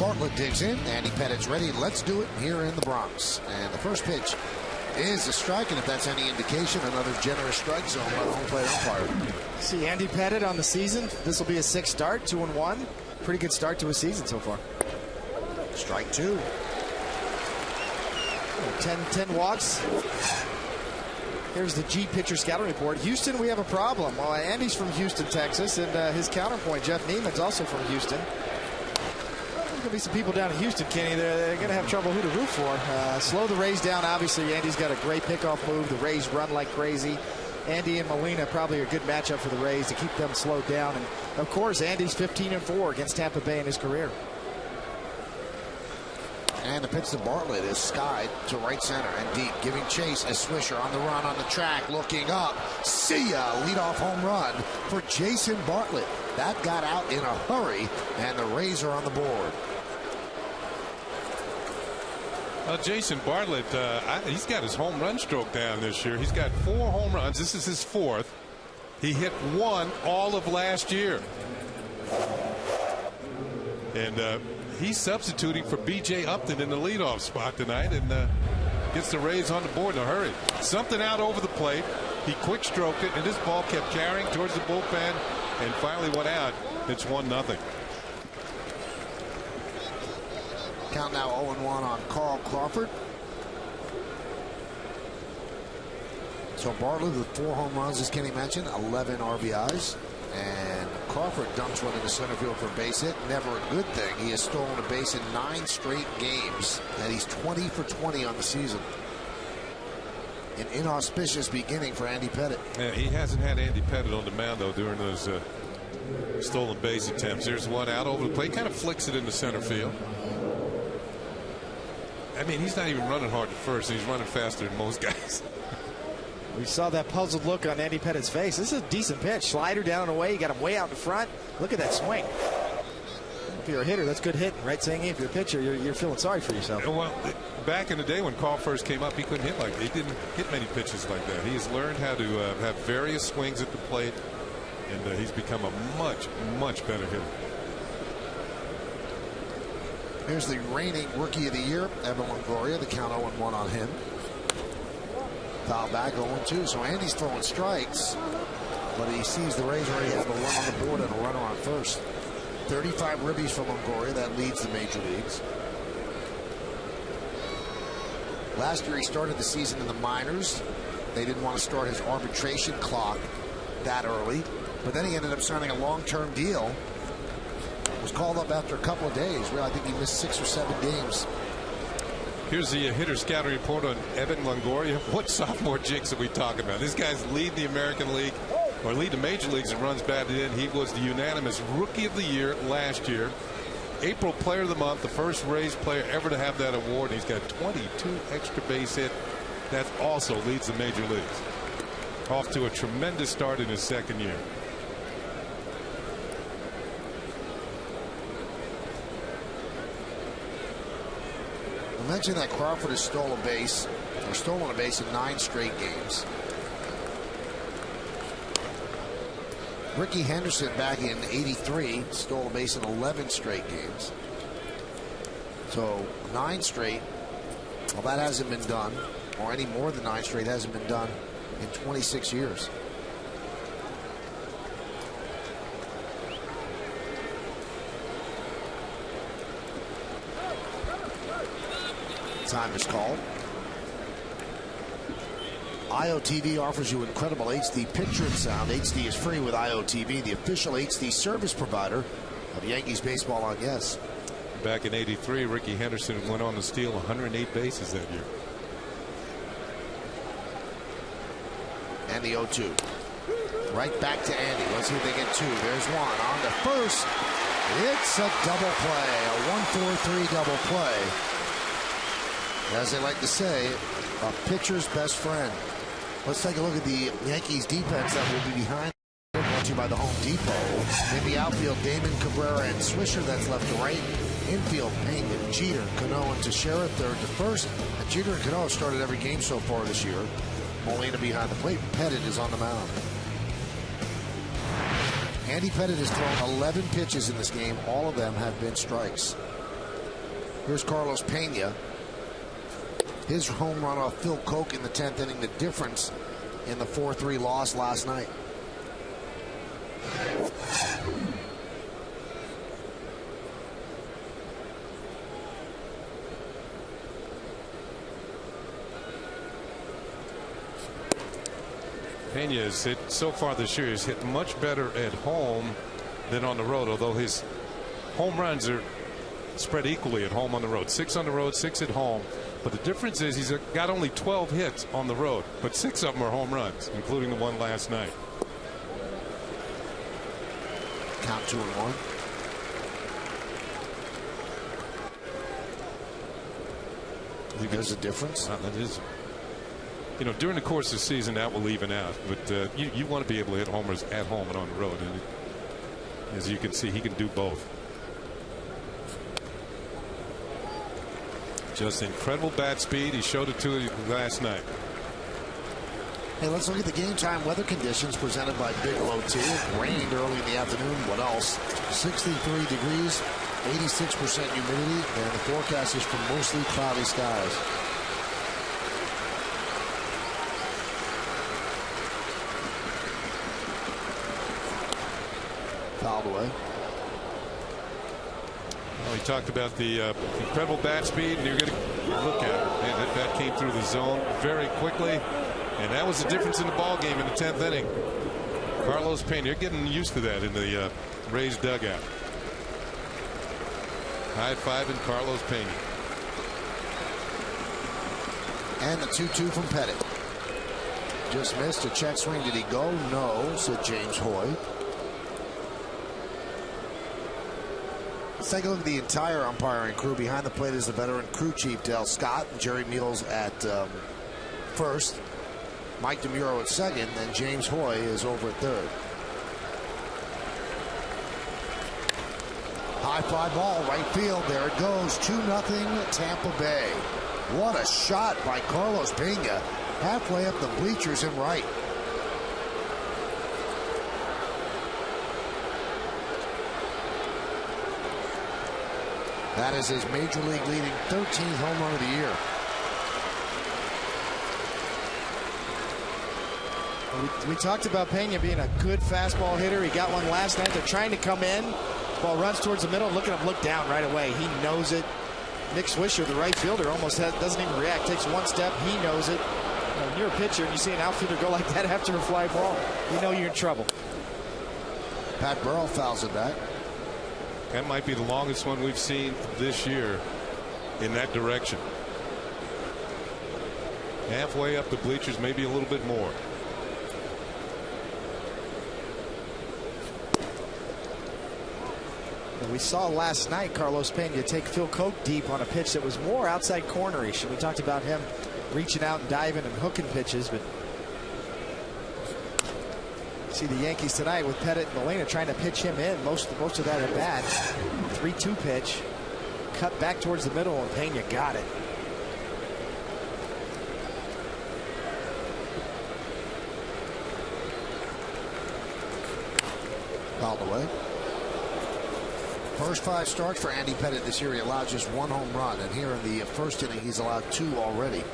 Bartlett digs in. Andy Pettit's ready. Let's do it here in the Bronx. And the first pitch is a strike, and if that's any indication, another generous strike zone by the home plate umpire. See Andy Pettit on the season. This will be a 6th start, 2-1. Pretty good start to a season so far. Strike 2. 10 walks. Here's the G pitcher scouting report. Houston, we have a problem. Well, Andy's from Houston, Texas, and his counterpoint, Jeff Neiman's also from Houston. There's going to be some people down in Houston, Kenny. They're going to have trouble who to root for. Slow the Rays down. Obviously, Andy's got a great pickoff move. The Rays run like crazy. Andy and Molina probably a good matchup for the Rays to keep them slowed down. And, of course, Andy's 15-4 against Tampa Bay in his career. And the pitch to Bartlett is skied to right center and deep, giving chase as Swisher on the run on the track, looking up. See ya! Leadoff home run for Jason Bartlett. That got out in a hurry, and the Rays are on the board. Jason Bartlett, he's got his home run stroke down this year. He's got 4 home runs. This is his 4th. He hit 1 all of last year. And he's substituting for B.J. Upton in the leadoff spot tonight, and gets the Rays on the board in a hurry. Something out over the plate. He quick stroked it, and this ball kept carrying towards the bullpen and finally went out. It's 1-0. Count now 0-1 on Carl Crawford. So Bartlett with 4 home runs, as Kenny mentioned, 11 RBIs. And Crawford dumps one into center field for a base hit. Never a good thing. He has stolen a base in 9 straight games, and he's 20 for 20 on the season. An inauspicious beginning for Andy Pettit. Yeah, he hasn't had Andy Pettit on the mound, though, during those stolen base attempts. There's one out over the plate. Kind of flicks it into center field. I mean, he's not even running hard at first. He's running faster than most guys. We saw that puzzled look on Andy Pettit's face. This is a decent pitch. Slider down and away. You got him way out in front. Look at that swing. If you're a hitter, that's good hitting, right? Saying if you're a pitcher, you're feeling sorry for yourself. Well, back in the day when Carl first came up, he couldn't hit like that. He didn't hit many pitches like that. He has learned how to have various swings at the plate, and he's become a much, much better hitter. Here's the reigning Rookie of the Year, Evan Longoria. The count 0-1 on him. Foul back 0-2. So Andy's throwing strikes, but he sees the Rays already have a run on the board and a runner on first. 35 ribbies for Longoria. That leads the major leagues. Last year he started the season in the minors. They didn't want to start his arbitration clock that early, but then he ended up signing a long-term deal. Was called up after a couple of days. Well, I think he missed 6 or 7 games. Here's the hitter scouting report on Evan Longoria. What sophomore jinx are we talking about? This guy's leading the American League, or lead the major leagues in runs batted in. He was the unanimous Rookie of the Year last year. April Player of the Month, the first Rays player ever to have that award. He's got 22 extra base hit. That also leads the major leagues. Off to a tremendous start in his 2nd year. I mentioned that Crawford has stolen a base in 9 straight games. Ricky Henderson back in '83 stole a base in 11 straight games. So 9 straight. Well, that hasn't been done, or any more than 9 straight hasn't been done in 26 years. Time is called. IOTV offers you incredible HD picture and sound. HD is free with IOTV, the official HD service provider of Yankees baseball on Yes. Back in '83, Ricky Henderson went on to steal 108 bases that year. And the 0-2. Right back to Andy. Let's see if they get 2. There's one on to first. It's a double play, a 1-4-3 double play. As they like to say, a pitcher's best friend. Let's take a look at the Yankees defense that will be behind. Brought to you by the Home Depot. In the outfield, Damon, Cabrera, and Swisher. That's left to right. Infield, Pena, Jeter, Cano, and Teixeira, third to first. And Jeter and Cano have started every game so far this year. Molina behind the plate. Pettit is on the mound. Andy Pettit has thrown 11 pitches in this game. All of them have been strikes. Here's Carlos Pena. His home run off Phil Koch in the 10th inning, the difference in the 4-3 loss last night. Pena has hit so far this year. He's hit much better at home than on the road, although his home runs are spread equally at home on the road. 6 on the road, 6 at home. But the difference is he's got only 12 hits on the road, but 6 of them are home runs, including the one last night. Count 2-1. There's a difference. That is. You know, during the course of the season, that will even out. But you want to be able to hit homers at home and on the road. And as you can see, he can do both. Just incredible bat speed. He showed it to you last night. Hey, let's look at the game time weather conditions presented by Bigelow Tea. It rained early in the afternoon. What else? 63 degrees, 86% humidity, and the forecast is for mostly cloudy skies. Fouled away. Well, he talked about the incredible bat speed, and you're going to look at it. Man, that bat came through the zone very quickly, and that was the difference in the ball game in the 10th inning. Carlos Pena, you're getting used to that in the Rays dugout. High-fiving Carlos Pena. And the 2-2 from Pettit. Just missed a check swing. Did he go? No, said James Hoy. Let's take a look at the entire umpiring crew. Behind the plate is the veteran crew chief Dale Scott, and Jerry Meals at first, Mike DeMuro at second, and James Hoy is over at third. High fly ball, right field. There it goes. 2-0 Tampa Bay. What a shot by Carlos Pena. Halfway up the bleachers and right. That is his major league leading 13th home run of the year. We talked about Pena being a good fastball hitter. He got one last night. They're trying to come in. Ball runs towards the middle. Look at him look down right away. He knows it. Nick Swisher, the right fielder, almost doesn't even react. Takes one step. He knows it. When you're a pitcher and you see an outfielder go like that after a fly ball, you know you're in trouble. Pat Burrell fouls it back. That might be the longest one we've seen this year in that direction. Halfway up the bleachers, maybe a little bit more. We saw last night Carlos Pena take Phil Koch deep on a pitch that was more outside cornerish. And we talked about him reaching out and diving and hooking pitches. But see the Yankees tonight with Pettit and Molina trying to pitch him in. Most of that at bat. 3-2 pitch. Cut back towards the middle, and Pena got it. Fouled away. First 5 starts for Andy Pettit this year. He allowed just 1 home run, and here in the first inning he's allowed 2 already.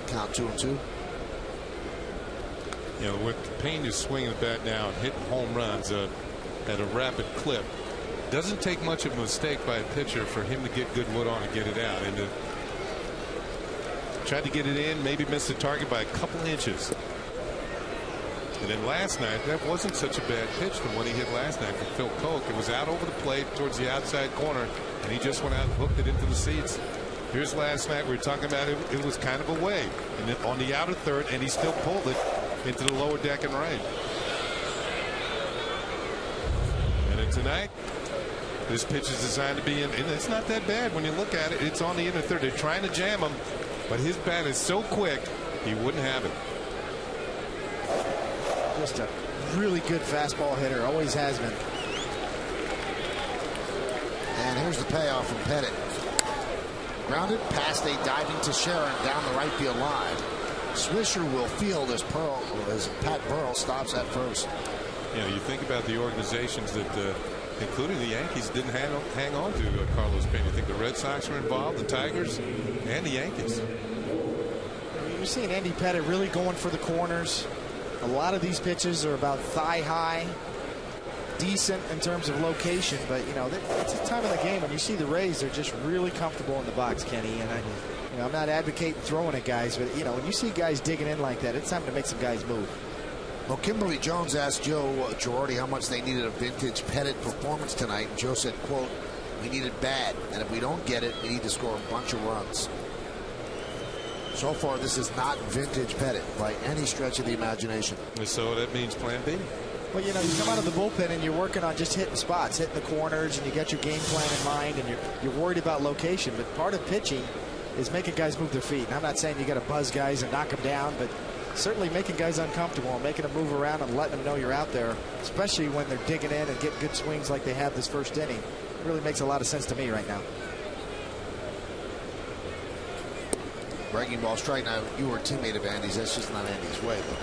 Count 2-2. You know, with Pena swinging the bat now and hitting home runs at a rapid clip, doesn't take much of a mistake by a pitcher for him to get good wood on and get it out. And tried to get it in, maybe missed the target by a couple inches. And then last night, that wasn't such a bad pitch from what he hit last night from Phil Koch. It was out over the plate towards the outside corner, and he just went out and hooked it into the seats. Here's last night, we were talking about it was kind of away and on the outer third, and he still pulled it into the lower deck and right. And then tonight, this pitch is designed to be in, and it's not that bad when you look at it. It's on the inner third. They're trying to jam him, but his bat is so quick, he wouldn't have it. Just a really good fastball hitter. Always has been. And here's the payoff from Pettit. Grounded past a diving to Sharon down the right field line. Swisher will field as Pat Burrell stops at first. You know, you think about the organizations that, including the Yankees, didn't hang on to Carlos Pena. You think the Red Sox were involved, the Tigers, and the Yankees. You're seeing Andy Pettitte really going for the corners. A lot of these pitches are about thigh high, decent in terms of location, but you know it's the time of the game when you see the Rays, they're just really comfortable in the box, Kenny. And I'm not advocating throwing at guys, but you know when you see guys digging in like that, it's time to make some guys move. Well, Kimberly Jones asked Joe Girardi how much they needed a vintage Pettitte performance tonight, and Joe said, "quote We need it bad, and if we don't get it, we need to score a bunch of runs." So far, this is not vintage Pettitte by any stretch of the imagination. So that means Plan B. Well, you know, you come out of the bullpen and you're working on just hitting spots, hitting the corners, and you got your game plan in mind, and you're worried about location. But part of pitching is making guys move their feet. And I'm not saying you got to buzz guys and knock them down, but certainly making guys uncomfortable and making them move around and letting them know you're out there, especially when they're digging in and getting good swings like they have this first inning, really makes a lot of sense to me right now. Breaking ball strike. Now, you were a teammate of Andy's. That's just not Andy's way, though.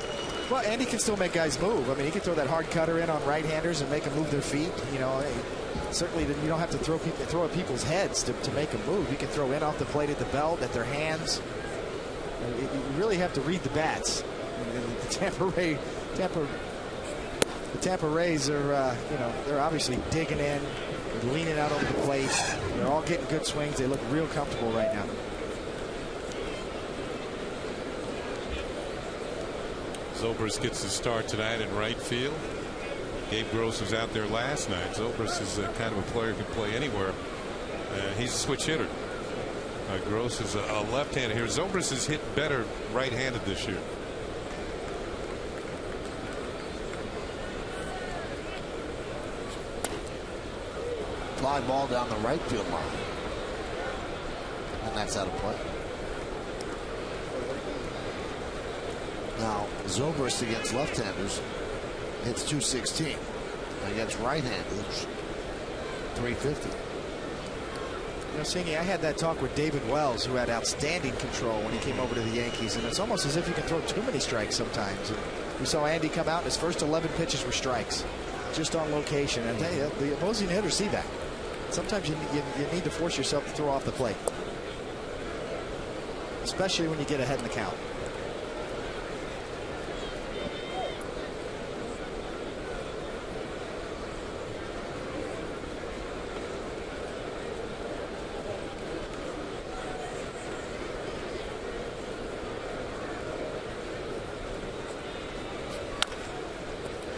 Well, Andy can still make guys move. I mean, he can throw that hard cutter in on right-handers and make them move their feet. You know, certainly you don't have to throw at people's heads to make them move. You can throw in off the plate at the belt, at their hands. You really have to read the bats. The Tampa Rays are, you know, they're obviously digging in, leaning out over the plate. They're all getting good swings. They look real comfortable right now. Zobrist gets the start tonight in right field. Gabe Gross was out there last night. Zobrist is kind of a player who can play anywhere. He's a switch hitter. Gross is a left-hander here. Zobrist has hit better right-handed this year. Fly ball down the right field line. And that's out of play. Now, Zobrist against left-handers hits .216. Against right-handers, .350. You know, Singy, I had that talk with David Wells, who had outstanding control when he came over to the Yankees, and it's almost as if you can throw too many strikes sometimes. And we saw Andy come out, and his first 11 pitches were strikes, just on location. And I tell you, the opposing hitters see that. Sometimes you need to force yourself to throw off the plate, especially when you get ahead in the count.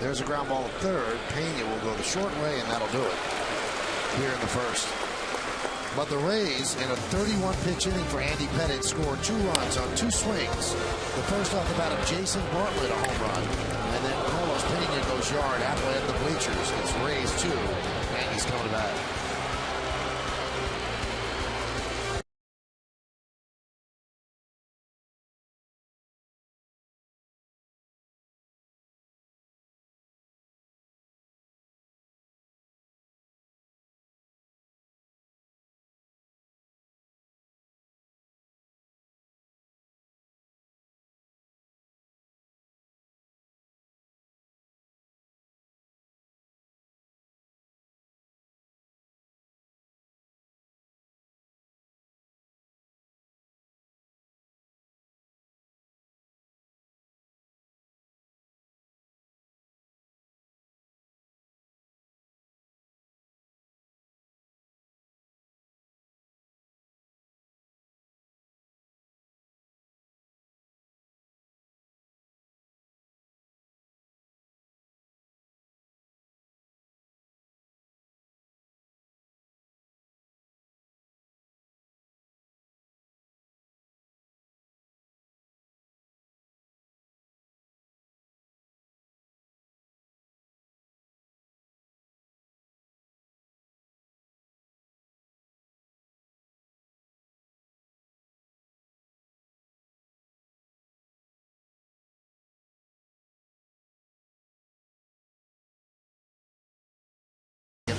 There's a ground ball at third. Pena will go the short way, and that'll do it here in the first. But the Rays, in a 31-pitch inning for Andy Pettitte, scored 2 runs on 2 swings. The first off the bat of Jason Bartlett, a home run. And then Carlos Pena goes yard halfway at the bleachers. It's Rays 2. Yankees coming to bat.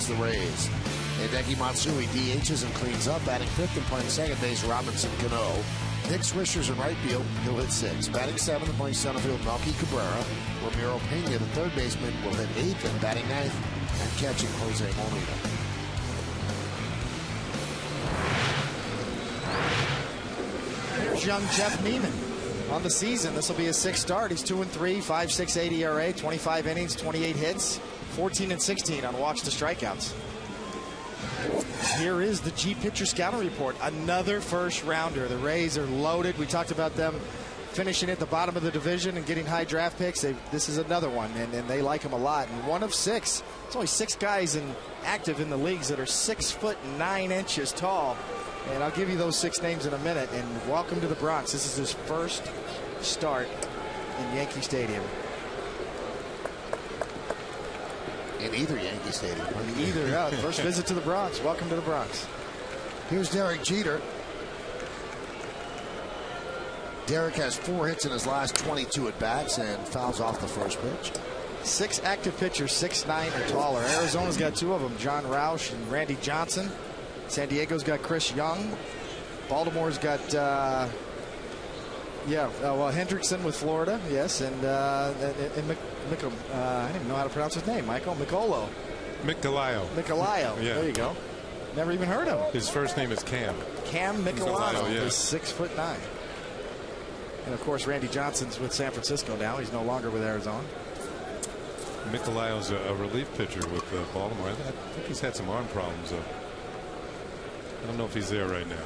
The Rays. Hideki Matsui DHs and cleans up, batting fifth and playing second base, Robinson Cano. Nick Swisher's in right field, he'll hit sixth. Batting seventh and playing center field, Melky Cabrera. Ramiro Pena, the third baseman, will hit eighth, and batting ninth and catching Jose Molina. Here's young Jeff Neiman on the season. This will be his sixth start. He's 2-3, 5.68 ERA, 25 innings, 28 hits, 14 and 16 on walks to strikeouts. Here is the G Pitcher Scouting Report. Another first rounder. The Rays are loaded. We talked about them finishing at the bottom of the division and getting high draft picks. This is another one, and they like him a lot. And one of six. It's only 6 guys active in the leagues that are 6'9" tall. And I'll give you those 6 names in a minute. And welcome to the Bronx. This is his first start in Yankee Stadium. In either Yankee Stadium. First visit to the Bronx. Welcome to the Bronx. Here's Derek Jeter. Derek has 4 hits in his last 22 at-bats and fouls off the first pitch. 6 active pitchers, 6'9" or taller. Arizona's got 2 of them, John Roush and Randy Johnson. San Diego's got Chris Young. Baltimore's got, Hendrickson with Florida, yes, and I don't even know how to pronounce his name, Michael. Micolayo. Yeah. There you go. Never even heard of him. His first name is Cam. Cam Micolayo yeah. is 6'9". And of course, Randy Johnson's with San Francisco now. He's no longer with Arizona. Micolayo's a relief pitcher with Baltimore. I think he's had some arm problems, though. I don't know if he's there right now.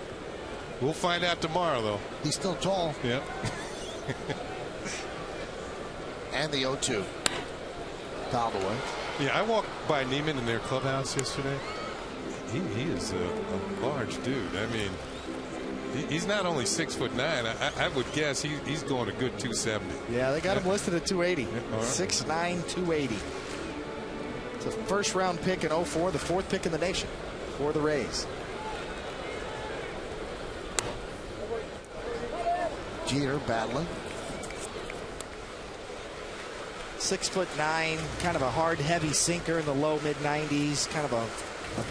We'll find out tomorrow, though. He's still tall. Yep. And the 0-2. Fouled away. Yeah, I walked by Neiman in their clubhouse yesterday. He is a large dude. I mean, he's not only 6'9". I would guess he's going a good 270. Yeah, they got him listed at 280. Yeah, right. 6'9", 280. It's a first-round pick in 04, the 4th pick in the nation for the Rays. Jeter battling. 6'9", kind of a hard, heavy sinker in the low mid-90s, kind of a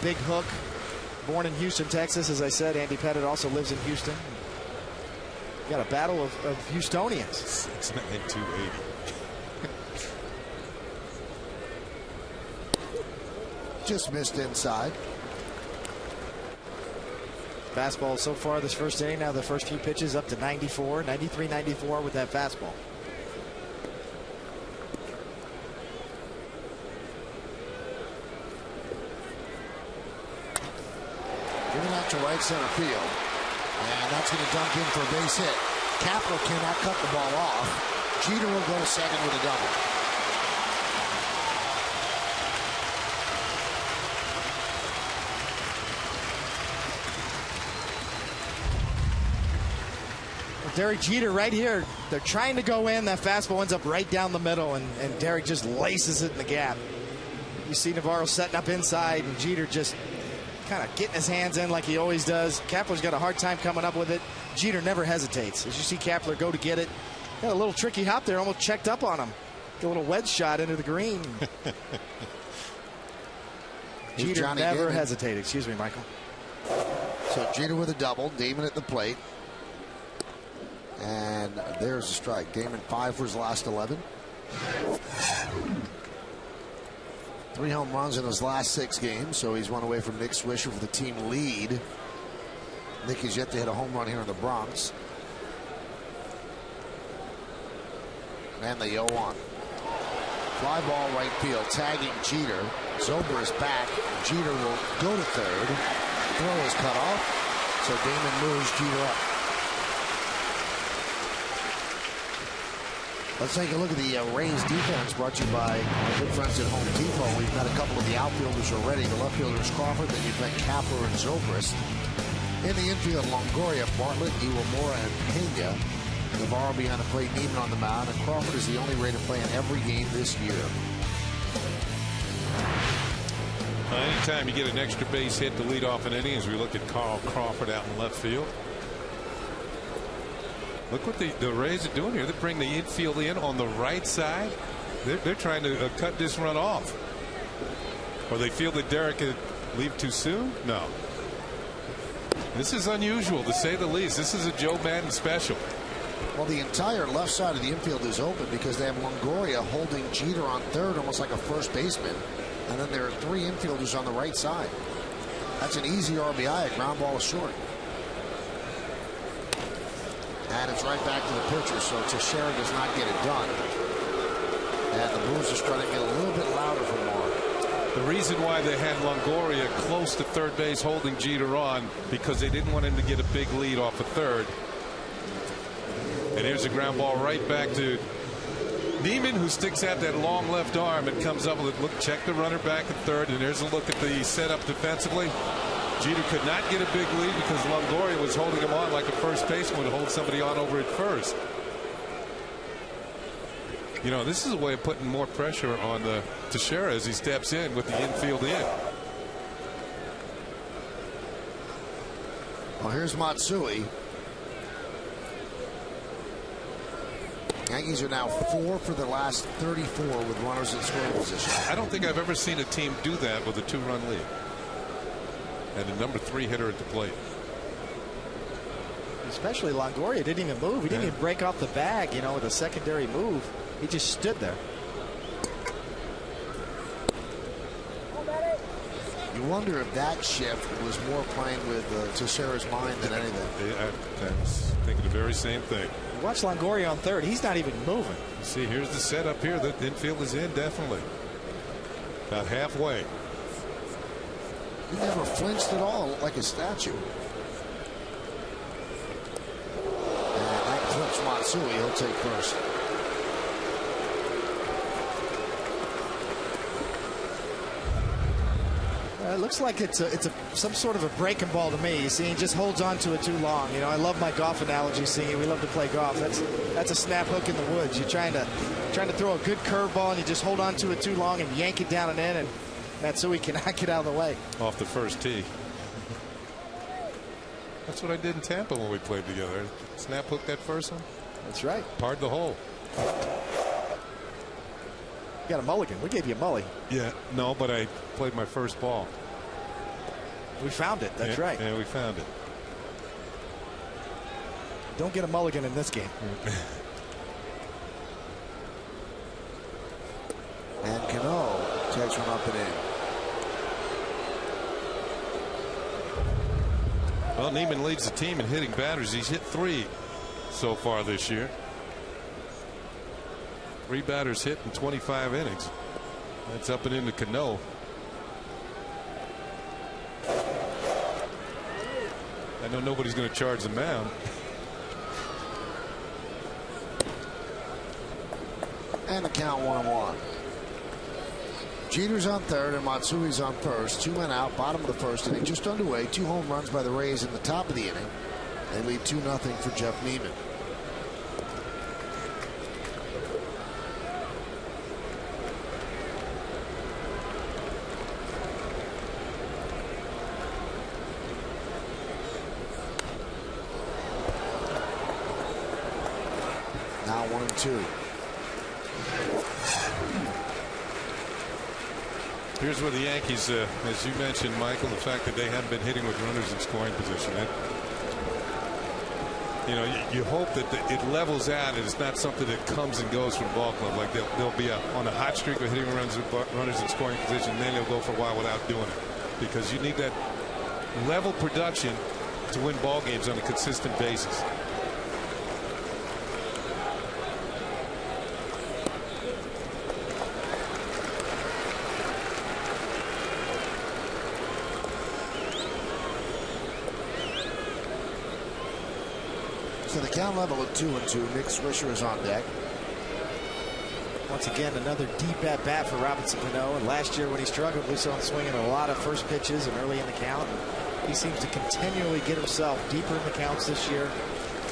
big hook. Born in Houston, Texas, as I said. Andy Pettit also lives in Houston. Got a battle of Houstonians. 6'9", 280. Just missed inside. Fastball so far this first inning. Now the first few pitches up to 94, 93, 94 with that fastball. Giving out to right center field. And that's going to dunk in for a base hit. Kapler cannot cut the ball off. Jeter will go to second with a double. Derek Jeter right here. They're trying to go in. That fastball ends up right down the middle, and Derek just laces it in the gap. You see Navarro setting up inside, and Jeter just kind of getting his hands in like he always does. Kapler's got a hard time coming up with it. Jeter never hesitates. As you see Kapler go to get it, got a little tricky hop there, almost checked up on him. Get a little wedge shot into the green. Jeter never hesitated. Excuse me, Michael. So Jeter with a double, Damon at the plate. And there's a strike. Damon 5 for his last 11. 3 home runs in his last 6 games, so he's 1 away from Nick Swisher for the team lead. Nick is yet to hit a home run here in the Bronx. And the 0-1. Fly ball right field, tagging Jeter. Zobrist back. Jeter will go to third. Throw is cut off, so Damon moves Jeter up. Let's take a look at the Rays defense, brought to you by our good friends at Home Depot. We've got a couple of the outfielders already. The left fielder is Crawford, then you've got Kapler and Zobrist. In the infield, Longoria, Bartlett, Iwamura, and Pena. Navarro behind the plate, Neiman on the mound, and Crawford is the only Ray to play in every game this year. Anytime you get an extra base hit to lead off an inning, as we look at Carl Crawford out in left field. Look what the Rays are doing here. They bring the infield in on the right side. They're trying to cut this run off. Or they feel that Derek Leave too soon? No. This is unusual, to say the least. This is a Joe Madden special. Well, the entire left side of the infield is open because they have Longoria holding Jeter on third, almost like a first baseman. And then there are 3 infielders on the right side. That's an easy RBI. A ground ball is short. And it's right back to the pitcher, so Teixeira does not get it done. And the Blues are starting to get a little bit louder from Mark. The reason why they had Longoria close to third base holding Jeter on, because they didn't want him to get a big lead off of third. And here's a ground ball right back to Neiman, who sticks out that long left arm and comes up with it. Look, check the runner back at third, and here's a look at the setup defensively. Jeter could not get a big lead because Longoria was holding him on like a first baseman would hold somebody on over at first. You know, this is a way of putting more pressure on the Teixeira as he steps in with the infield in. Well, here's Matsui. Yankees are now 4 for the last 34 with runners in scoring position. I don't think I've ever seen a team do that with a 2-run lead. And a number 3 hitter at the plate. Especially Longoria didn't even move. He didn't even break off the bag, you know, with a secondary move. He just stood there. You wonder if that shift was more playing with Teixeira's mind than anything. I was thinking the very same thing. Watch Longoria on third. He's not even moving. See, here's the setup here. The infield is in, definitely. About halfway. He never flinched at all, like a statue. And that clips Matsui. He'll take first. It looks like it's some sort of a breaking ball to me. You see, he just holds on to it too long. You know, I love my golf analogy. See, we love to play golf. That's a snap hook in the woods. You're trying to throw a good curveball, and you just hold on to it too long and yank it down and in, and Matsui cannot get out of the way. Off the first tee. That's what I did in Tampa when we played together. Snap hook that first one. That's right. Parred the hole. You got a mulligan. We gave you a mully. Yeah, no, but I played my first ball. We found it. That's right. Yeah, we found it. Don't get a mulligan in this game. And Cano takes one up and in. Well, Neiman leads the team in hitting batters. He's hit 3 so far this year. 3 batters hit in 25 innings. That's up and into Cano. I know nobody's going to charge the mound. And the count 1-1. Jeter's on third and Matsui's on first. 2 men out, bottom of the first inning, just underway. 2 home runs by the Rays in the top of the inning. They lead 2-0 for Jeff Neiman. Now 1-2. Here's where the Yankees, as you mentioned, Michael, the fact that they haven't been hitting with runners in scoring position. You know, you hope that it levels out and it's not something that comes and goes from the ball club. Like they'll be on a hot streak of hitting runners in scoring position, and then they'll go for a while without doing it. Because you need that level production to win ball games on a consistent basis. So the count level at 2-2. Nick Swisher is on deck. Once again, another deep at bat for Robinson Cano. And last year when he struggled, we saw him swinging a lot of first pitches and early in the count. He seems to continually get himself deeper in the counts this year,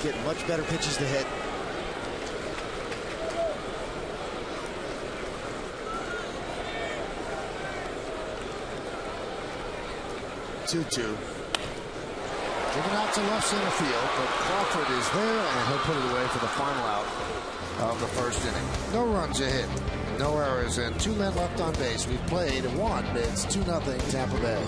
getting much better pitches to hit. Two-two. Driven out to left center field, but Crawford is there, and he'll put it away for the final out. of the first inning. No runs a hit, no errors, and 2 men left on base. We've played and won. It's 2-0 Tampa Bay.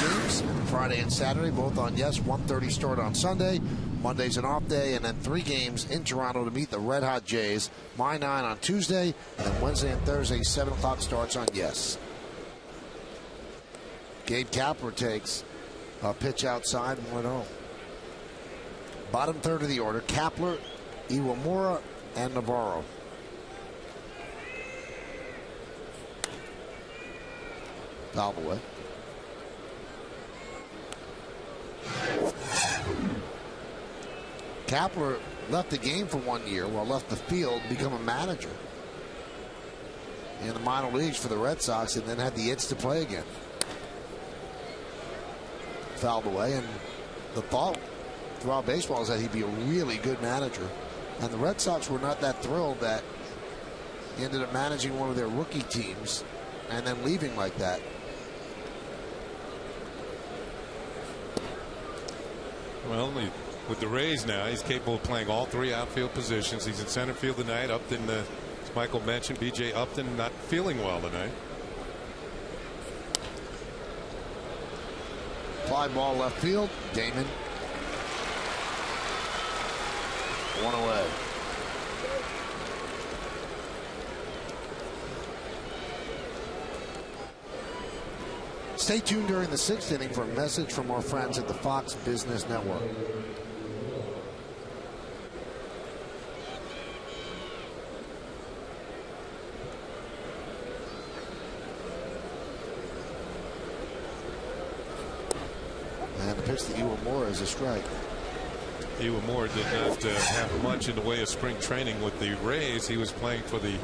Games Friday and Saturday, both on Yes. 1:30 start on Sunday. Monday's an off day, and then 3 games in Toronto to meet the Red Hot Jays. My 9 on Tuesday, and Wednesday and Thursday 7 o'clock starts on Yes. Gabe Kapler takes a pitch outside, 1-0. Bottom third of the order: Kapler, Iwamura, and Navarro. Fouled away. Kapler left the game for 1 year, while left the field, become a manager in the minor leagues for the Red Sox, and then had the itch to play again. Fouled away, and the thought throughout baseball is that he'd be a really good manager. And the Red Sox were not that thrilled that he ended up managing one of their rookie teams and then leaving like that. Well, with the Rays now, he's capable of playing all 3 outfield positions. He's in center field tonight. Upton, as Michael mentioned, B.J. Upton not feeling well tonight. Fly ball left field. Damon. 1 away. Stay tuned during the 6th inning for a message from our friends at the Fox Business Network. And the pitch to Iwamura is a strike. Iwamura did not have much in the way of spring training with the Rays. He was playing for the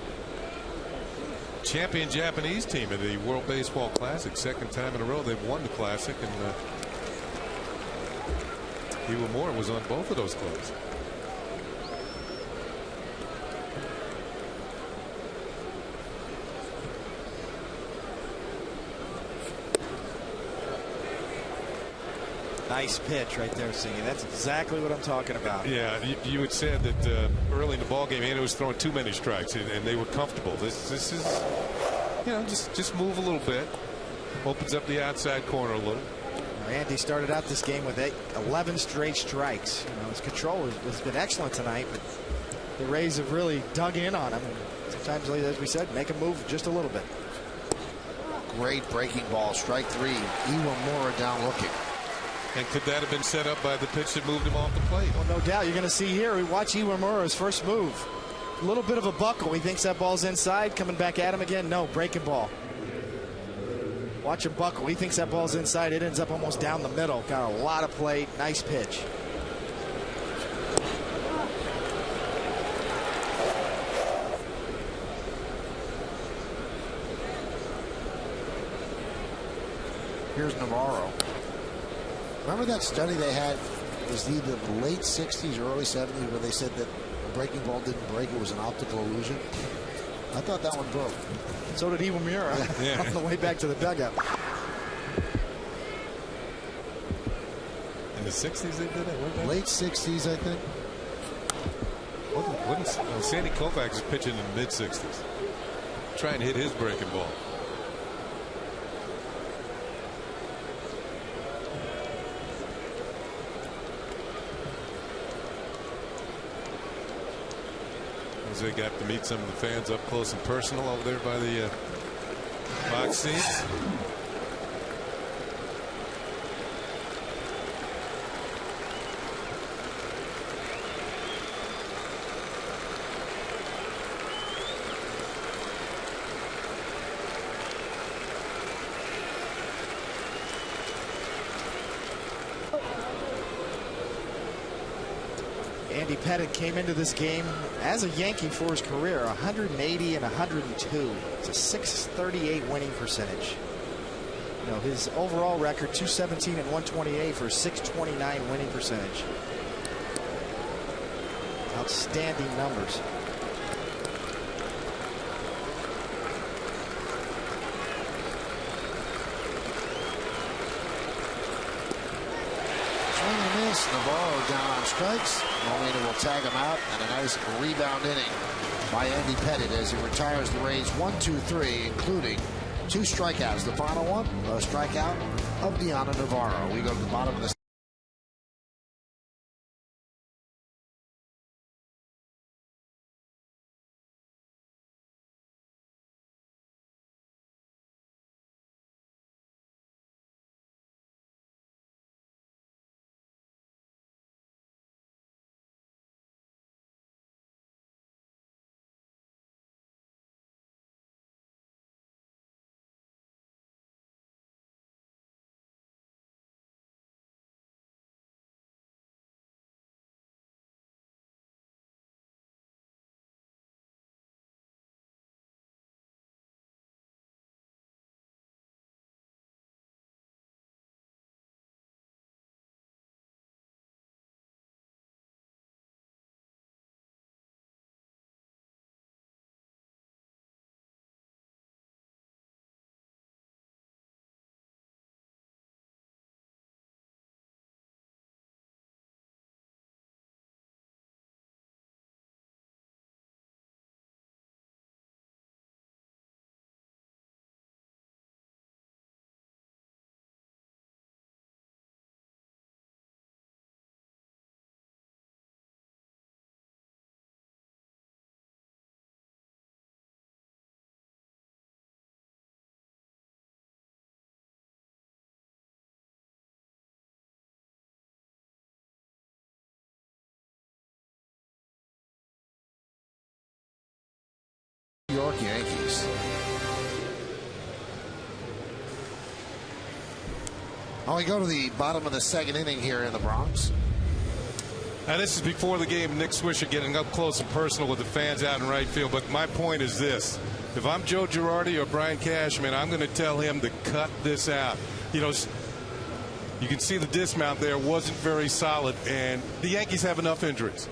champion Japanese team in the World Baseball Classic. 2nd time in a row they've won the Classic, and Iwamura was on both of those clubs. Nice pitch right there, Singy. That's exactly what I'm talking about. Yeah, you had said that early in the ball game, Andy was throwing too many strikes, and they were comfortable. This is, you know, just move a little bit, opens up the outside corner a little. Andy started out this game with 11 straight strikes. You know, his control has been excellent tonight, but the Rays have really dug in on him. And sometimes, as we said, make him move just a little bit. Great breaking ball, strike 3. Iwamura down looking. And could that have been set up by the pitch that moved him off the plate? Well, no doubt. You're going to see here, we watch Iwamura's first move. A little bit of a buckle. He thinks that ball's inside. Coming back at him again. No, breaking ball. Watch him buckle. He thinks that ball's inside. It ends up almost down the middle. Got a lot of plate. Nice pitch. Here's Navarro. Remember that study they had? It was either the late 60s or early 70s where they said that a breaking ball didn't break. It was an optical illusion. I thought that one broke. So did Iwamura on the way back to the dugout. In the 60s they did it? Late 60s, I think. Sandy Koufax is pitching in the mid-60s. Try and hit his breaking ball. Jose got to meet some of the fans up close and personal over there by the box seats. Andy Pettitte came into this game as a Yankee for his career, 180 and 102. It's a .638 winning percentage. You know, his overall record, 217 and 128 for a .629 winning percentage. Outstanding numbers. Navarro down on strikes. Molina will tag him out, and a nice rebound inning by Andy Pettitte as he retires the Rays 1-2-3, including 2 strikeouts. The final one, a strikeout of Deanna Navarro. We go to the bottom of the New York Yankees. We go to the bottom of the second inning here in the Bronx. Now, this is before the game. Nick Swisher getting up close and personal with the fans out in right field. But my point is this. If I'm Joe Girardi or Brian Cashman, I'm going to tell him to cut this out. You know, you can see the dismount there wasn't very solid. And the Yankees have enough injuries.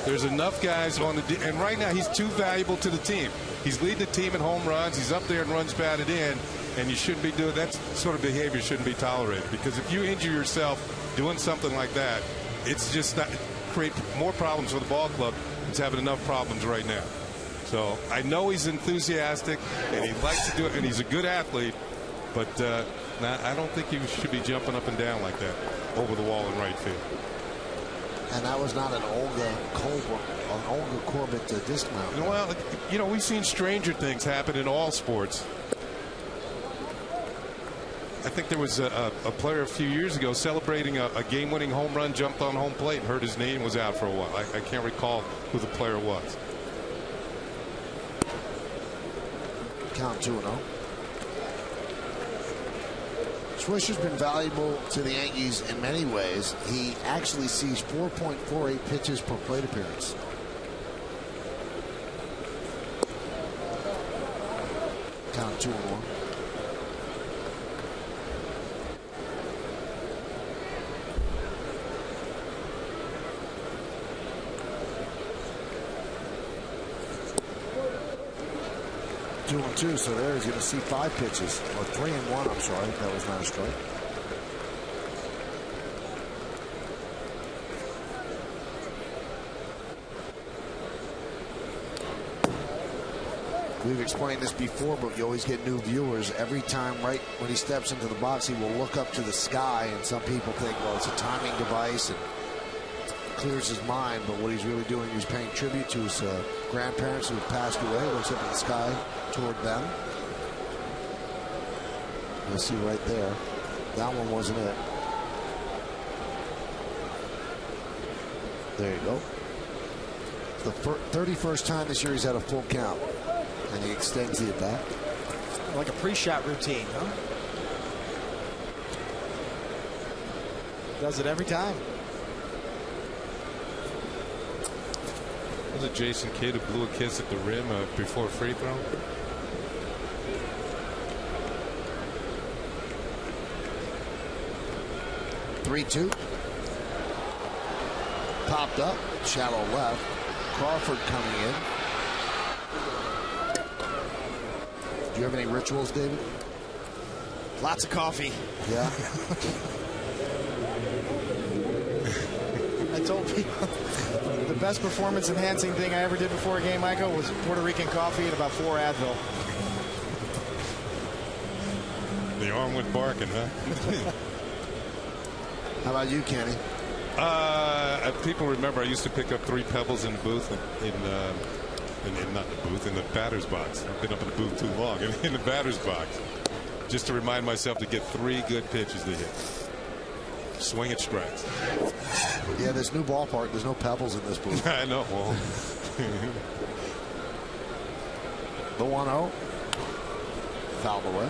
There's enough guys on the and right now he's too valuable to the team. He's leading the team in home runs. He's up there in runs batted in, and you shouldn't be doing that sort of behavior. Shouldn't be tolerated, because if you injure yourself doing something like that, it's just not create more problems for the ball club. It's having enough problems right now. So I know he's enthusiastic and he likes to do it, and he's a good athlete, but I don't think he should be jumping up and down like that over the wall in right field. And that was not an Olga Corbett dismount. Well, you know, we've seen stranger things happen in all sports. I think there was a player a few years ago celebrating a game-winning home run, jumped on home plate and hurt his knee and was out for a while. I can't recall who the player was. Count 2-0. Swisher's been valuable to the Yankees in many ways. He actually sees 4.48 pitches per plate appearance. Count 2-1. 2-2, so there he's going to see 5 pitches. Or 3-1, I'm sorry. That was not a strike. We've explained this before, but you always get new viewers. Every time, right when he steps into the box, he will look up to the sky, and some people think, well, it's a timing device and clears his mind, but what he's really doing, he's paying tribute to his grandparents who have passed away. Looks up in the sky toward them. You'll see right there. That one wasn't it. There you go. It's the 31st time this year he's had a full count. And he extends the at bat. Like a pre-shot routine, huh? Does it every time. Was it Jason Kidd who blew a kiss at the rim before a free throw? (3-2). Popped up, shallow left. Crawford coming in. Do you have any rituals, David? Lots of coffee. Yeah. I told people the best performance enhancing thing I ever did before a game, Michael, was Puerto Rican coffee and about 4 Advil. The arm went barking, huh? How about you, Kenny? People remember I used to pick up 3 pebbles in the booth not the booth, in the batter's box. I've been up in the booth too long. In the batter's box, just to remind myself to get 3 good pitches to hit. Swing at strikes. Yeah, this new ballpark, there's no pebbles in this booth. I know. Well. The 1-0. Fouled away.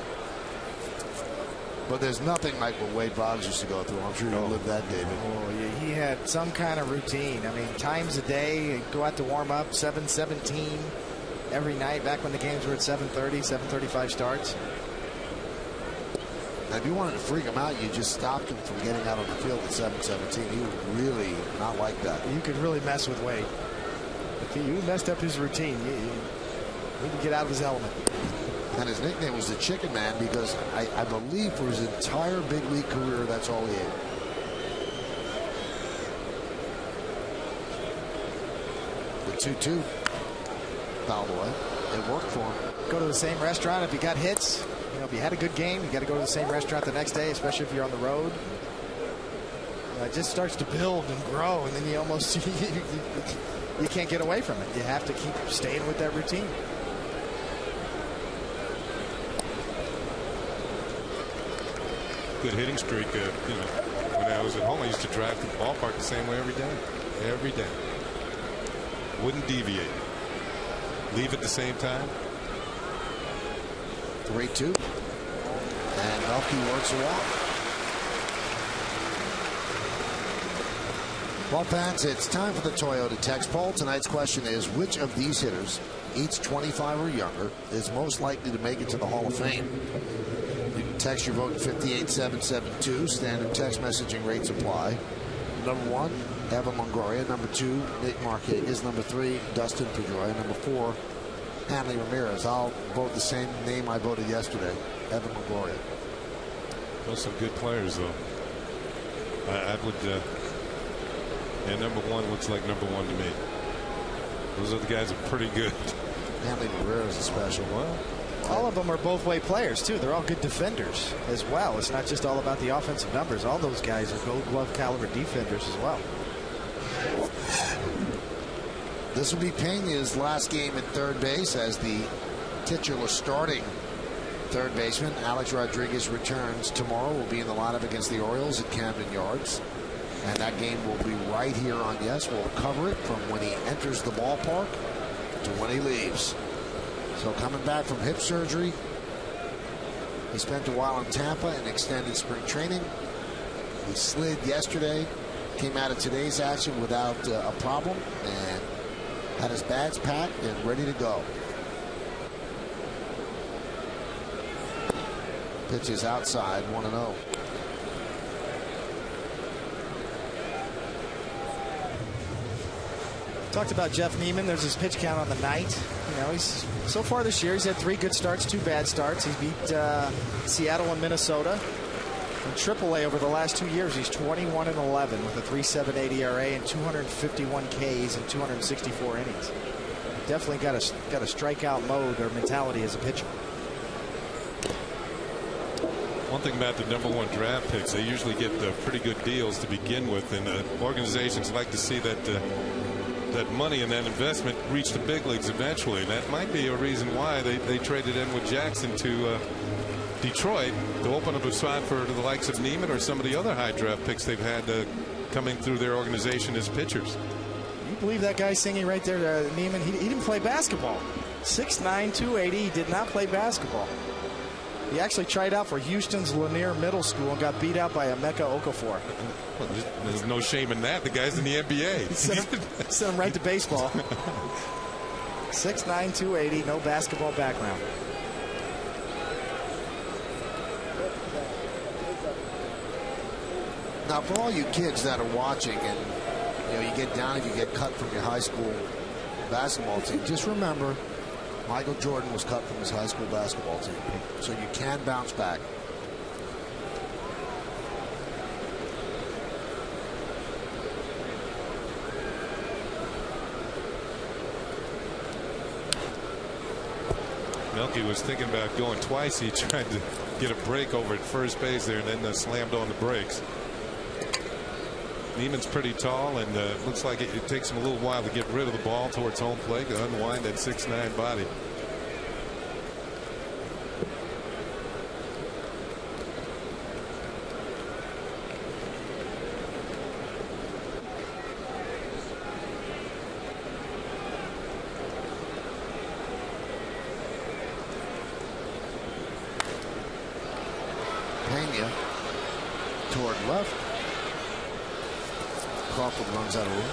But there's nothing like what Wade Boggs used to go through. I'm sure you lived that, David. Oh, yeah, he had some kind of routine. I mean, times a day, go out to warm up, 7:17 every night, back when the games were at 7:30, 7:35 starts. Now, if you wanted to freak him out, you just stopped him from getting out on the field at 7:17. He would really not like that. You could really mess with Wade. If he messed up his routine, he could get out of his element. And his nickname was the Chicken Man because I believe for his entire big league career, that's all he ate. The 2-2 fouled away. It worked for him. Go to the same restaurant if you got hits. You know, if you had a good game, you got to go to the same restaurant the next day, especially if you're on the road. It just starts to build and grow, and then you almost you can't get away from it. You have to keep staying with that routine. Good hitting streak. When I was at home, I used to drive to the ballpark the same way every day. Every day. Wouldn't deviate. Leave at the same time. 3-2. And Melky works a walk. Well, fans, it's time for the Toyota text poll. Tonight's question is, which of these hitters, each 25 or younger, is most likely to make it to the Hall of Fame? Text your vote to 58772. Standard text messaging rates apply. Number 1, Evan Longoria. Number 2, Nick Markakis. Number 3, Dustin Pedroia. Number 4, Hanley Ramirez. I'll vote the same name I voted yesterday, Evan Longoria. Those some good players, though. I would. And number 1 looks like number 1 to me. Those other guys are pretty good. Hanley Ramirez is special. Well, all of them are both-way players, too. They're all good defenders as well. It's not just all about the offensive numbers. All those guys are gold glove caliber defenders as well. This will be Pena's last game at third base as the titular starting third baseman. Alex Rodriguez returns tomorrow. Will be in the lineup against the Orioles at Camden Yards. And that game will be right here on Yes. We'll cover it from when he enters the ballpark to when he leaves. So coming back from hip surgery, he spent a while in Tampa in extended spring training. He slid yesterday, came out of today's action without a problem, and had his bags packed and ready to go. Pitch is outside, 1-0. Talked about Jeff Neiman. There's his pitch count on the night. You know, he's so far this year, he's had 3 good starts, 2 bad starts. He's beat Seattle and Minnesota. In AAA over the last 2 years, he's 21-11 with a 3.78 ERA and 251 Ks and 264 innings. Definitely got a strikeout mode or mentality as a pitcher. One thing about the #1 draft picks, they usually get pretty good deals to begin with, and organizations like to see that that money and that investment reach the big leagues eventually. And that might be a reason why they traded Edwin Jackson to Detroit to open up a spot for the likes of Neiman or some of the other high draft picks they've had coming through their organization as pitchers. You believe that guy singing right there, Neiman? He didn't play basketball. 6'9", 280. He did not play basketball. He actually tried out for Houston's Lanier Middle School and got beat out by Emeka Okafor. Well, there's no shame in that. The guy's in the NBA. Sent him right to baseball. 6'9", 280, no basketball background. Now, for all you kids that are watching, and you get down if you get cut from your high school basketball team, just remember, Michael Jordan was cut from his high school basketball team, so you can bounce back. Melky was thinking about going twice. He tried to get a break over at first base there and then slammed on the brakes. Neiman's pretty tall, and looks like it takes him a little while to get rid of the ball towards home plate to unwind that 6'9" body. Pena toward left. Crawford runs out of room.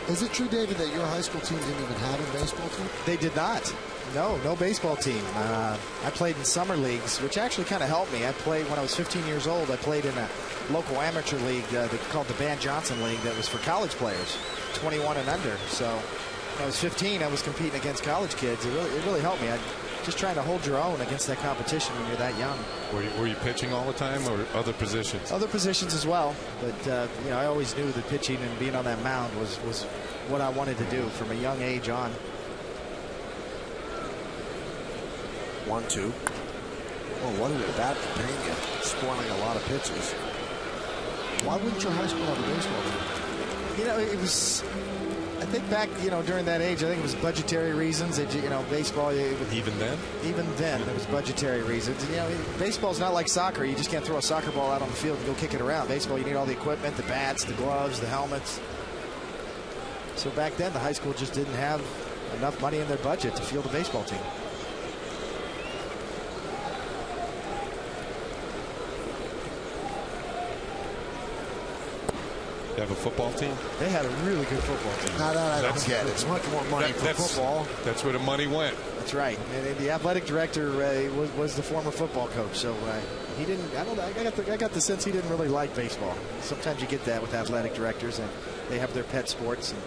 Is it true, David, that your high school team didn't even have a baseball team? They did not. No baseball team. I played in summer leagues, which actually kind of helped me. I played when I was 15 years old. I played in a local amateur league called the Van Johnson League that was for college players, 21 and under. So when I was 15, I was competing against college kids. It really helped me. Just trying to hold your own against that competition when you're that young. Were you pitching all the time, or other positions? Other positions as well, but I always knew that pitching and being on that mound was what I wanted to do from a young age on. 1-2. Well, what did it bat for Pena? Spoiling a lot of pitches. Why wouldn't your high school have a baseball team? It was. I think back, during that age, I think it was budgetary reasons. Baseball. Even then, it was budgetary reasons. Baseball's not like soccer. You just can't throw a soccer ball out on the field and go kick it around. Baseball, you need all the equipment, the bats, the gloves, the helmets. So back then, the high school just didn't have enough money in their budget to field a baseball team. They have a football team? They had a really good football team. No, I don't get it. It's much more money for football. That's where the money went. That's right. And the athletic director was the former football coach, so he didn't. I got the sense he didn't really like baseball. Sometimes you get that with athletic directors, and they have their pet sports. And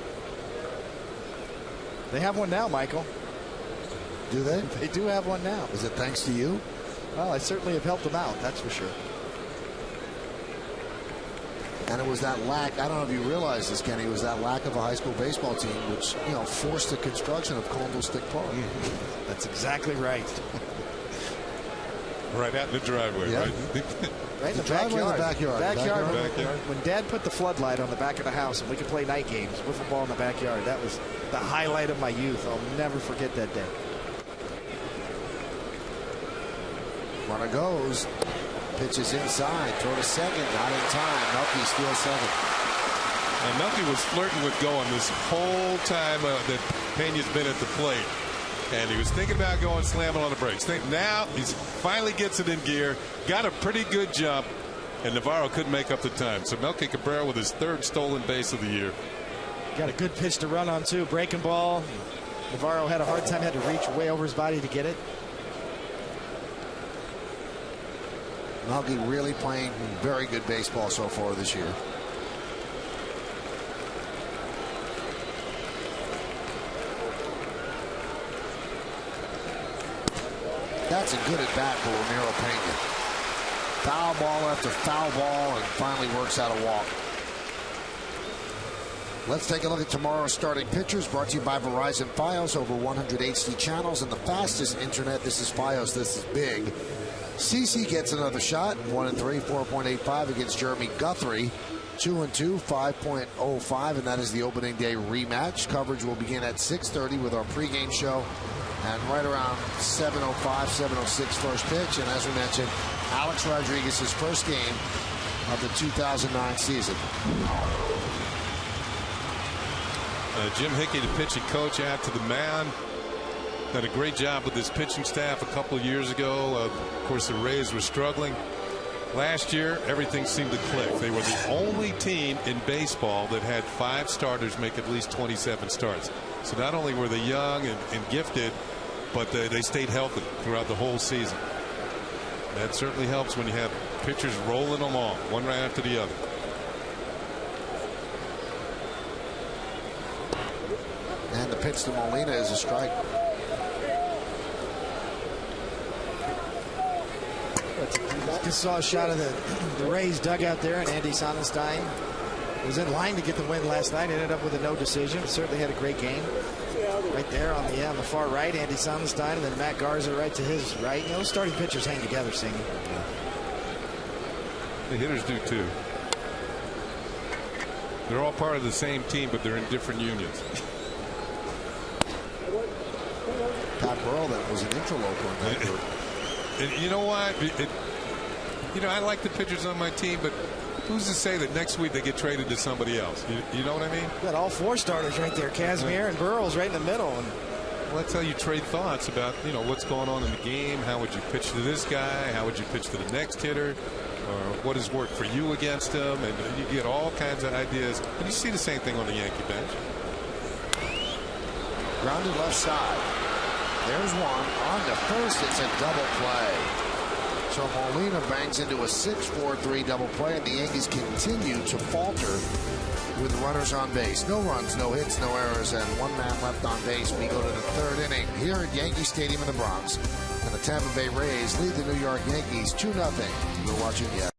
they have one now, Michael. Do they? They do have one now. Is it thanks to you? Well, I certainly have helped them out. That's for sure. And it was that lack, I don't know if you realize this, Kenny, it was that lack of a high school baseball team which, forced the construction of Candlestick Park. That's exactly right. Right out in the driveway, yeah. Right? Right in the backyard. Backyard. When Dad put the floodlight on the back of the house and we could play night games, wiffle ball in the backyard, that was the highlight of my youth. I'll never forget that day. Runner goes. Pitches inside, throw to second, not in time. Melky steals second. And Melky was flirting with going this whole time that Pena's been at the plate. And he was thinking about going slamming on the brakes. Now he finally gets it in gear, got a pretty good jump, and Navarro couldn't make up the time. So Melky Cabrera with his 3rd stolen base of the year. Got a good pitch to run on, too. Breaking ball. Navarro had a hard time, had to reach way over his body to get it. Melky really playing very good baseball so far this year. That's a good at bat for Ramiro Pena. Foul ball after foul ball, and finally works out a walk. Let's take a look at tomorrow's starting pitchers, brought to you by Verizon Fios, over 100 HD channels and the fastest internet. This is Fios. This is big. CC gets another shot. 1-3, 4.85 against Jeremy Guthrie. 2-2, 5.05, and that is the opening day rematch. Coverage will begin at 6:30 with our pregame show, and right around 7:05, 7:06 first pitch. And as we mentioned, Alex Rodriguez's first game of the 2009 season. Jim Hickey, the pitching coach, out to the mound. Done a great job with his pitching staff a couple years ago. Of course, the Rays were struggling. Last year, everything seemed to click. They were the only team in baseball that had 5 starters make at least 27 starts. So not only were they young and gifted, but they stayed healthy throughout the whole season. That certainly helps when you have pitchers rolling along, one right after the other. And the pitch to Molina is a strike. Just saw a shot of the Rays dugout there, and Andy Sonnenstein was in line to get the win last night. Ended up with a no decision. Certainly had a great game. Right there on the far right, Andy Sonnenstein, and then Matt Garza right to his right. You know, those starting pitchers hang together, Singy. The hitters do too. They're all part of the same team, but they're in different unions. Pat Burrell, that was an interloper in that group. You know what? I like the pitchers on my team, but who's to say that next week they get traded to somebody else? You know what I mean? You got all 4 starters right there, Kazmir and Burrell's right in the middle. And well, that's how you trade thoughts about what's going on in the game. How would you pitch to this guy? How would you pitch to the next hitter? Or what has worked for you against him? And you get all kinds of ideas. And you see the same thing on the Yankee bench. Grounded left side. There's one on to first. It's a double play. So Molina bangs into a 6-4-3 double play, and the Yankees continue to falter with runners on base. No runs, no hits, no errors, and 1 man left on base. We go to the 3rd inning here at Yankee Stadium in the Bronx, and the Tampa Bay Rays lead the New York Yankees 2-0. You're watching yet.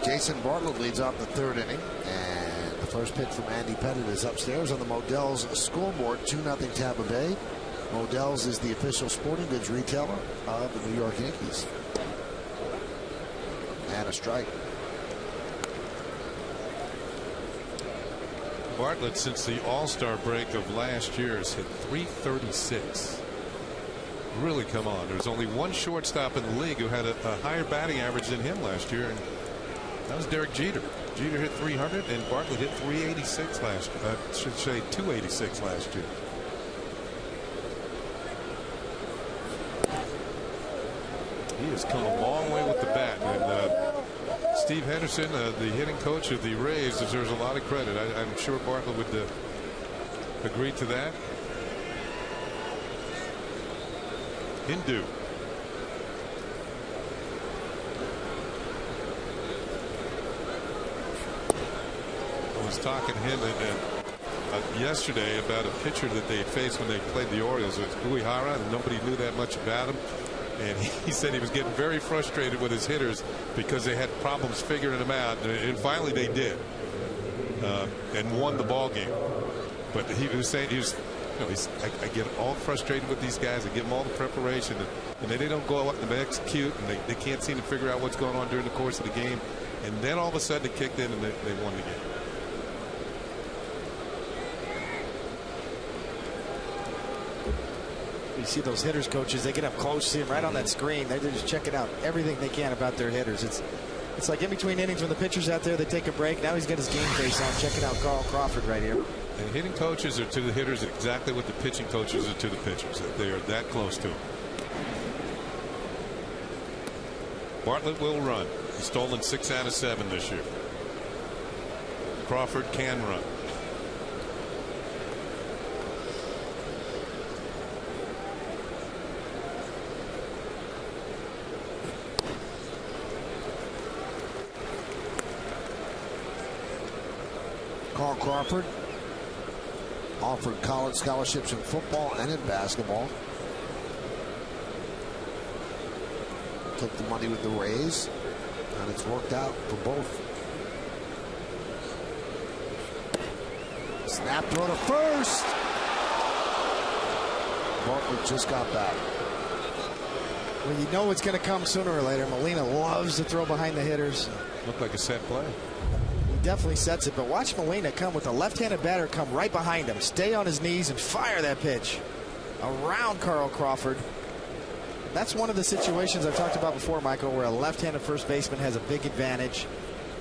Jason Bartlett leads off the 3rd inning, and the first pitch from Andy Pettit is upstairs on the Modell's scoreboard. 2-0 Tampa Bay. Modell's is the official sporting goods retailer of the New York Yankees. And a strike. Bartlett, since the All-Star break of last year, has hit .336. Really come on. There's only one shortstop in the league who had a higher batting average than him last year, and That was Derek Jeter. Jeter hit 300 and Bartlett hit 386 last year. I should say 286 last year. He has come a long way with the bat. And Steve Henderson, the hitting coach of the Rays, deserves a lot of credit. I'm sure Bartlett would agree to that. Hindu. I was talking to him yesterday about a pitcher that they faced when they played the Orioles. It was Uehara, and nobody knew that much about him. And he said he was getting very frustrated with his hitters because they had problems figuring them out. And finally they did, and won the ball game. But he was saying I get all frustrated with these guys. I give them all the preparation, and they don't go out and they execute, and they can't seem to figure out what's going on during the course of the game. And then all of a sudden it kicked in and they won the game. You see those hitters coaches, they get up close, see them right on that screen. They're just checking out everything they can about their hitters. It's like in between innings when the pitcher's out there, they take a break. Now he's got his game face on, checking out Carl Crawford right here. And hitting coaches are to the hitters exactly what the pitching coaches are to the pitchers. They are that close to them. Bartlett will run. He's stolen 6 out of 7 this year. Crawford can run. Carl Crawford offered college scholarships in football and in basketball. Took the money with the Rays, and it's worked out for both. Snap throw to first. Bartlett just got back. Well, you know it's going to come sooner or later. Molina loves to throw behind the hitters. Looked like a set play. Definitely sets it, but watch Molina come with a left-handed batter, come right behind him, stay on his knees and fire that pitch around Carl Crawford. That's one of the situations I've talked about before, Michael, where a left-handed first baseman has a big advantage.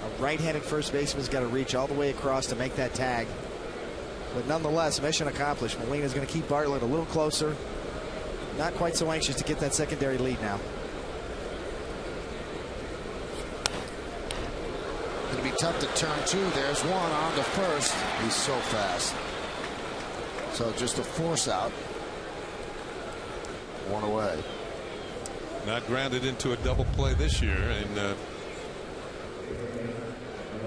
A right-handed first baseman's got to reach all the way across to make that tag. But nonetheless, mission accomplished. Molina's going to keep Bartlett a little closer. Not quite so anxious to get that secondary lead now. It'll be tough to turn 2. There's one on to first. He's so fast. So just a force out. 1 away. Not grounded into a double play this year, and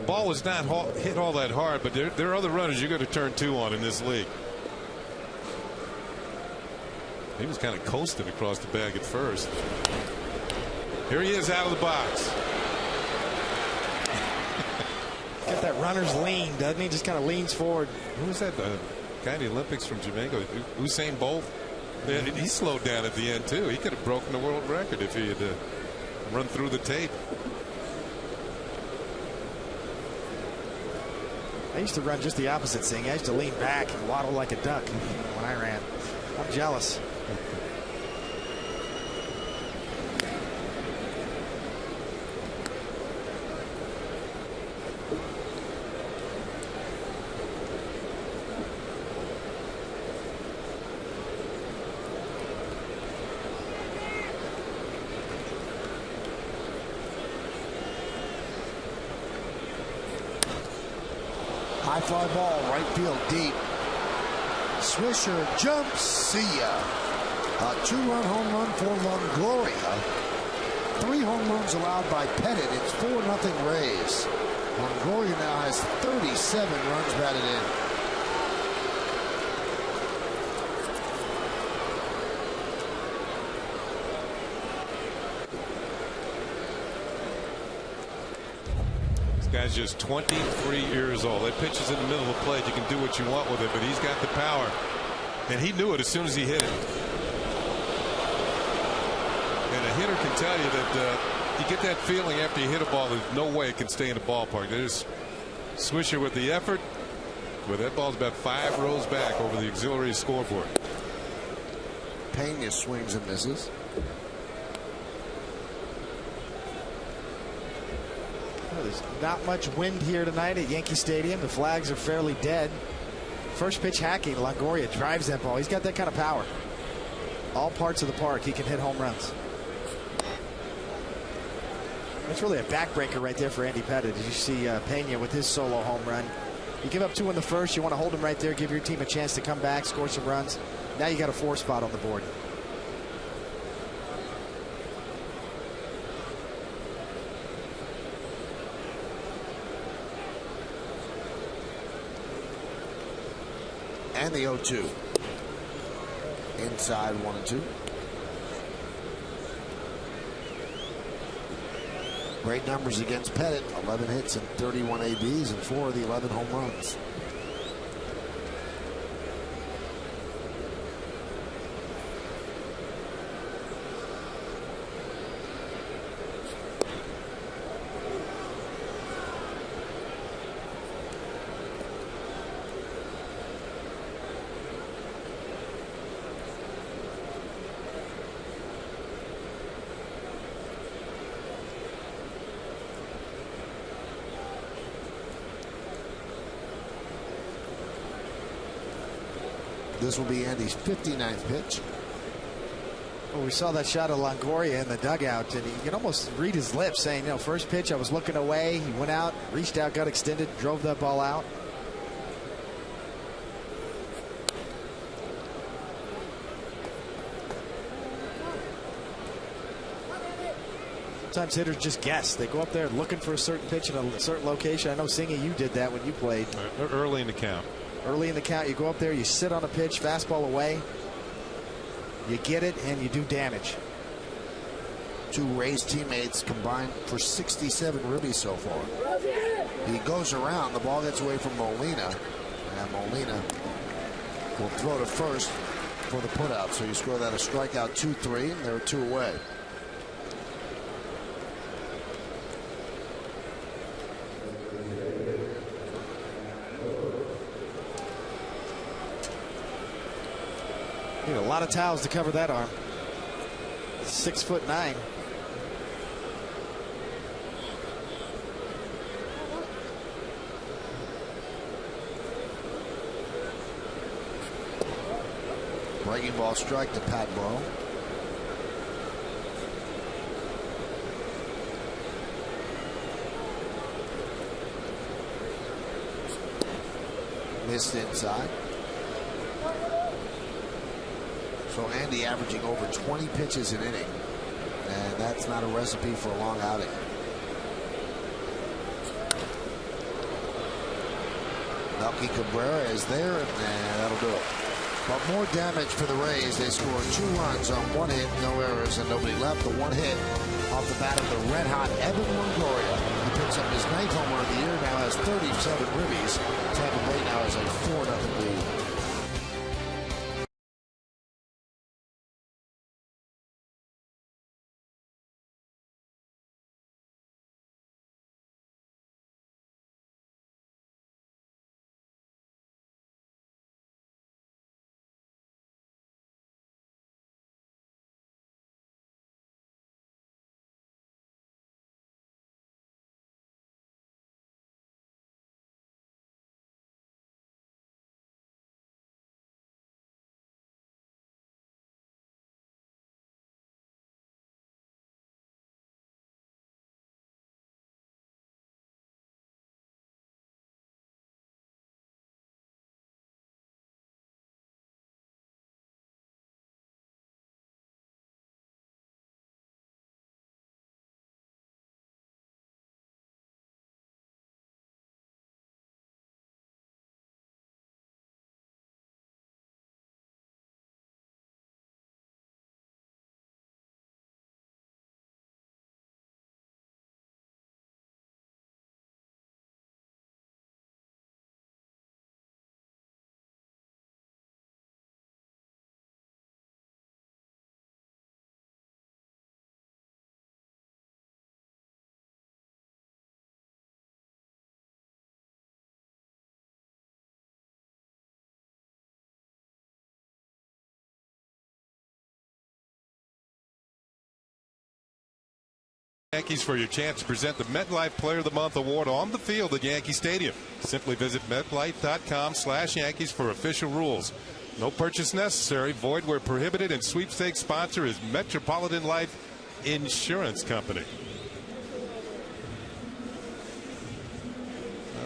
ball was not hit all that hard, but there are other runners you're going to turn 2 on in this league. He was kind of coasting across the bag at first. Here he is out of the box. Got that runner's lean, doesn't he? Just kind of leans forward. Who was that? The guy in the Olympics from Jamaica, Usain Bolt. Yeah, he slowed down at the end too. He could have broken the world record if he had run through the tape. I used to run just the opposite thing. I used to lean back and waddle like a duck when I ran. I'm jealous. High fly ball, right field deep. Swisher jumps, see ya. A 2-run home run for Longoria. 3 home runs allowed by Pettit. It's 4-0 Rays. Longoria now has 37 runs batted in. Guy's just 23 years old. That pitch is in the middle of the plate. You can do what you want with it, but he's got the power. And he knew it as soon as he hit it. And a hitter can tell you that you get that feeling after you hit a ball, there's no way it can stay in the ballpark. There's Swisher with the effort, but that ball's about 5 rows back over the auxiliary scoreboard. Pena swings and misses. There's not much wind here tonight at Yankee Stadium. The flags are fairly dead. First pitch hacking. Longoria drives that ball. He's got that kind of power. All parts of the park, he can hit home runs. That's really a backbreaker right there for Andy Pettitte. As you see Pena with his solo home run. You give up 2 in the first. You want to hold him right there, give your team a chance to come back, score some runs. Now you got a 4 spot on the board. And the 0-2. Inside 1-2. Great numbers against Pettitte. 11 hits and 31 ABs and 4 of the 11 home runs. This will be Andy's 59th pitch. Well, we saw that shot of Longoria in the dugout, and you can almost read his lips saying, you know, first pitch, I was looking away. He went out, reached out, got extended, drove that ball out. Sometimes hitters just guess. They go up there looking for a certain pitch in a certain location. I know, Singy, you did that when you played. Early in the count. Early in the count, you go up there, you sit on a pitch, fastball away. You get it, and you do damage. 2 Rays teammates combined for 67 ribbies so far. He goes around. The ball gets away from Molina. And Molina will throw to first for the putout. So you score that a strikeout 2-3, and there are 2 away. Need a lot of towels to cover that arm. 6'9". Breaking ball strike to Pat Burrow. Missed inside. So Andy averaging over 20 pitches an inning, and that's not a recipe for a long outing. Melky Cabrera is there, and that'll do it. But more damage for the Rays. They scored 2 runs on 1 hit, no errors, and nobody left. The 1 hit off the bat of the red-hot Evan Longoria. He picks up his 9th home run of the year, now has 37 ribbies. Tampa Bay now has a 4-0 lead. Yankees for your chance to present the MetLife Player of the Month award on the field at Yankee Stadium. Simply visit MetLife.com/Yankees for official rules. No purchase necessary, void where prohibited, and sweepstakes sponsor is Metropolitan Life Insurance Company.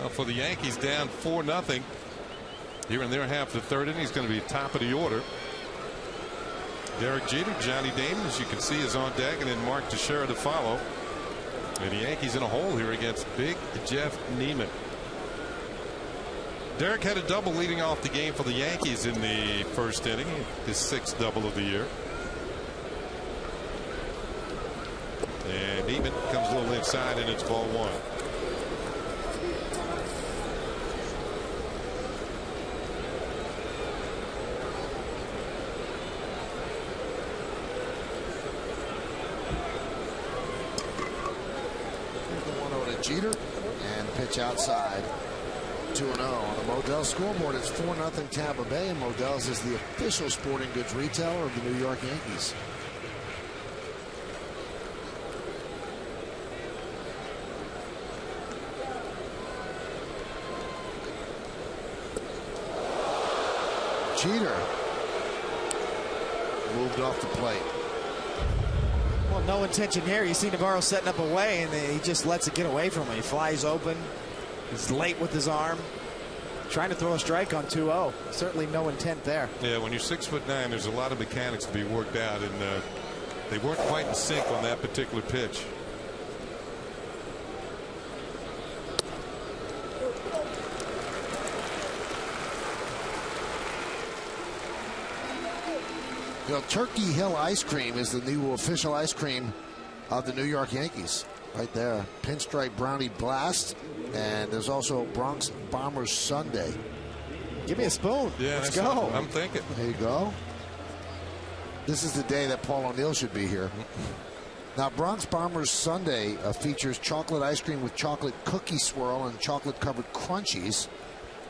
For the Yankees, down 4-0 here in their half of the third inning. He's going to be top of the order. Derek Jeter, Johnny Damon, as you can see, is on deck, and then Mark Teixeira to follow. And the Yankees in a hole here against big Jeff Neiman. Derek had a double leading off the game for the Yankees in the first inning, his 6th double of the year. And Neiman comes a little inside, and it's ball 1. Jeter, and pitch outside. 2-0 on the Modell's scoreboard. It's 4-0 Tampa Bay, and Modell's is the official sporting goods retailer of the New York Yankees. Jeter moved off the plate. Well, no intention here. You see Navarro setting up away, and he just lets it get away from him. He flies open. He's late with his arm. Trying to throw a strike on 2-0. Certainly no intent there. Yeah, when you're 6'9", there's a lot of mechanics to be worked out, and they weren't quite in sync on that particular pitch. You know, Turkey Hill ice cream is the new official ice cream of the New York Yankees. Right there. Pinstripe Brownie Blast. And there's also Bronx Bombers Sundae. Give me a spoon. Yeah, let's go. I'm thinking. There you go. This is the day that Paul O'Neill should be here. Now, Bronx Bombers Sundae features chocolate ice cream with chocolate cookie swirl and chocolate covered crunchies.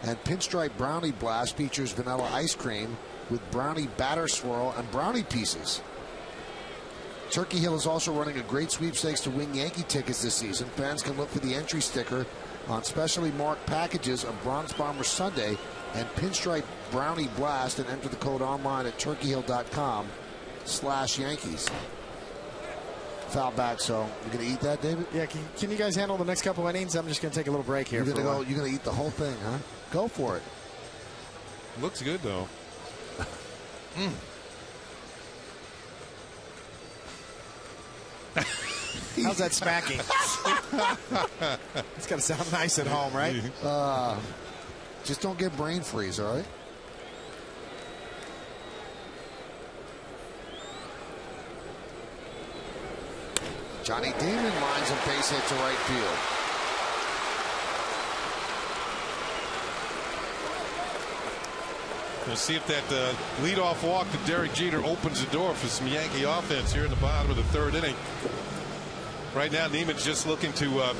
And Pinstripe Brownie Blast features vanilla ice cream with brownie batter swirl and brownie pieces. Turkey Hill is also running a great sweepstakes to win Yankee tickets this season. Fans can look for the entry sticker on specially marked packages of Bronx Bombers Sundae and Pinstripe Brownie Blast and enter the code online at turkeyhill.com/Yankees. Foul back, so you're going to eat that, David? Yeah, can you guys handle the next couple innings? I'm just going to take a little break here. You're going to eat the whole thing, huh? Go for it. Looks good, though. How's that smacking? It's got to sound nice at home, right? Just don't get brain freeze, all right? Johnny Damon lines a base hit to right field. We'll see if that leadoff walk to Derek Jeter opens the door for some Yankee offense here in the bottom of the third inning. Right now, Neiman's just looking to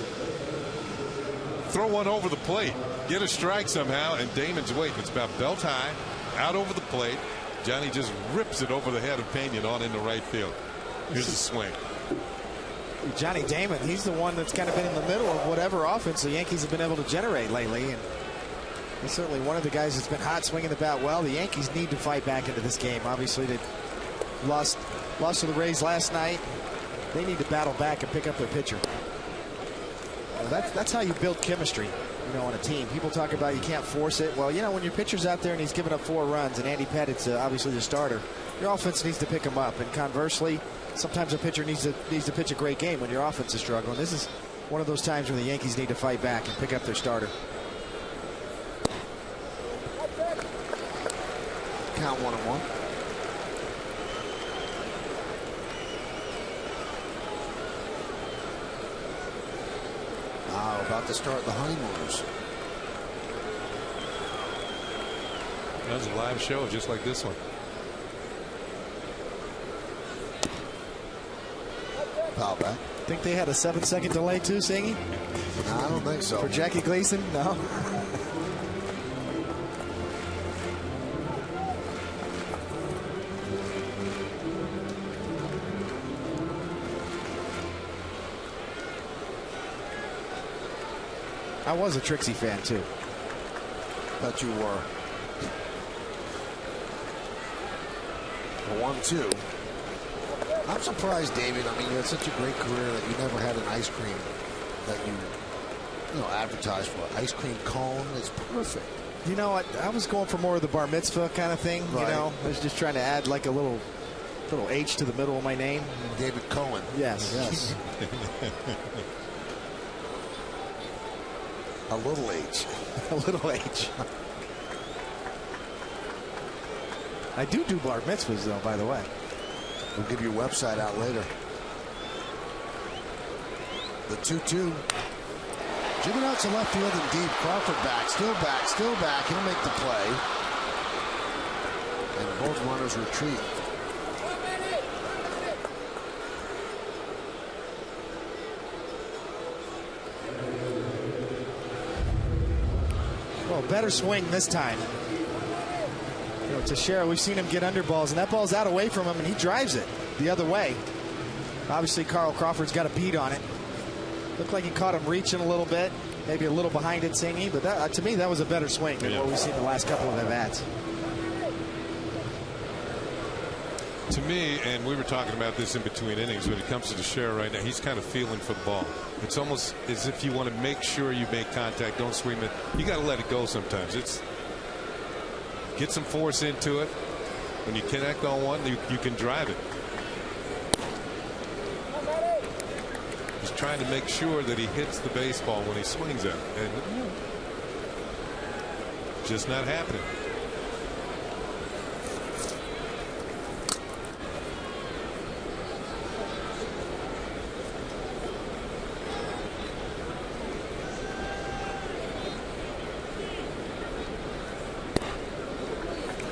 throw one over the plate, get a strike somehow, and Damon's waiting. It's about belt high, out over the plate. Johnny just rips it over the head of Pena on into right field. Here's the swing. Johnny Damon, he's the one that's kind of been in the middle of whatever offense the Yankees have been able to generate lately. And he's certainly one of the guys that's been hot, swinging the bat well. The Yankees need to fight back into this game. Obviously, they lost to the Rays last night. They need to battle back and pick up their pitcher. That's how you build chemistry, on a team. People talk about you can't force it. Well, when your pitcher's out there and he's given up 4 runs, and Andy Pettit's obviously the starter, your offense needs to pick him up. And conversely, sometimes a pitcher needs to pitch a great game when your offense is struggling. This is one of those times where the Yankees need to fight back and pick up their starter. Count 1-1. About to start the honeymooners. That was a live show just like this one. Foul back. Think they had a 7-second delay too, Singy? No, I don't think so. For Jackie Gleason? No. I was a Trixie fan, too. Bet you were. The 1-2. I'm surprised, David. I mean, you had such a great career that you never had an ice cream that you advertised for. Ice cream cone is perfect. You know what? I was going for more of the bar mitzvah kind of thing. Right. You know, I was just trying to add like a little H to the middle of my name. David Cohen. Yes. Yes. A little H. A little H. I do bar mitzvahs, though, by the way. We'll give your website out later. The 2-2. Jimming out to left field and deep. Crawford back, still back, still back. He'll make the play. And both runners retreat. Well, better swing this time. You know, Teixeira, we've seen him get under balls, and that ball's out away from him, and he drives it the other way. Obviously, Carl Crawford's got a beat on it. Looked like he caught him reaching a little bit, maybe a little behind it, Singy, but that, to me, that was a better swing than what we've seen the last couple of at-bats. To me, and we were talking about this in between innings, when it comes to Teixeira right now, he's kind of feeling for the ball. It's almost as if you want to make sure you make contact, don't swing it. You got to let it go sometimes. It's get some force into it. When you connect on one, you can drive it. He's trying to make sure that he hits the baseball when he swings at it, and just not happening.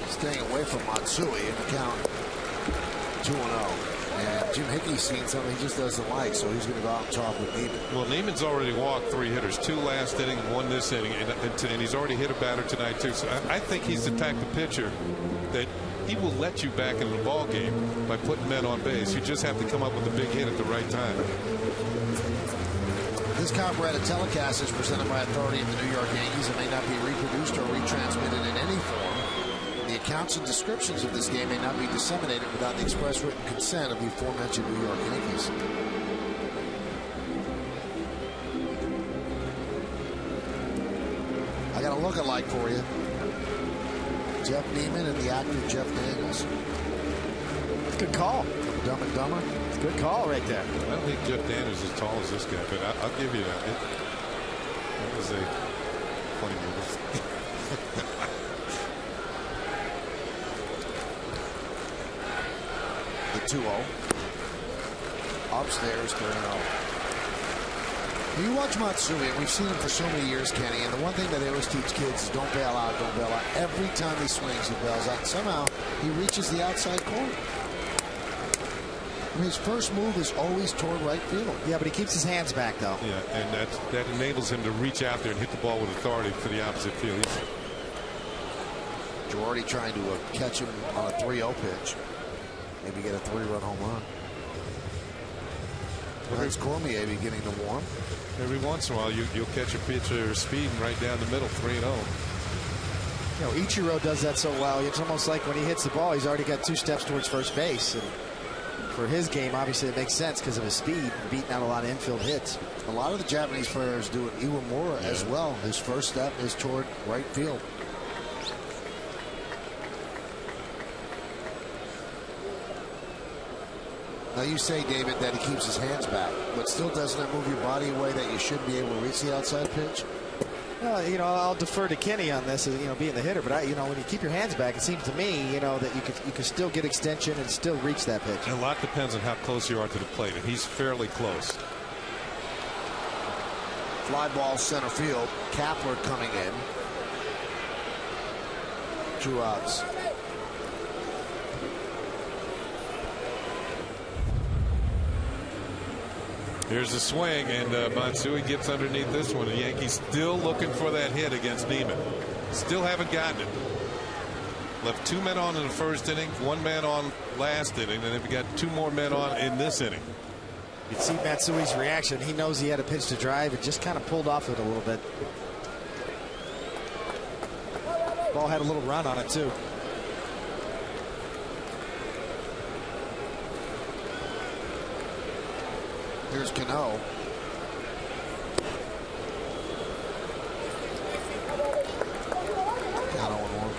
Staying away from Matsui in the count 2-0. And Jim Hickey's seen something he just doesn't like, so he's going to go out and talk with Neiman. Well, Neiman's already walked 3 hitters, 2 last inning and 1 this inning, and he's already hit a batter tonight too. So I think he's the type of pitcher that he will let you back into the ball game by putting men on base. You just have to come up with a big hit at the right time. This Cabrera telecast is presented by authority of the New York Yankees and may not be reproduced or retransmitted in any form. The accounts and descriptions of this game may not be disseminated without the express written consent of the aforementioned New York Yankees. I got a look-alike for you. Jeff Neiman and the actor Jeff Daniels. Good call. Dumb and Dumber. It's a good call right there. I don't think Jeff Daniels is as tall as this guy, but I'll give you that. That was a funny movie. The 2-0. Upstairs, 3-0. You watch Matsui, and we've seen him for so many years, Kenny, and the one thing that they always teach kids is don't bail out, don't bail out. Every time he swings, he bails out. And somehow, he reaches the outside corner. I mean, his first move is always toward right field. Yeah, but he keeps his hands back, though. Yeah, and that enables him to reach out there and hit the ball with authority for the opposite field. Girardi trying to catch him on a 3-0 pitch. Maybe get a 3-run home run. That's Cormier beginning to warm. Every once in a while, you'll catch a pitcher speeding right down the middle, 3-0. You know, Ichiro does that so well. It's almost like when he hits the ball, he's already got 2 steps towards first base. And for his game, obviously, it makes sense because of his speed, beating out a lot of infield hits. A lot of the Japanese players do it. Iwamura as well. His first step is toward right field. Now you say, David, that he keeps his hands back, but still doesn't it move your body away that you shouldn't be able to reach the outside pitch? Well, you know, I'll defer to Kenny on this, you know, being the hitter. But you know, when you keep your hands back, it seems to me, you know, that you could still get extension and still reach that pitch. And a lot depends on how close you are to the plate, and he's fairly close. Fly ball center field. Kapler coming in. 2 outs. Here's the swing, and Matsui gets underneath this one. The Yankees still looking for that hit against Neiman. Still haven't gotten it. Left 2 men on in the first inning, 1 man on last inning, and they've got 2 more men on in this inning. You can see Matsui's reaction. He knows he had a pitch to drive and just kind of pulled off it a little bit. Ball had a little run on it, too. Here's Cano. Cano 1-1.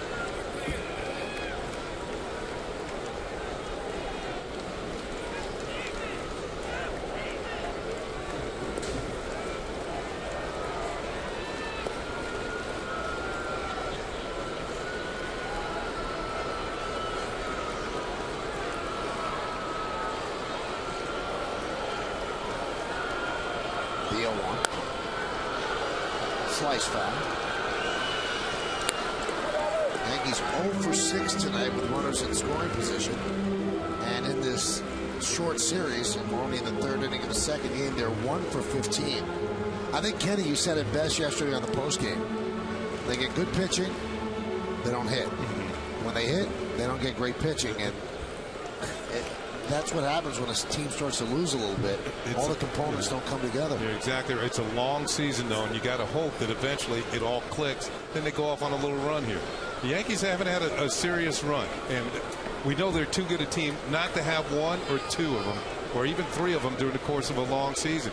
The 0-1. Slice foul. Yankees 0 for 6 tonight with runners in scoring position. And in this short series, and we're only in the third inning of the second game, they're 1 for 15. I think, Kenny, you said it best yesterday on the postgame. They get good pitching, they don't hit. When they hit, they don't get great pitching. And that's what happens when a team starts to lose a little bit. All the components don't come together. You're exactly right. It's a long season, though, and you got to hope that eventually it all clicks. Then they go off on a little run here. The Yankees haven't had a serious run, and we know they're too good a team not to have 1 or 2 of them, or even 3 of them during the course of a long season.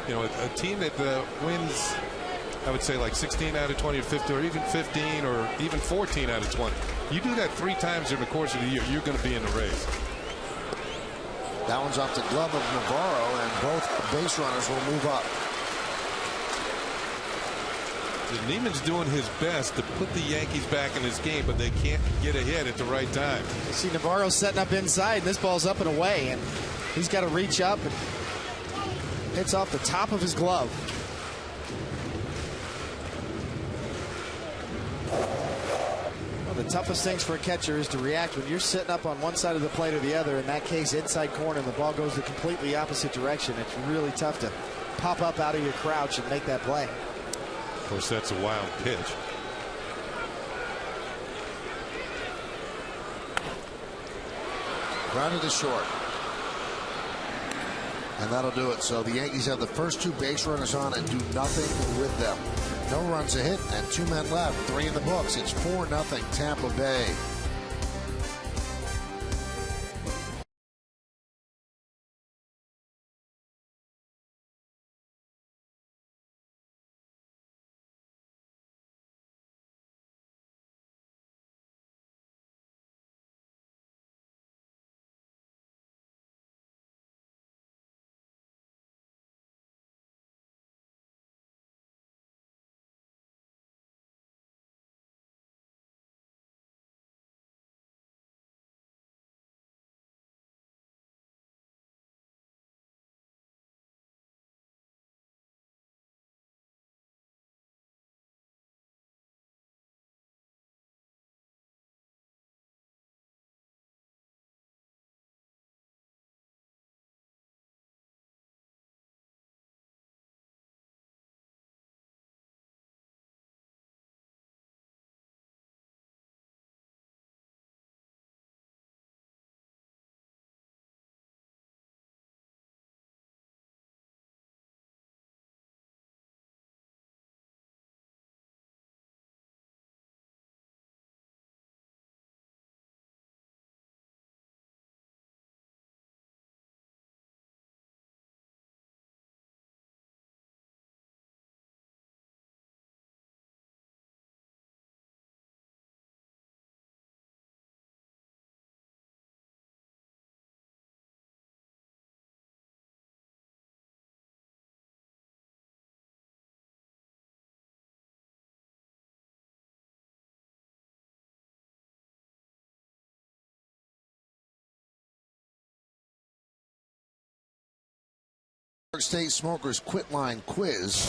You know, a team that wins, I would say, like 16 out of 20 or 15, or even 15, or even 14 out of 20. You do that 3 times during the course of the year, you're going to be in the race. That one's off the glove of Navarro, and both base runners will move up. Neiman's doing his best to put the Yankees back in this game, but they can't get ahead at the right time. You see Navarro setting up inside, and this ball's up and away, and he's got to reach up and hits off the top of his glove. The toughest things for a catcher is to react when you're sitting up on one side of the plate or the other. In that case, inside corner, and the ball goes the completely opposite direction. It's really tough to pop up out of your crouch and make that play. Of course, that's a wild pitch. Grounded to short. And that'll do it. So the Yankees have the first 2 base runners on and do nothing with them. No runs a hit and 2 men left. 3 in the books. It's 4-0 Tampa Bay. State Smokers Quit Line Quiz.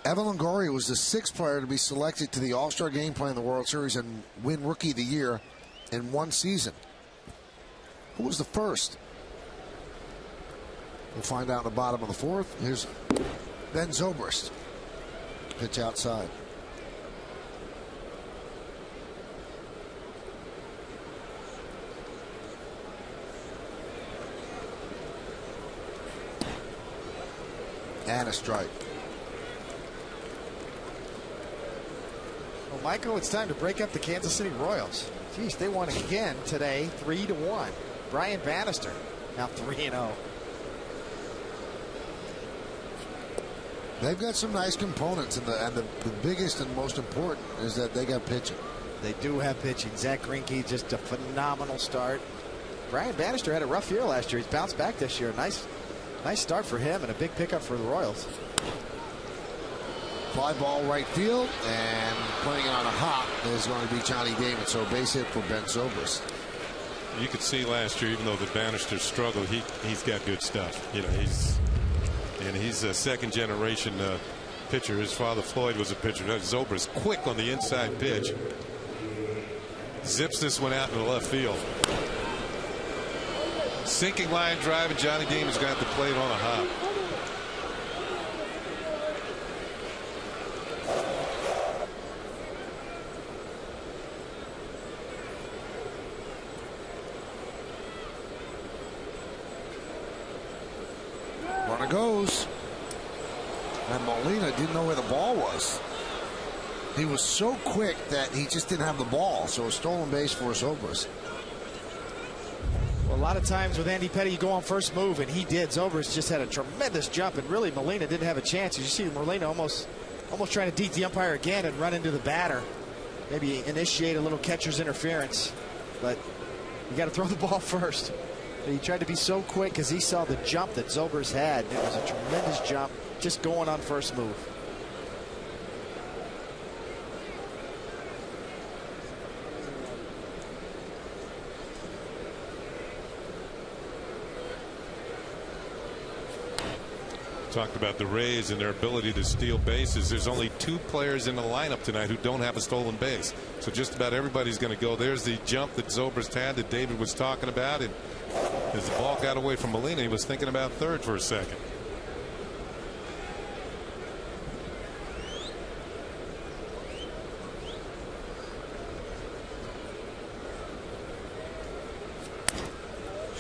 Evan Longoria was the 6th player to be selected to the All-Star game, playing the World Series, and win Rookie of the Year in one season. Who was the first? We'll find out in the bottom of the 4th. Here's Ben Zobrist. Pitch outside. and a strike. Well, Michael, it's time to break up the Kansas City Royals. Geez, they won again today, 3-1. Brian Bannister now 3-0. They've got some nice components, and the biggest and most important is that they got pitching. They do have pitching. Zach Greinke, just a phenomenal start. Brian Bannister had a rough year last year. He's bounced back this year. Nice start for him and a big pickup for the Royals. Fly ball right field, and putting it on a hop is going to be Johnny Damon. So base hit for Ben Zobrist. You could see last year, even though the Bannister struggled, he's got good stuff. You know, he's a second generation pitcher. His father Floyd was a pitcher. Zobrist quick on the inside pitch. Zips this one out in the left field. Sinking line drive, and Johnny Damon's got the plate on a hop. Runner goes. And Molina didn't know where the ball was. He was so quick that he just didn't have the ball. So a stolen base for Zobrist. Well, a lot of times with Andy Petty, you go on first move, and he did. Zobrist just had a tremendous jump, and really Molina didn't have a chance. You see Molina almost trying to deke the umpire again and run into the batter. Maybe initiate a little catcher's interference. But you got to throw the ball first. He tried to be so quick because he saw the jump that Zobrist had. It was a tremendous jump just going on first move. Talked about the Rays and their ability to steal bases. There's only 2 players in the lineup tonight who don't have a stolen base. So just about everybody's going to go. There's the jump that Zobrist had that David was talking about. And as the ball got away from Molina, he was thinking about third for a second.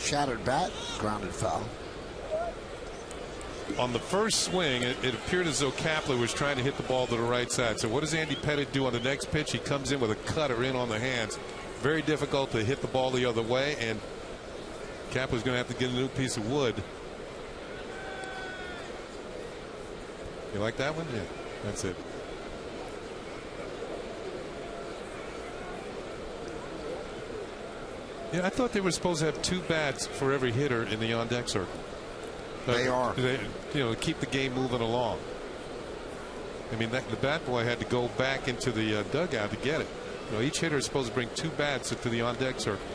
Shattered bat, grounded foul. On the first swing, it appeared as though Kapler was trying to hit the ball to the right side. So what does Andy Pettit do on the next pitch? He comes in with a cutter in on the hands. Very difficult to hit the ball the other way, and Kapler's going to have to get a new piece of wood. You like that one? Yeah, that's it. Yeah, I thought they were supposed to have 2 bats for every hitter in the on-deck circle. They are. Keep the game moving along. I mean, the bat boy had to go back into the dugout to get it. Each hitter is supposed to bring 2 bats to the on-deck circle.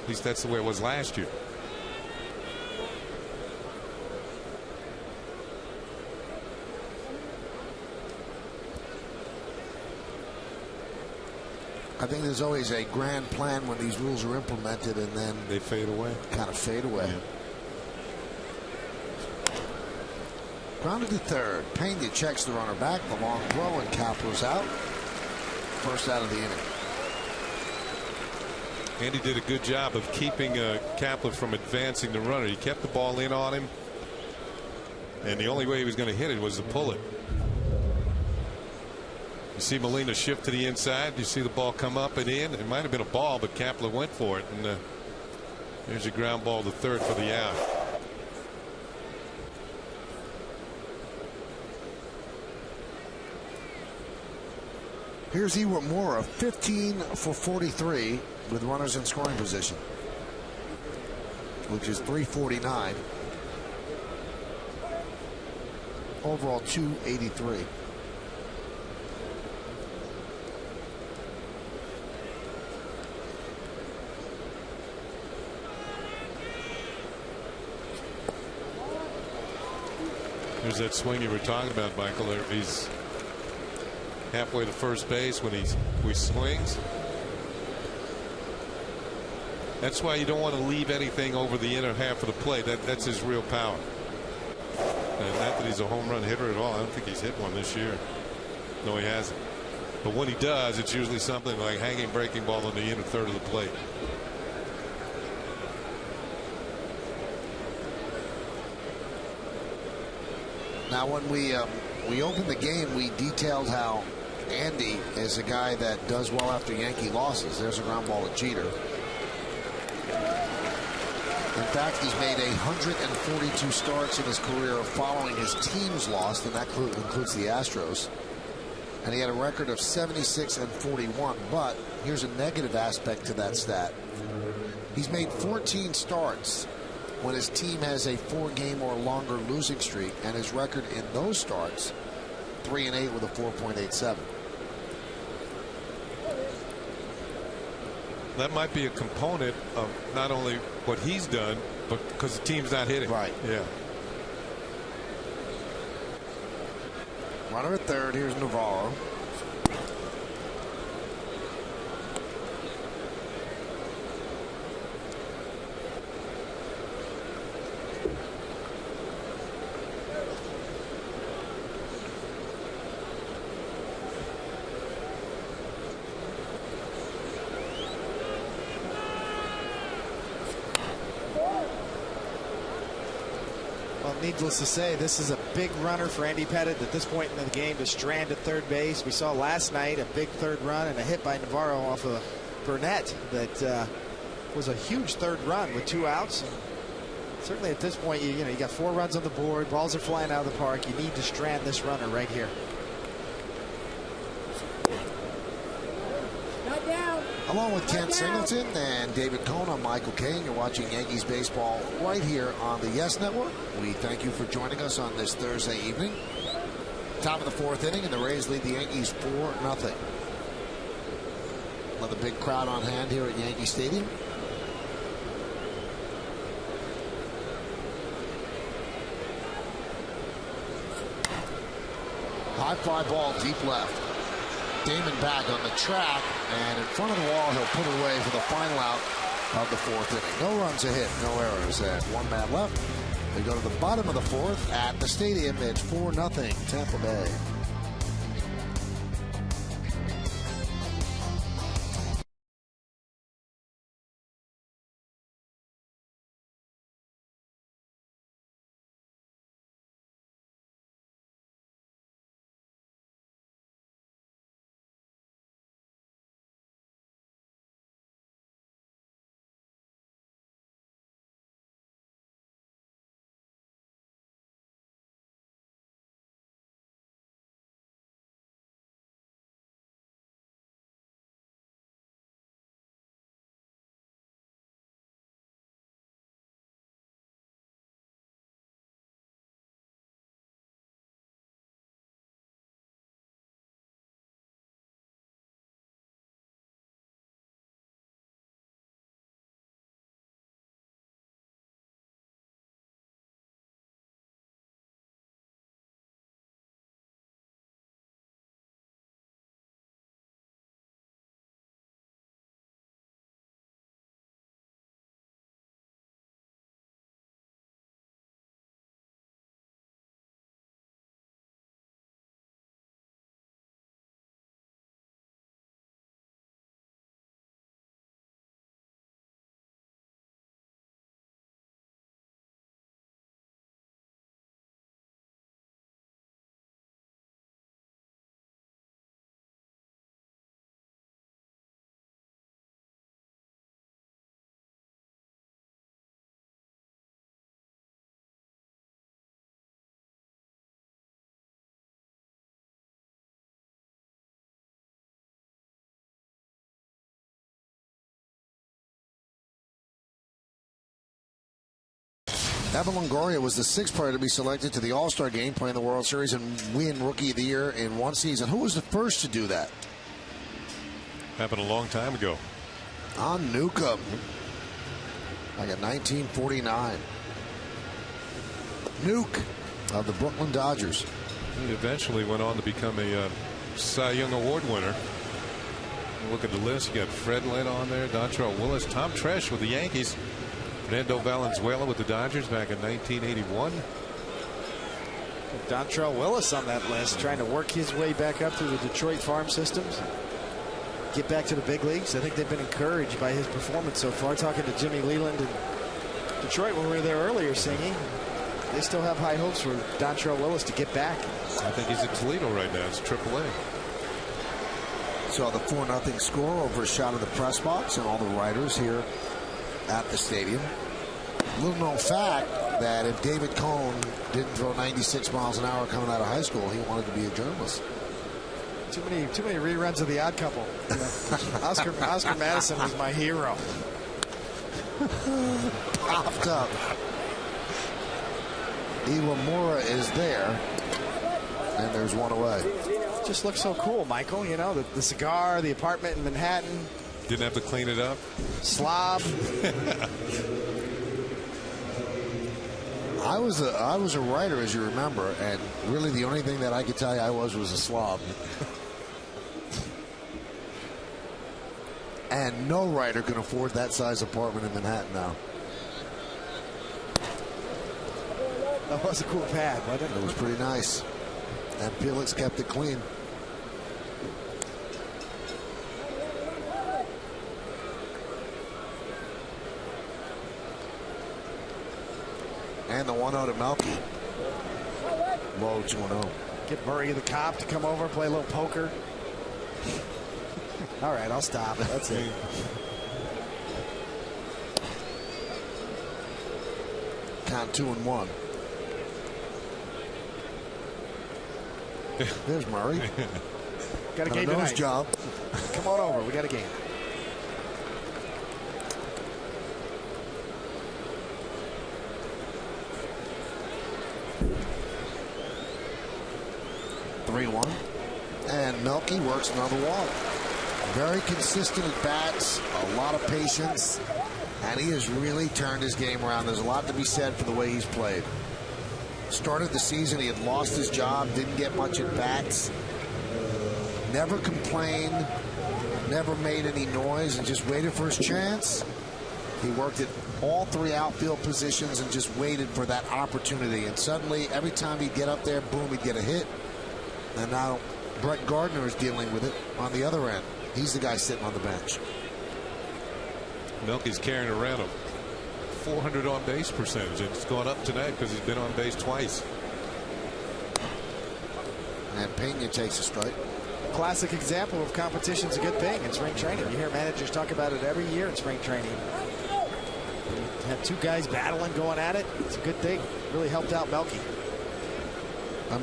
At least that's the way it was last year. I think there's always a grand plan when these rules are implemented, and then they fade away. Kind of fade away. Yeah. Grounded to third. Pena checks the runner back. The long throw, and Kapler's out. First out of the inning. Andy did a good job of keeping Kapler from advancing the runner. He kept the ball in on him, and the only way he was going to hit it was to pull it. You see Molina shift to the inside. You see the ball come up and in. It might have been a ball, but Kapler went for it, and there's a ground ball to third for the out. Here's Iwamura, 15 for 43 with runners in scoring position, which is 349. Overall 283. There's that swing you were talking about, Michael. He's halfway to first base when he swings. That's why you don't want to leave anything over the inner half of the plate. That's his real power. And not that he's a home run hitter at all. I don't think he's hit one this year. No, he hasn't. But when he does, it's usually something like hanging breaking ball in the inner third of the plate. Now, when we opened the game, we detailed how Andy is a guy that does well after Yankee losses. There's a ground ball at Jeter. In fact, he's made 142 starts in his career following his team's loss, and that includes the Astros. And he had a record of 76-41. But here's a negative aspect to that stat. He's made 14 starts when his team has a 4-game or longer losing streak, and his record in those starts, 3-8 with a 4.87. That might be a component of not only what he's done, but because the team's not hitting. Right. Yeah. Runner at third. Here's Navarro. Needless to say, this is a big runner for Andy Pettitte at this point in the game to strand at third base. We saw last night a big third run and a hit by Navarro off of Burnett that was a huge third run with 2 outs. And certainly at this point, you got 4 runs on the board, balls are flying out of the park. You need to strand this runner right here. Along with Ken Singleton and David Cohn, I'm Michael Kane. You're watching Yankees baseball right here on the Yes Network. We thank you for joining us on this Thursday evening. Top of the 4th inning, and the Rays lead the Yankees 4-0. Another big crowd on hand here at Yankee Stadium. High fly ball deep left. Damon back on the track, and in front of the wall, he'll put it away for the final out of the 4th inning. No runs a hit, no errors, and 1 man left. They go to the bottom of the 4th at the stadium. It's 4-0 Tampa Bay. Evan Longoria was the 6th player to be selected to the All-Star game, playing the World Series and win Rookie of the Year in one season. Who was the first to do that? Happened a long time ago. On Newcomb. Like in 1949. Nuke of the Brooklyn Dodgers. He eventually went on to become a Cy Young Award winner. Look at the list. You got Fred Lynn on there, Dontrelle Willis, Tom Tresh with the Yankees, Fernando Valenzuela with the Dodgers back in 1981. Dontrelle Willis on that list, trying to work his way back up through the Detroit farm systems, get back to the big leagues. I think they've been encouraged by his performance so far. Talking to Jimmy Leland in Detroit when we were there earlier, singing, they still have high hopes for Dontrell Willis to get back. I think he's in Toledo right now. It's AAA. Saw the 4-0 score over a shot of the press box and all the writers here at the stadium. Little known fact that if David Cohn didn't throw 96 miles an hour coming out of high school, he wanted to be a journalist. Too many reruns of The Odd Couple. You know, Oscar Madison was my hero. Popped up. Iwamura is there, and there's one away. Just looks so cool, Michael. You know, the cigar, the apartment in Manhattan. Didn't have to clean it up. Slob. I was a writer, as you remember, and really the only thing that I could tell you I was a slob. And no writer can afford that size apartment in Manhattan now. That was a cool pad, wasn't it? It was pretty nice. And Felix kept it clean. And the 1-0 to Melky. Low 2-0. Get Murray the cop to come over, play a little poker. All right, I'll stop. That's it. Count 2-1. There's Murray. Got a game tonight. Job. Come on over. We got a game. And Melky works another walk. Very consistent at bats, a lot of patience, and he has really turned his game around. There's a lot to be said for the way he's played. Started the season, he had lost his job, didn't get much at bats, never complained, never made any noise, and just waited for his chance. He worked at all three outfield positions and just waited for that opportunity. And suddenly, every time he'd get up there, boom, he'd get a hit. And now Brett Gardner is dealing with it on the other end. He's the guy sitting on the bench. Melky's carrying around a 400 on base percentage. It's gone up tonight because he's been on base twice. And Pena takes a strike. Classic example of competition's a good thing in spring training. You hear managers talk about it every year in spring training. You have two guys battling, going at it. It's a good thing. Really helped out Melky.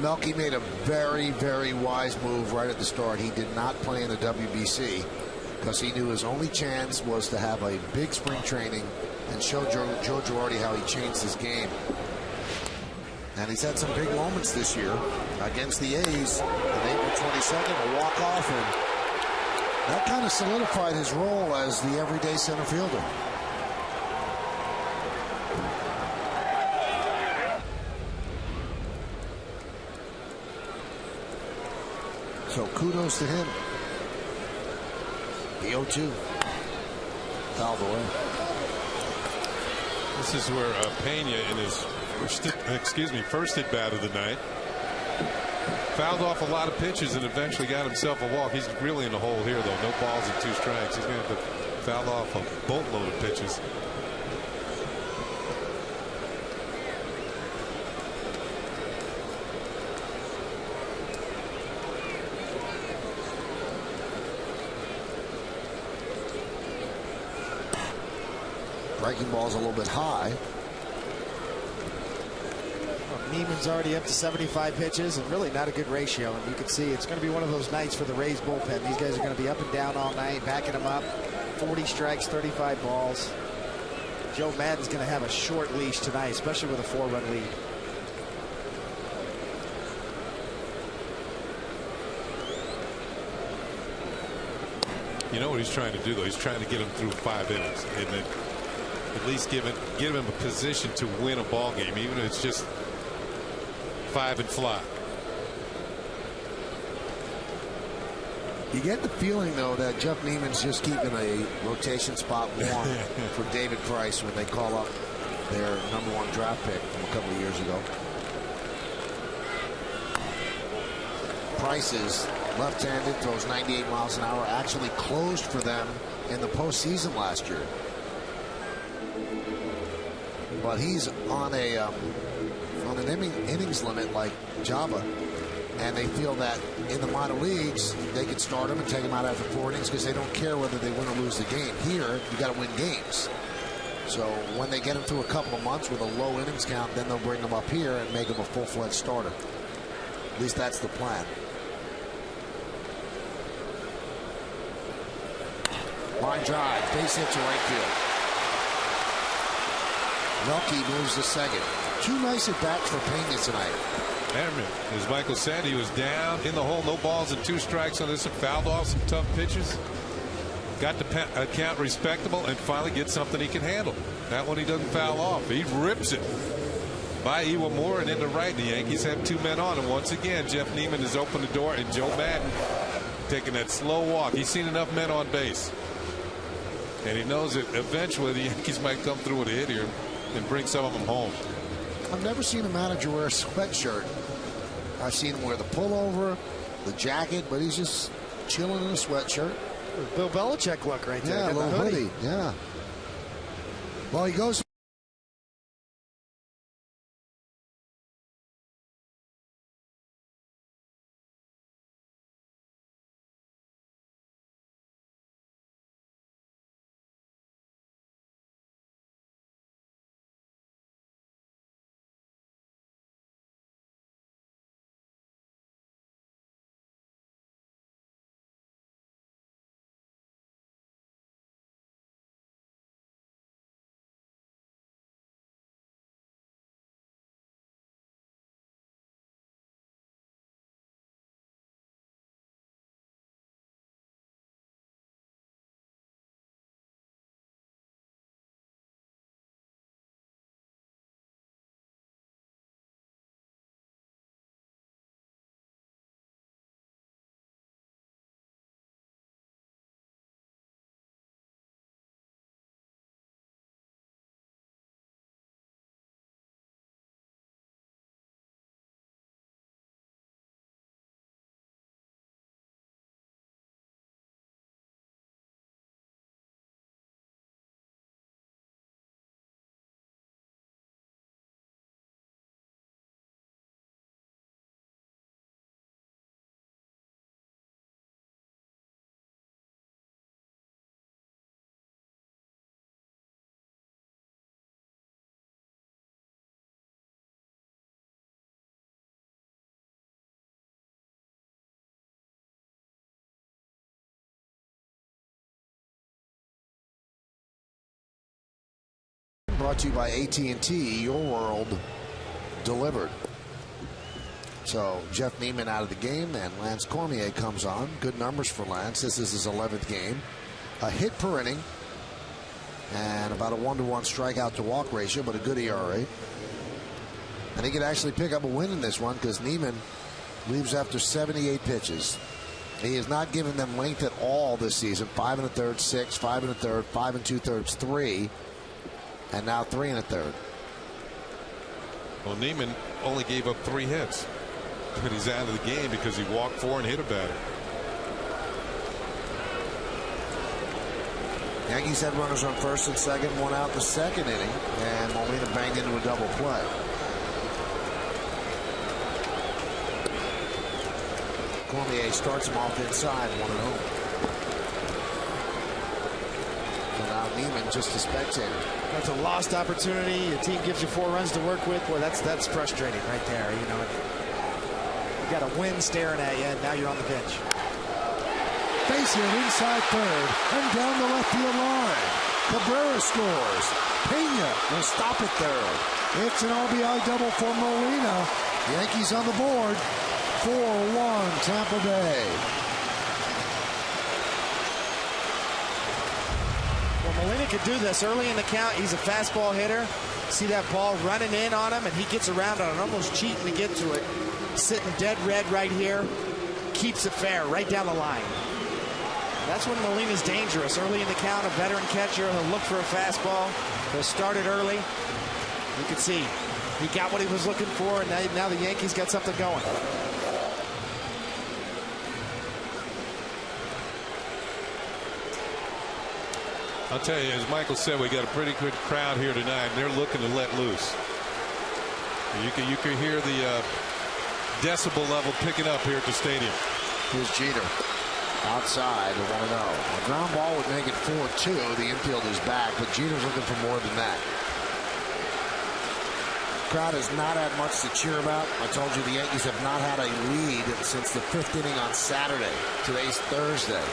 Melky made a very, very wise move right at the start. He did not play in the WBC because he knew his only chance was to have a big spring training and show Joe Girardi how he changed his game. And he's had some big moments this year against the A's on April 22nd, a walk-off, and that kind of solidified his role as the everyday center fielder. So kudos to him. The 0-2. Fouled away. This is where Pena in his first at bat of the night fouled off a lot of pitches and eventually got himself a walk. He's really in the hole here, though. No balls and 2 strikes. He's going to have to foul off a boatload of pitches. Breaking ball's a little bit high. Well, Neiman's already up to 75 pitches and really not a good ratio. And you can see it's going to be one of those nights for the Rays bullpen. These guys are going to be up and down all night, backing them up. 40 strikes, 35 balls. Joe Maddon's going to have a short leash tonight, especially with a 4-run lead. You know what he's trying to do, though? He's trying to get him through 5 innings and then at least give him a position to win a ball game, even if it's just 5 and fly. You get the feeling, though, that Jeff Neiman's just keeping a rotation spot warm for David Price when they call up their #1 draft pick from a couple of years ago. Price is left-handed, throws 98 miles an hour, actually closed for them in the postseason last year. But he's on an innings limit like Java, and they feel that in the minor leagues they can start them and take them out after 4 innings because they don't care whether they win or lose the game. Here, you got to win games. So when they get them through a couple of months with a low innings count, then they'll bring them up here and make them a full-fledged starter. At least that's the plan. Line drive, base hit to right field. Melky moves to second. 2 nice at-bats for Pena tonight. Hammerman, as Michael said, he was down in the hole, no balls and 2 strikes on this, and fouled off some tough pitches. Got the count respectable and finally gets something he can handle. That one he doesn't foul off. He rips it by Iwamura and into right. The Yankees have 2 men on, and once again Jeff Neiman has opened the door, and Joe Madden taking that slow walk. He's seen enough men on base, and he knows that eventually the Yankees might come through with a hit here and bring some of them home. I've never seen a manager wear a sweatshirt. I've seen him wear the pullover, the jacket, but he's just chilling in a sweatshirt. Bill Belichick look right there. Yeah, a little hoodie. Yeah. Well, he goes. Brought to you by AT&T, your world delivered. So Jeff Neiman out of the game, and Lance Cormier comes on. Good numbers for Lance. This is his 11th game. A hit per inning and about a 1-to-1 strikeout to walk ratio, but a good ERA. And he could actually pick up a win in this one because Neiman leaves after 78 pitches. He has not given them length at all this season. 5 1/3, 6, 5 1/3, 5 2/3, 3. And now 3 1/3. Well, Neiman only gave up 3 hits, but he's out of the game because he walked 4 and hit a batter. Yankees had runners on first and second, 1 out in the second inning, and Molina banged into a double play. Cormier starts him off inside, 1-0. So now Neiman just a spectator. That's a lost opportunity. Your team gives you 4 runs to work with. Boy, that's frustrating right there. You know, you got a win staring at you, and now you're on the bench. Base hit inside third and down the left field line. Cabrera scores. Pena will stop at third. It's an RBI double for Molina. Yankees on the board. 4-1 Tampa Bay. Molina could do this early in the count. He's a fastball hitter. See that ball running in on him, and he gets around on it, almost cheating to get to it. Sitting dead red right here. Keeps it fair right down the line. That's when Molina's dangerous. Early in the count, a veteran catcher. He'll look for a fastball. He'll start it early. You can see he got what he was looking for, and now the Yankees got something going. I'll tell you, as Michael said, we got a pretty good crowd here tonight, and they're looking to let loose. You can hear the decibel level picking up here at the stadium. Here's Jeter. Outside, the 1-0. A ground ball would make it 4-2. The infield is back, but Jeter's looking for more than that. Crowd has not had much to cheer about. I told you the Yankees have not had a lead since the 5th inning on Saturday. Today's Thursday.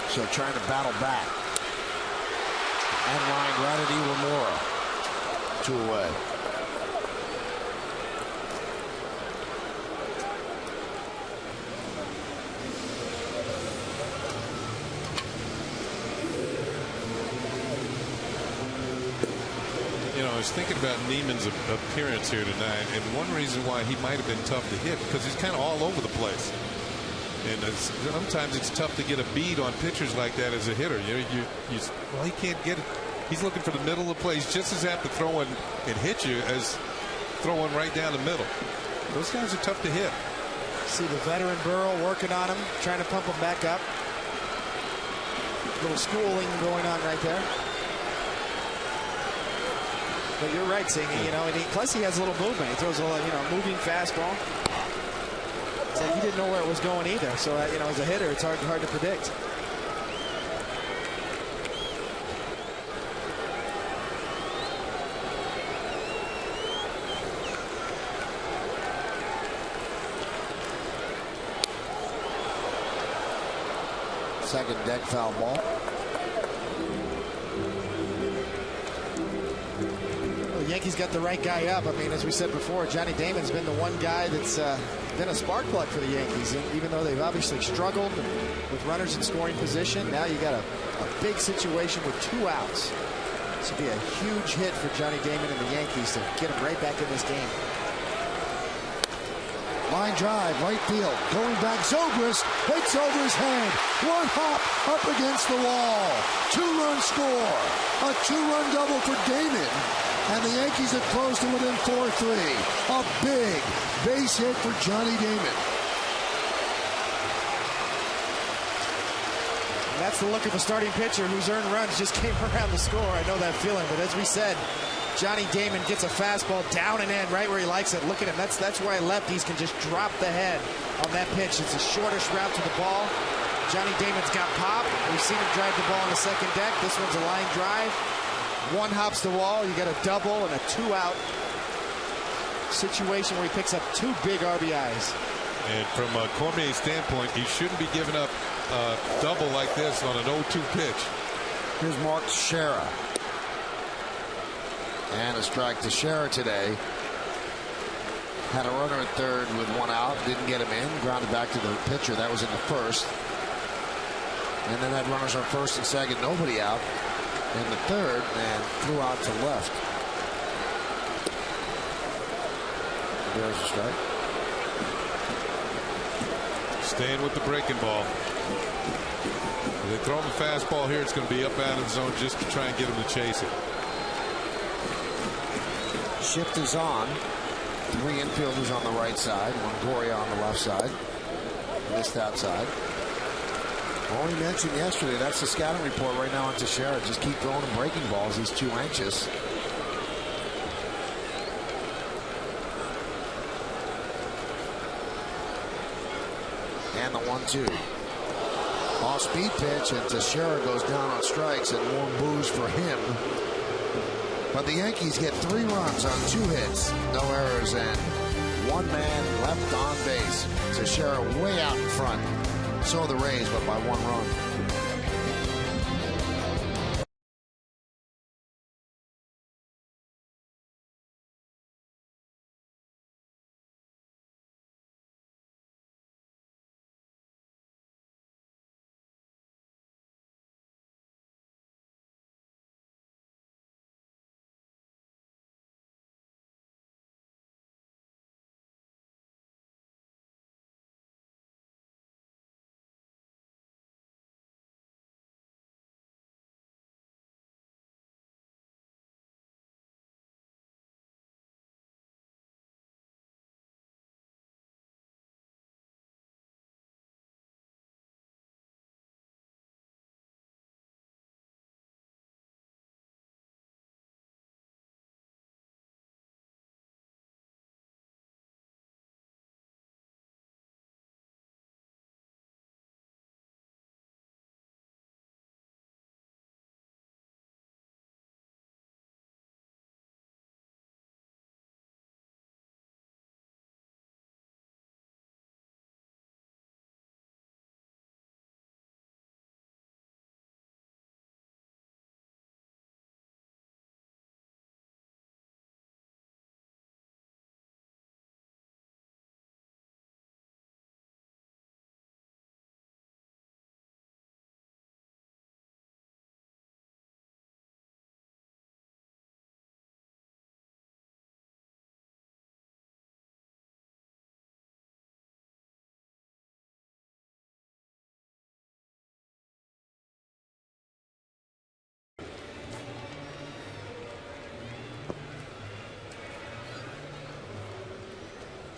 So trying to battle back. And line right at Iwamura. 2 away. I was thinking about Neiman's appearance here tonight, and one reason why he might have been tough to hit because he's kind of all over the place, and sometimes it's tough to get a bead on pitchers like that as a hitter. Well, he can't get it. He's looking for the middle of the play. He's just as apt to throw and hit you as throwing right down the middle. Those guys are tough to hit. See the veteran Burrow working on him, trying to pump him back up. A little schooling going on right there. But you're right, Singy, and plus he has a little movement. He throws a little, moving fastball. So he didn't know where it was going either. So, as a hitter, it's hard to predict. Second deck foul ball. Yankees got the right guy up. I mean, as we said before, Johnny Damon's been the one guy that's been a spark plug for the Yankees. And even though they've obviously struggled with runners in scoring position, now you got a big situation with 2 outs. This would be a huge hit for Johnny Damon and the Yankees to get him right back in this game. Line drive, right field. Going back, Zobrist hits over his head. 1 hop up against the wall. 2-run score. A 2-run double for Damon. And the Yankees have closed to within 4-3. A big base hit for Johnny Damon. And that's the look of a starting pitcher whose earned runs just came around the score. I know that feeling. But as we said, Johnny Damon gets a fastball down and in right where he likes it. Look at him. That's why lefties can just drop the head on that pitch. It's the shortest route to the ball. Johnny Damon's got pop. We've seen him drive the ball on the second deck. This one's a line drive. 1 hops the wall. You got a double and a 2-out situation where he picks up 2 big RBIs. And from a Cormier's standpoint, he shouldn't be giving up a double like this on an 0-2 pitch. Here's Mark Teixeira. And a strike to Teixeira today. Had a runner at third with 1 out. Didn't get him in. Grounded back to the pitcher. That was in the first. And then had runners on first and second. Nobody out in the third. And flew out to left. There's a strike. Staying with the breaking ball. If they throw him a fastball here, it's going to be up out of the zone just to try and get him to chase it. Shift is on. 3 infielders on the right side. Longoria on the left side. Missed outside. Only mentioned yesterday, that's the scouting report right now on Teixeira. Just keep throwing him breaking balls. He's too anxious. And the 1-2. Off-speed pitch, and Teixeira goes down on strikes, and more boos for him. But the Yankees get 3 runs on 2 hits, no errors, and 1 man left on base. Teixeira way out in front. So the Rays, but by 1 run.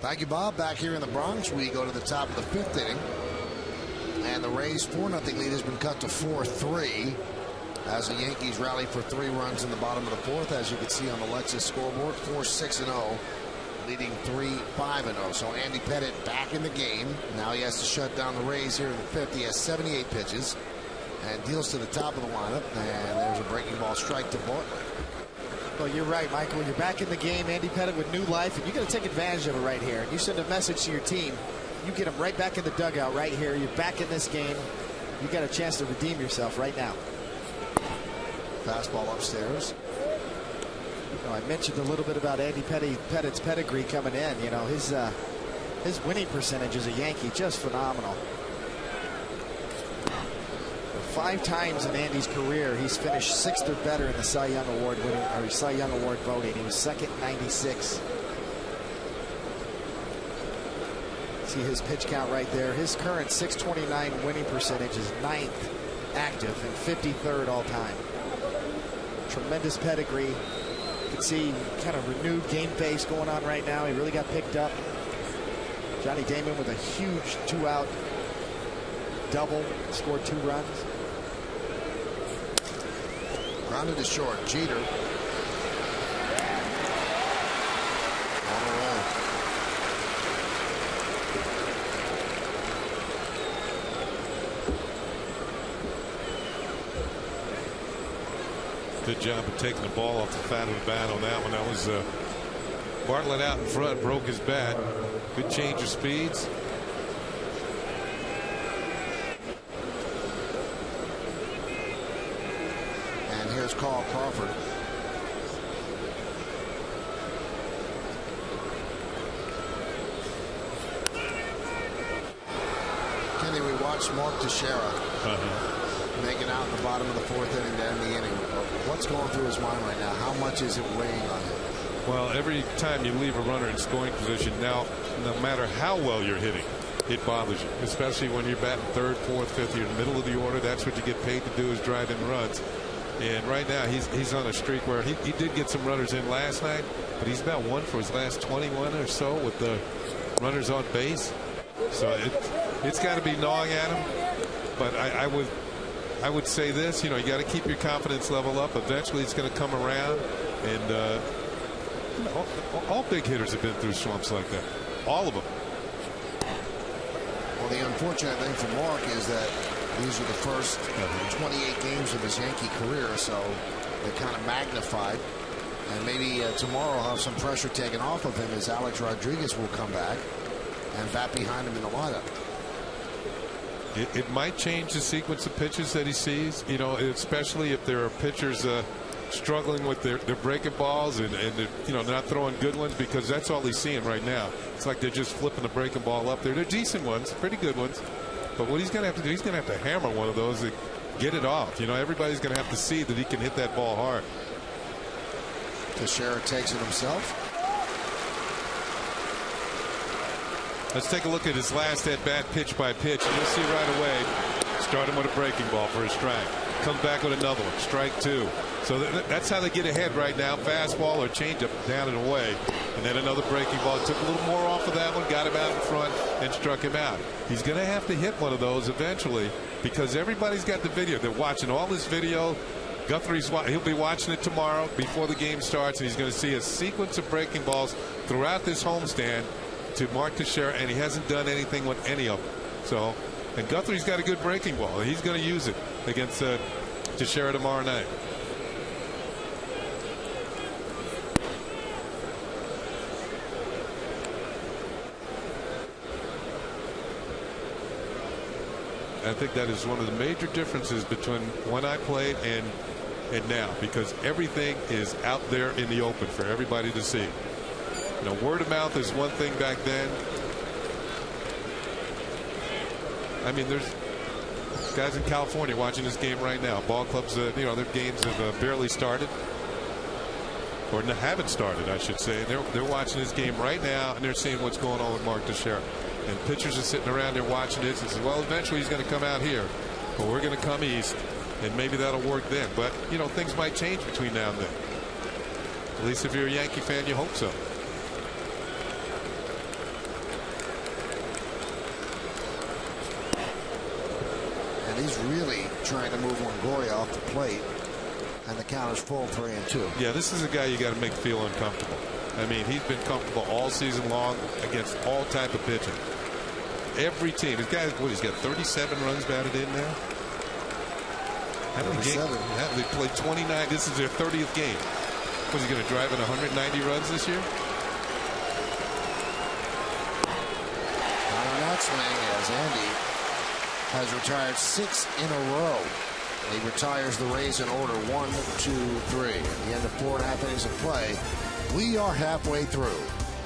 Thank you, Bob. Back here in the Bronx, we go to the top of the 5th inning. And the Rays' 4-0 lead has been cut to 4-3 as the Yankees rally for 3 runs in the bottom of the 4th. As you can see on the Lexus scoreboard, 4-6-0, leading 3-5-0. So Andy Pettitte back in the game. Now he has to shut down the Rays here in the 5th. He has 78 pitches and deals to the top of the lineup. And there's a breaking ball strike to Bartlett. Well, you're right, Michael. You're back in the game. Andy Pettitte with new life, and you got to take advantage of it right here. You send a message to your team. You get them right back in the dugout right here. You're back in this game. You got a chance to redeem yourself right now. Fastball upstairs. You know, I mentioned a little bit about Andy Pettitte's pedigree coming in. You know, his winning percentage as a Yankee just phenomenal. 5 times in Andy's career, he's finished 6th or better in the Cy Young Award winning or Cy Young Award voting. He was 2nd in '96. See his pitch count right there. His current .629 winning percentage is 9th active and 53rd all time. Tremendous pedigree. You can see kind of renewed game face going on right now. He really got picked up. Johnny Damon with a huge 2-out double, scored 2 runs. Grounded to short. Jeter. On the roll. Good job of taking the ball off the fat of the bat on that one. That was Bartlett out in front, broke his bat. Good change of speeds. And here's Carl Crawford. Kenny, we watched Mark Teixeira making out in the bottom of the 4th inning to end the inning. What's going through his mind right now? How much is it weighing on him? Well, every time you leave a runner in scoring position, now, no matter how well you're hitting, it bothers you, especially when you're batting 3rd, 4th, 5th. You're in the middle of the order. That's what you get paid to do, is drive in runs. And right now, he's on a streak where he did get some runners in last night, but he's about 1 for his last 21 or so with the runners on base. So it's got to be gnawing at him. But I would say this, you know, you got to keep your confidence level up. Eventually, it's going to come around. And all big hitters have been through slumps like that. All of them. Well, the unfortunate thing for Mark is that these are the first 28 games of his Yankee career, so they kind of magnified. And maybe tomorrow he'll have some pressure taken off of him as Alex Rodriguez will come back and bat behind him in the lineup. It might change the sequence of pitches that he sees, you know, especially if there are pitchers struggling with their breaking balls and you know, not throwing good ones, because that's all he's seeing right now. It's like they're just flipping the breaking ball up there. They're decent ones, pretty good ones. But what he's going to have to do, he's going to have to hammer one of those to get it off. You know, everybody's going to have to see that he can hit that ball hard. Teixeira takes it himself. Let's take a look at his last at bat, pitch by pitch, and you'll see right away. Start him with a breaking ball for a strike. Comes back with another one, strike 2. So that's how they get ahead right now. Fastball or changeup down and away, and then another breaking ball. Took a little more off of that one, got him out in front, and struck him out. He's going to have to hit one of those eventually, because everybody's got the video. They're watching all this video. Guthrie's he'll be watching it tomorrow before the game starts, and he's going to see a sequence of breaking balls throughout this homestand to Mark Teixeira, and he hasn't done anything with any of them. So, and Guthrie's got a good breaking ball. He's going to use it against Teixeira tomorrow night. I think that is one of the major differences between when I played and now, because everything is out there in the open for everybody to see. You know, word of mouth is one thing back then. I mean, there's guys in California watching this game right now. Ball clubs, you know, their games have barely started, or haven't started, I should say. They're watching this game right now, and they're seeing what's going on with Mark Teixeira. And pitchers are sitting around there watching this and say, well, eventually he's going to come out here, but we're going to come east, and maybe that'll work then. But, you know, things might change between now and then. At least if you're a Yankee fan, you hope so. He's really trying to move Longoria off the plate. And the count is full, 3-2. Yeah, this is a guy you got to make feel uncomfortable. I mean, he's been comfortable all season long against all type of pitching. Every team. This guy, what, he's got 37 runs batted in now? How many games? They played 29. This is their 30th game. Was he going to drive in 190 runs this year? On that swing, as Andy has retired 6 in a row. He retires the Rays in order 1, 2, 3. At the end of 4.5 innings of play, we are halfway through.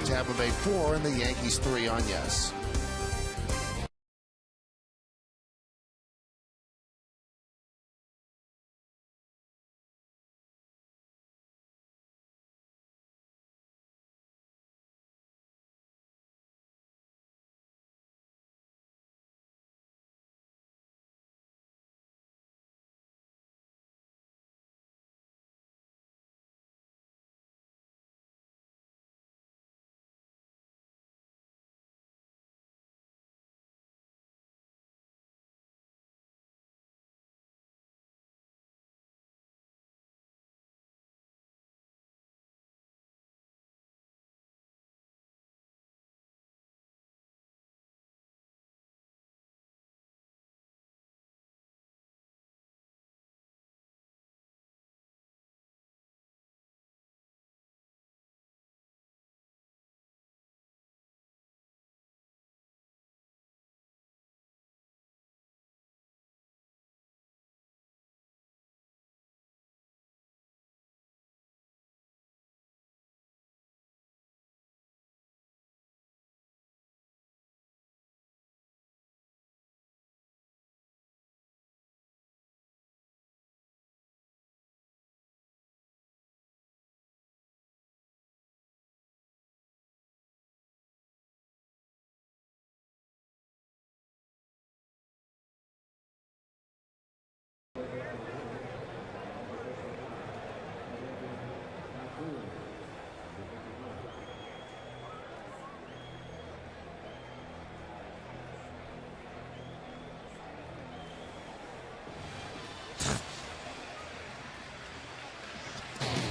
Tampa Bay 4 and the Yankees 3 on yes.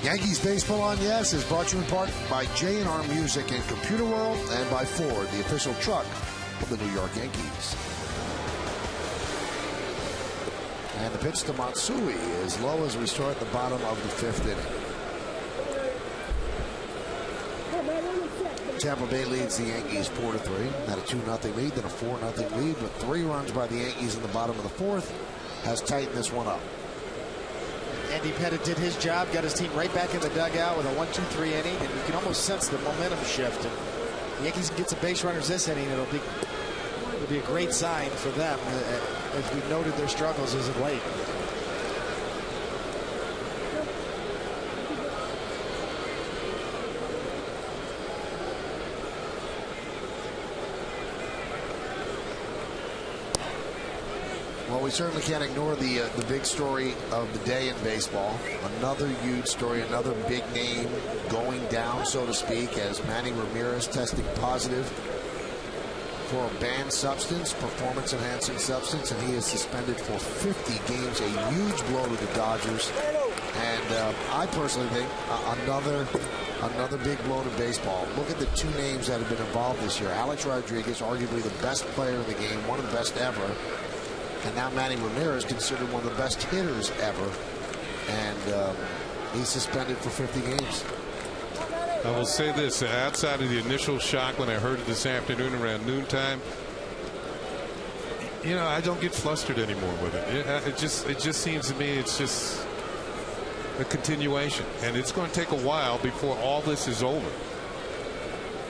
Yankees Baseball on Yes is brought to you in part by J&R Music and Computer World and by Ford, the official truck of the New York Yankees. And the pitch to Matsui is low as we start the bottom of the 5th inning. Tampa Bay leads the Yankees 4-3. Had a 2-0 lead, then a 4-0 lead, with 3 runs by the Yankees in the bottom of the 4th. Has tightened this one up. Andy Pettitte did his job, got his team right back in the dugout with a 1-2-3 inning, and you can almost sense the momentum shift. And the Yankees can get some base runners this inning. It'll be a great sign for them, as we've noted their struggles as of late. Well, we certainly can't ignore the big story of the day in baseball. Another huge story, another big name going down, so to speak, as Manny Ramirez testing positive for a banned substance, performance-enhancing substance, and he is suspended for 50 games, a huge blow to the Dodgers. And I personally think another big blow to baseball. Look at the 2 names that have been involved this year. Alex Rodriguez, arguably the best player in the game, one of the best ever. And now Manny Ramirez, considered one of the best hitters ever. And he's suspended for 50 games. I will say this, outside of the initial shock when I heard it this afternoon around noontime, you know, I don't get flustered anymore with it. It just seems to me it's just a continuation. And it's going to take a while before all this is over.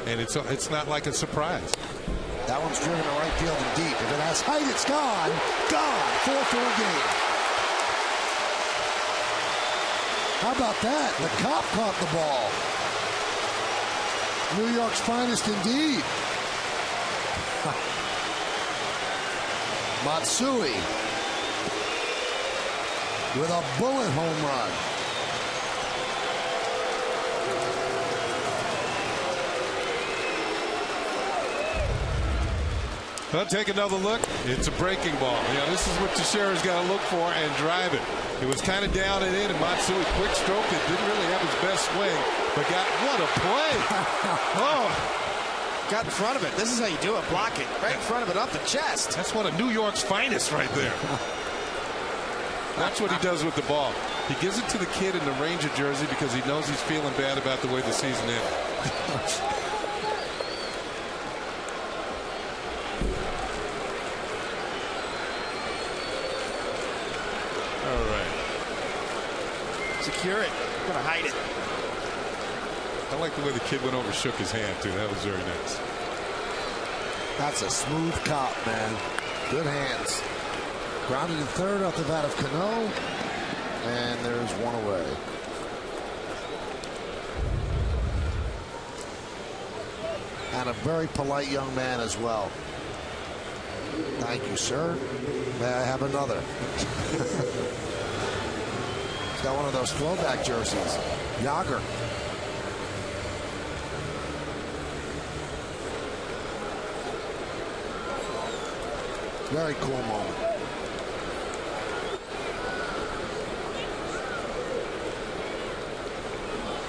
And it's not like a surprise. That one's driven to right field and deep. If it has height, it's gone. Gone. 4-4 game. How about that? The cop caught the ball. New York's finest indeed. Matsui with a bullet home run. Well, take another look. It's a breaking ball. This is what Teixeira's got to look for and drive it. It was kind of down and in, and Matsui quick stroke it. Didn't really have his best swing, but what a play. Got in front of it. This is how you do it. Block it. Right in front of it, off the chest. That's one of New York's finest right there. That's what he does with the ball. He gives it to the kid in the Ranger jersey because he knows he's feeling bad about the way the season ended. All right. Secure it. I'm going to hide it. I like the way the kid went over and shook his hand, too. That was very nice. That's a smooth cop, man. Good hands. Grounded in third off the bat of Cano. And there's one away. And a very polite young man as well. Thank you, sir. May I have another? He's got one of those throwback jerseys. Yager. Very cool moment.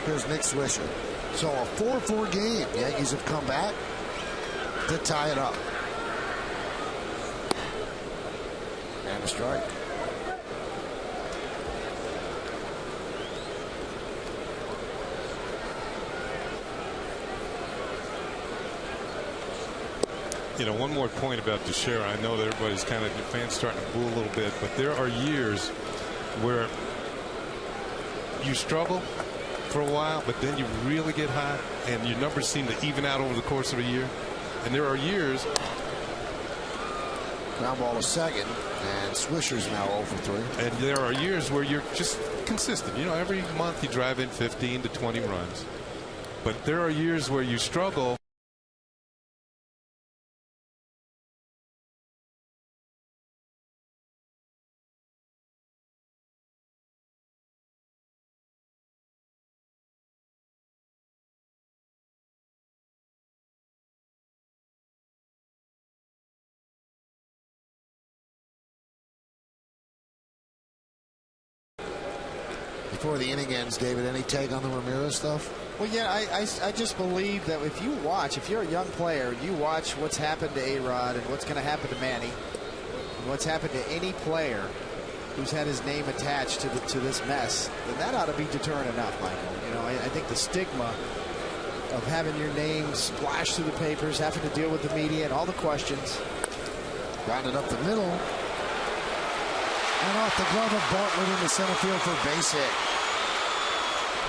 Here's Nick Swisher. So a 4-4 game. Yankees have come back to tie it up. And a strike. One more point about Teixeira. I know that everybody's kind of, fans starting to boo a little bit, but there are years where you struggle for a while, but then you really get hot, and your numbers seem to even out over the course of a year. And there are years. Ground ball to second, and Swisher's now 0 for 3. And there are years where you're just consistent. Every month you drive in 15 to 20 runs. But there are years where you struggle. Before the inning ends, David, any take on the Ramirez stuff? Well, yeah, I just believe that if you're a young player, you watch what's happened to A-Rod and what's going to happen to Manny, and what's happened to any player who's had his name attached to this mess, then that ought to be deterrent enough, Michael. I think the stigma of having your name splashed through the papers, having to deal with the media and all the questions. Grounded up the middle. And off the glove of Bartlett into center field for a base hit.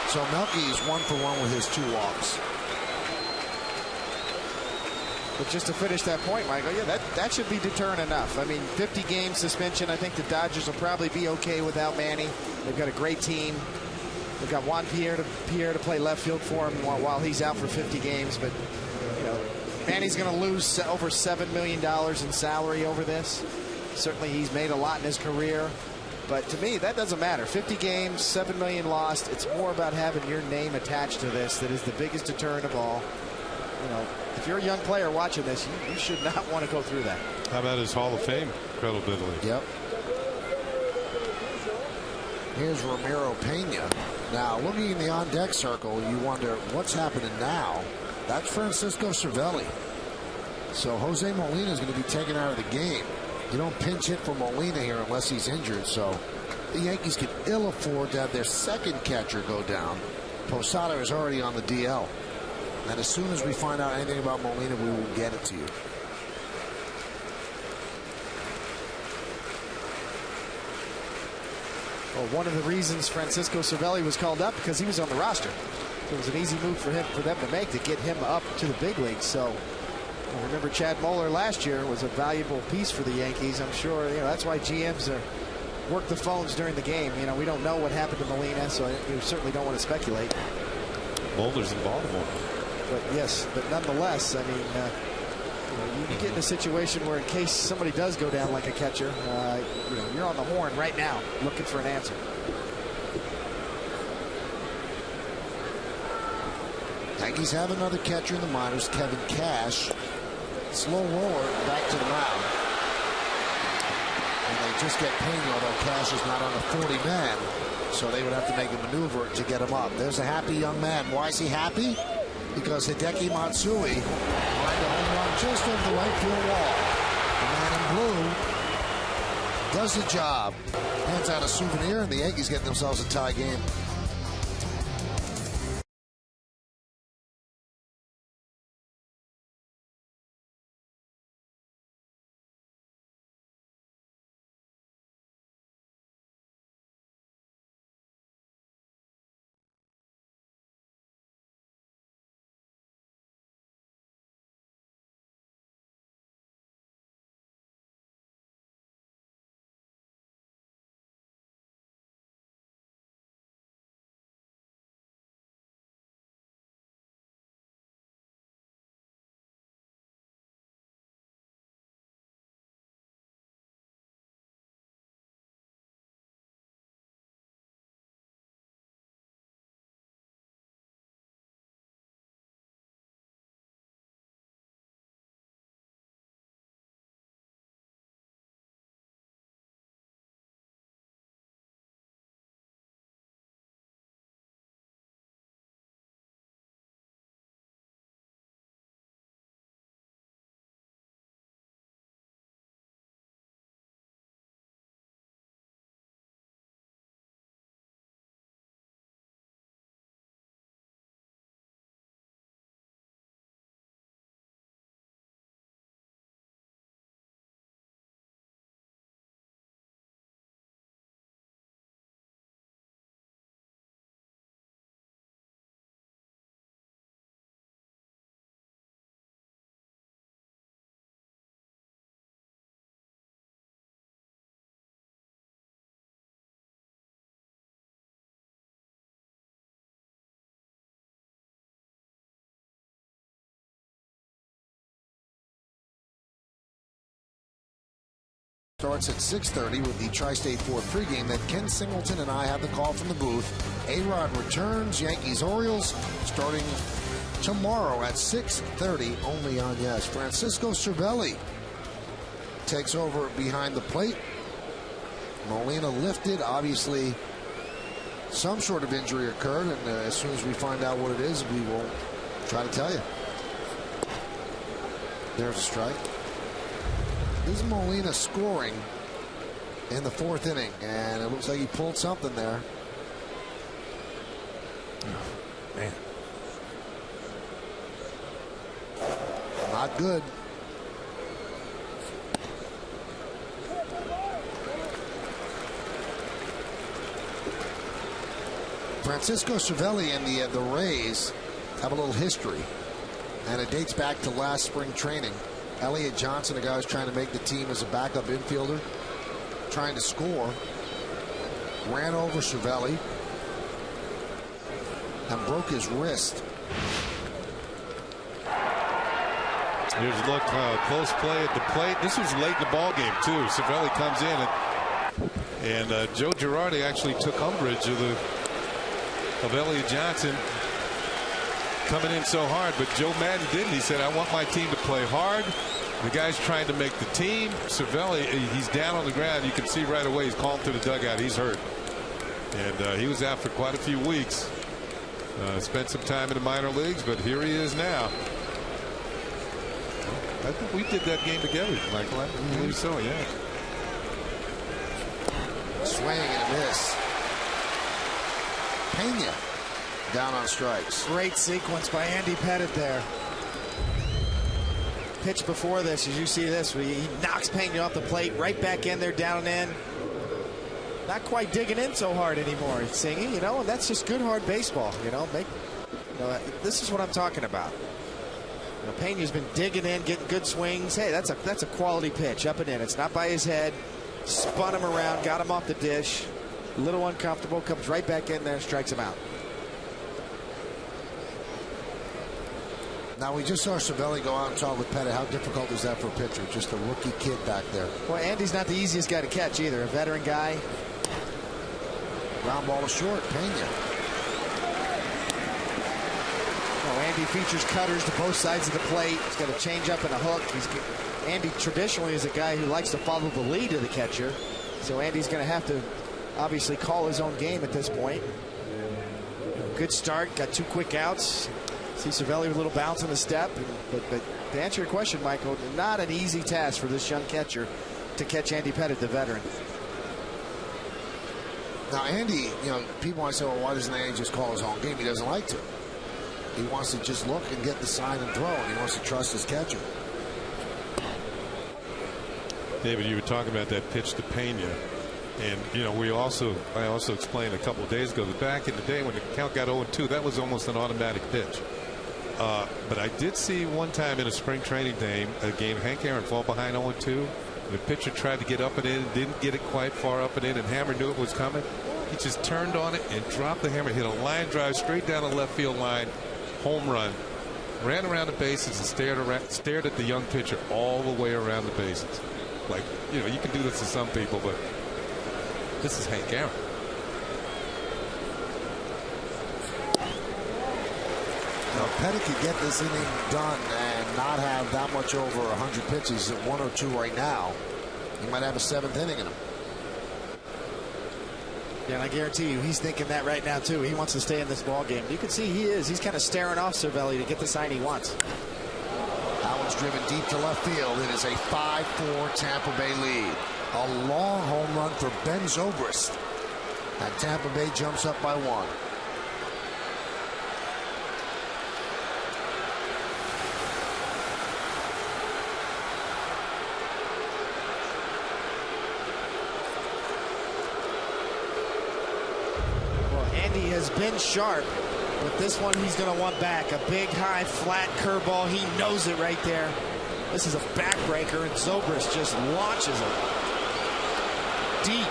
So Melky's 1 for 1 with his 2 walks. But just to finish that point, Michael, yeah, that should be deterrent enough. 50 game suspension. I think the Dodgers will probably be okay without Manny. They've got a great team. They've got Juan Pierre to play left field for him while he's out for 50 games. But Manny's going to lose over $7 million in salary over this. Certainly he's made a lot in his career, but to me that doesn't matter. 50 games, $7 million lost. It's more about having your name attached to this that is the biggest deterrent of all. If you're a young player watching this, you should not want to go through that. How about his Hall of Fame credibility? Yep. Here's Ramiro Pena. Now looking in the on-deck circle, you wonder what's happening now. That's Francisco Cervelli. So Jose Molina is going to be taken out of the game. You don't pinch hit for Molina here unless he's injured, so the Yankees can ill afford to have their second catcher go down. Posada is already on the DL. And as soon as we find out anything about Molina, we will get it to you. Well, one of the reasons Francisco Cervelli was called up because he was on the roster. So it was an easy move for them to make to get him up to the big leagues. So remember Chad Moeller last year was a valuable piece for the Yankees. I'm sure that's why GMs work the phones during the game. We don't know what happened to Molina, so you certainly don't want to speculate. Moeller's in Baltimore. But yes, but nonetheless, you get in a situation where in case somebody does go down like a catcher, you're on the horn right now looking for an answer. Yankees have another catcher in the minors, Kevin Cash. Slow roller back to the mound. And they just get Pena, although Cash is not on the 40-man. So they would have to make a maneuver to get him up. There's a happy young man. Why is he happy? Because Hideki Matsui lined a home run just over the right field wall. The man in blue does the job. Hands out a souvenir, and the Yankees get themselves a tie game. Starts at 6:30 with the Tri-State 4 pregame. Then Ken Singleton and I have the call from the booth. A-Rod returns. Yankees-Orioles starting tomorrow at 6:30 only on Yes. Francisco Cervelli takes over behind the plate. Molina lifted. Obviously, some sort of injury occurred, and as soon as we find out what it is, we will try to tell you. There's a strike. This is Molina scoring in the 4th inning, and it looks like he pulled something there. Oh, man. Not good. Francisco Cervelli and the Rays have a little history, and it dates back to last spring training. Elliot Johnson, a guy who's trying to make the team as a backup infielder, trying to score, ran over Cervelli and broke his wrist. Here's a look, close play at the plate. This was late in the ball game too. Cervelli comes in, and Joe Girardi actually took umbrage of Elliot Johnson coming in so hard, but Joe Madden didn't. He said, I want my team to play hard. The guy's trying to make the team. Cervelli, he's down on the ground. You can see right away he's calling to the dugout. He's hurt. And he was out for quite a few weeks. Spent some time in the minor leagues, but here he is now. I think we did that game together, Michael. I believe so, yeah. Swing and a miss. Pena down on strikes. Great sequence by Andy Pettit there. Pitch before this, as you see this, he knocks Pena off the plate, right back in there, down and in. Not quite digging in so hard anymore, Singy, you know, and that's just good hard baseball, you know. This is what I'm talking about. You know, Pena's been digging in, getting good swings. Hey, that's a quality pitch, up and in. It's not by his head. Spun him around, got him off the dish. A little uncomfortable, comes right back in there and strikes him out. Now, we just saw Cervelli go out and talk with Pettit. How difficult is that for a pitcher? Just a rookie kid back there. Well, Andy's not the easiest guy to catch either. A veteran guy. Ground ball to short. Pena. Oh, Andy features cutters to both sides of the plate. He's got a changeup and a hook. Andy traditionally is a guy who likes to follow the lead of the catcher. So Andy's going to have to obviously call his own game at this point. Good start, got 2 quick outs. See Cervelli with a little bounce on the step. But to answer your question, Michael, not an easy task for this young catcher to catch Andy Pettitte, the veteran. Now, Andy, people want to say, well, why doesn't Andy just call his own game? He doesn't like to. He wants to just look and get the sign and throw, and he wants to trust his catcher. David, you were talking about that pitch to Pena. And, I also explained a couple of days ago that back in the day when the count got 0-2, that was almost an automatic pitch. But I did see one time in a spring training game, Hank Aaron fall behind 0-2. The pitcher tried to get up and in, didn't get it quite far up and in, and Hammer knew it was coming. He just turned on it and dropped the hammer, hit a line drive straight down the left field line, home run, ran around the bases and stared at the young pitcher all the way around the bases. Like, you can do this to some people, but this is Hank Aaron. Now, Pettitte could get this inning done and not have that much over 100 pitches at 102 right now. He might have a 7th inning in him. Yeah, and I guarantee you he's thinking that right now, too. He wants to stay in this ball game. You can see he is. He's kind of staring off Cervelli to get the sign he wants. That one's driven deep to left field. It is a 5-4 Tampa Bay lead. A long home run for Ben Zobrist. And Tampa Bay jumps up by 1. Andy has been sharp, but this one he's going to want back. A big, high, flat curveball. He knows it right there. This is a backbreaker, and Zobrist just launches it deep.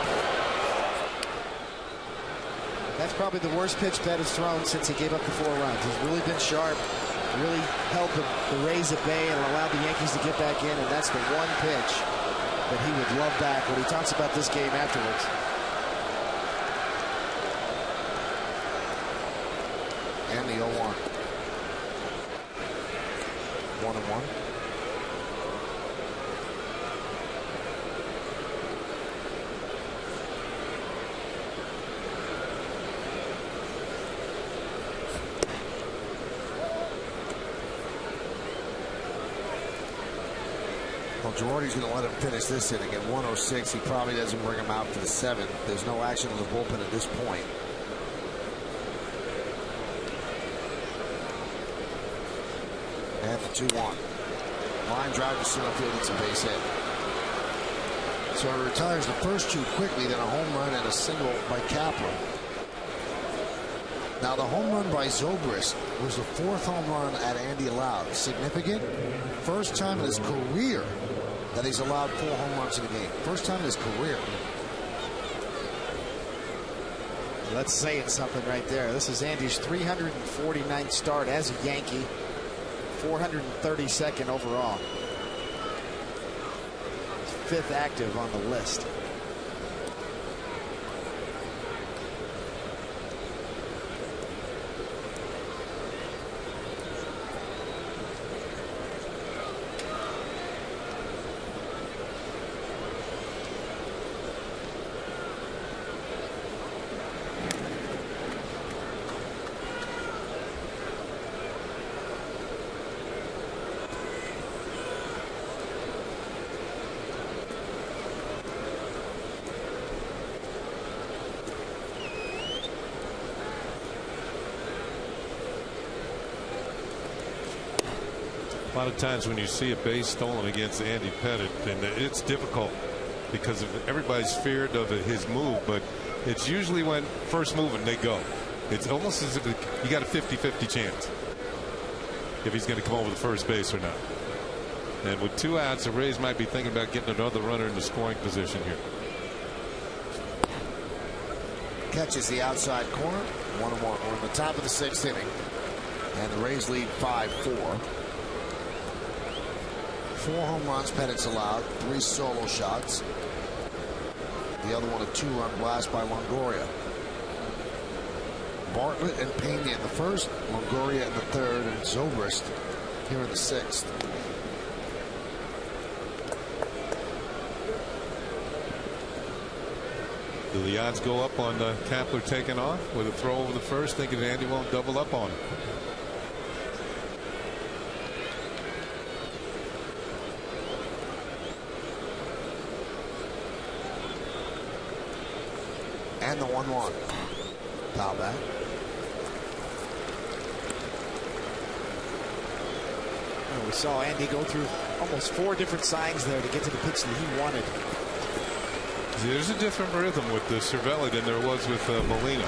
That's probably the worst pitch Pettitte's thrown since he gave up the 4 runs. He's really been sharp, really held the Rays at bay and allowed the Yankees to get back in, and that's the one pitch that he would love back when he talks about this game afterwards. And the 0-1. 1-1. Well, Girardi's going to let him finish this inning at 106. He probably doesn't bring him out for the 7th. There's no action in the bullpen at this point. And the 2-1. Line drive to center field. It's a base hit. So he retires the first 2 quickly, then a home run and a single by Kapler. Now the home run by Zobrist was the 4th home run at Andy allowed. Significant. First time in his career that he's allowed 4 home runs in a game. First time in his career. That's saying something right there. This is Andy's 349th start as a Yankee. 432nd overall. 5th active on the list. A lot of times when you see a base stolen against Andy Pettitte, and it's difficult because everybody's feared of his move, but it's usually when first moving they go. It's almost as if you got a 50-50 chance if he's going to come over the first base or not. And with 2 outs, the Rays might be thinking about getting another runner in the scoring position here. Catches the outside corner. 1-1. We're in the top of the 6th inning, and the Rays lead 5-4. 4 home runs Pettitte's allowed, 3 solo shots. The other one a 2-run blast by Longoria. Bartlett and Pena in the first, Longoria in the third, and Zobrist here in the sixth. Do the odds go up on Kapler taking off with a throw over the first, thinking Andy won't double up on him? And the 1-1. Foul back. Well, we saw Andy go through almost 4 different signs there to get to the pitch that he wanted. There's a different rhythm with the Cervelli than there was with Molina.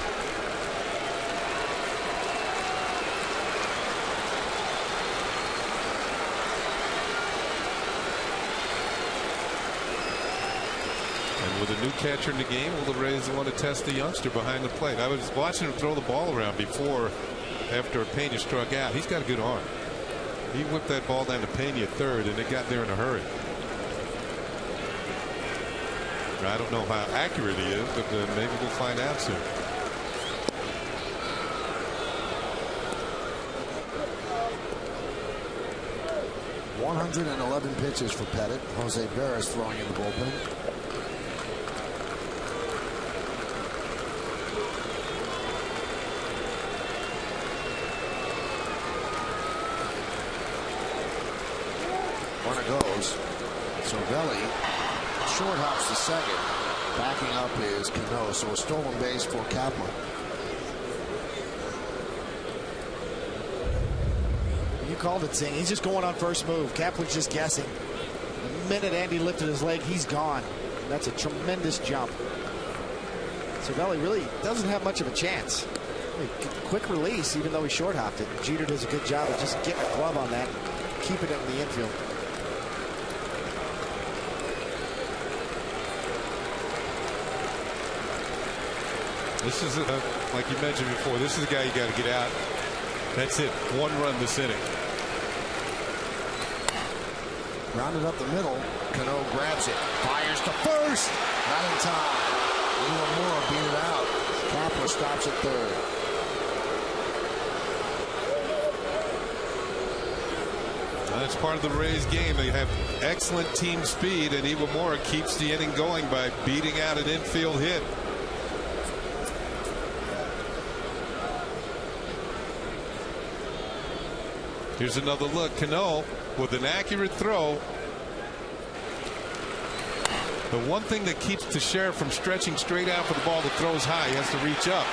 And with a new catcher in the game, will the Rays want to test the youngster behind the plate? I was watching him throw the ball around before, after Pena struck out. He's got a good arm. He whipped that ball down to Pena at third, and it got there in a hurry. I don't know how accurate he is, but maybe we'll find out soon. .111 pitches for Pettit. Jose Veras throwing in the bullpen. Runner goes. Cervelli short hops to second. Backing up is Cano, so a stolen base for Kapler. You called it, Sing. He's just going on first move. Kapler's just guessing. The minute Andy lifted his leg, he's gone. That's a tremendous jump. Cervelli really doesn't have much of a chance. Quick release, even though he short hopped it. Jeter does a good job of just getting a glove on that, keeping it in the infield. This is, like you mentioned before, this is the guy you got to get out. That's it. 1 run this inning. Rounded up the middle. Cano grabs it. Fires to first. Not in time. Moore beat it out. Kapler stops at third. That's part of the Rays game. They have excellent team speed, and Iwamura keeps the inning going by beating out an infield hit. Here's another look. Cano with an accurate throw. The one thing that keeps Teixeira from stretching straight out for the ball that throws high, he has to reach up.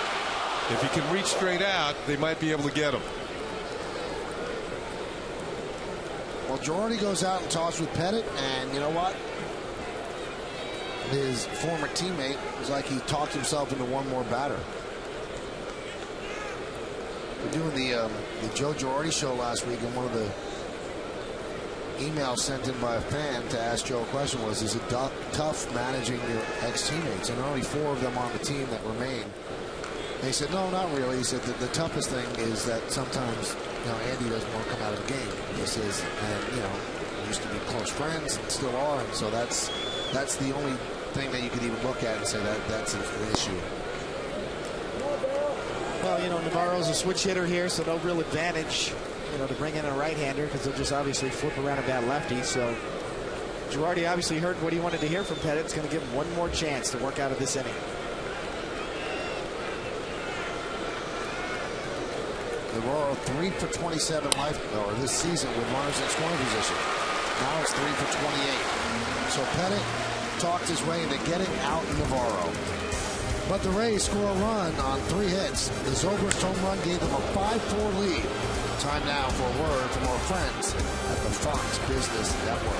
If he can reach straight out, they might be able to get him. Well, Girardi goes out and talks with Pettit, and you know what? His former teammate was like he talked himself into one more batter. We're doing the Joe Girardi show last week, and one of the emails sent in by a fan to ask Joe a question was, is it tough managing your ex-teammates? And only 4 of them on the team that remain. And he said, no, not really. He said the toughest thing is that sometimes, you know, Andy doesn't want to come out of the game. He says, and you know, we used to be close friends and still are, and so that's the only thing that you could even look at and say that's an issue. Well, you know, Navarro's a switch hitter here, so no real advantage, you know, to bring in a right-hander because they'll just obviously flip around a bad lefty. So Girardi obviously heard what he wanted to hear from Pettit. It's going to give him one more chance to work out of this inning. Navarro 3 for 27 this season with runners in scoring position. Now it's 3 for 28. So Pettit talked his way into getting out Navarro. But the Rays score a run on 3 hits. The Zobrist home run gave them a 5-4 lead. Time now for a word from our friends at the Fox Business Network.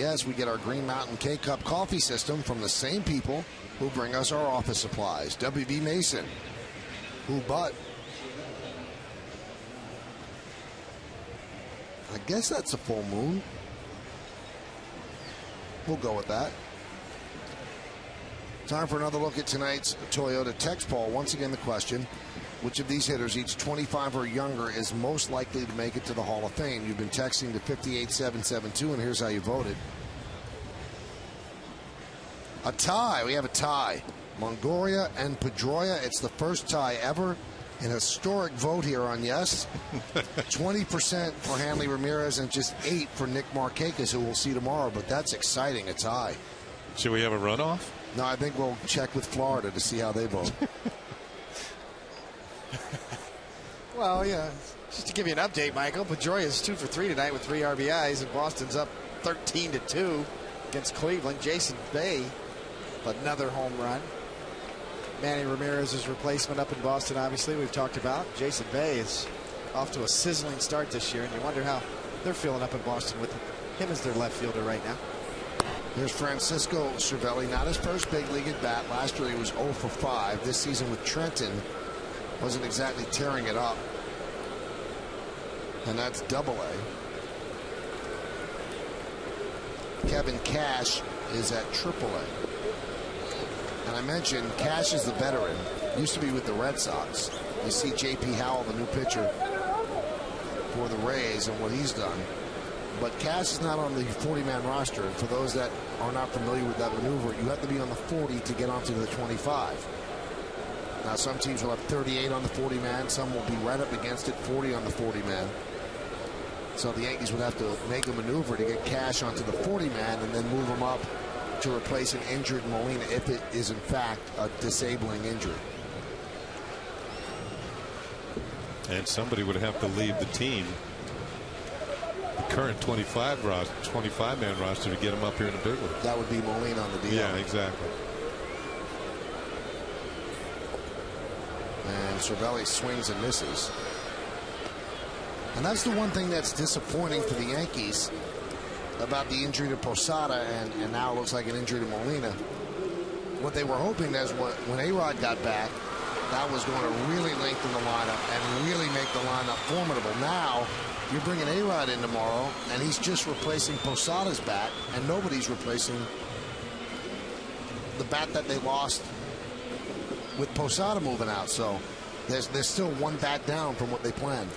Yes, we get our Green Mountain K-Cup coffee system from the same people who bring us our office supplies. W.B. Mason. Who but? I guess that's a full moon. We'll go with that. Time for another look at tonight's Toyota text poll. Once again, the question: which of these hitters, each 25 or younger, is most likely to make it to the Hall of Fame? You've been texting to 58772, and here's how you voted. A tie. We have a tie. Longoria and Pedroia. It's the first tie ever. An historic vote here on yes. 20% for Hanley Ramirez and just 8% for Nick Markakis, who we'll see tomorrow. But that's exciting, a tie. Should we have a runoff? No, I think we'll check with Florida to see how they vote. Well, yeah, just to give you an update, Michael, Pedroia's 2 for 3 tonight with 3 RBIs, and Boston's up 13-2 against Cleveland. Jason Bay, another home run. Manny Ramirez's replacement up in Boston, obviously, we've talked about. Jason Bay is off to a sizzling start this year, and you wonder how they're feeling up in Boston with him as their left fielder right now. Here's Francisco Cervelli, not his first big league at bat. Last year he was 0 for 5. This season with Trenton wasn't exactly tearing it up. And that's Double-A. Kevin Cash is at Triple-A. And I mentioned Cash is the veteran. Used to be with the Red Sox. You see J.P. Howell, the new pitcher for the Rays, and what he's done. But Cash is not on the 40-man roster. And for those that are not familiar with that maneuver, you have to be on the 40 to get onto the 25. Now, some teams will have 38 on the 40-man. Some will be right up against it, 40 on the 40-man. So the Yankees would have to make a maneuver to get Cash onto the 40-man and then move him up to replace an injured Molina if it is, in fact, a disabling injury. And somebody would have to leave the team, the current 25-man roster, to get him up here in the big league. That would be Molina on the DL. Yeah, exactly. And Cervelli swings and misses. And that's the one thing that's disappointing for the Yankees about the injury to Posada, and now it looks like an injury to Molina. What they were hoping is when A-Rod got back, that was going to really lengthen the lineup and really make the lineup formidable. Now you're bringing A-Rod in tomorrow, and he's just replacing Posada's bat, and nobody's replacing the bat that they lost with Posada moving out. So there's still one bat down from what they planned.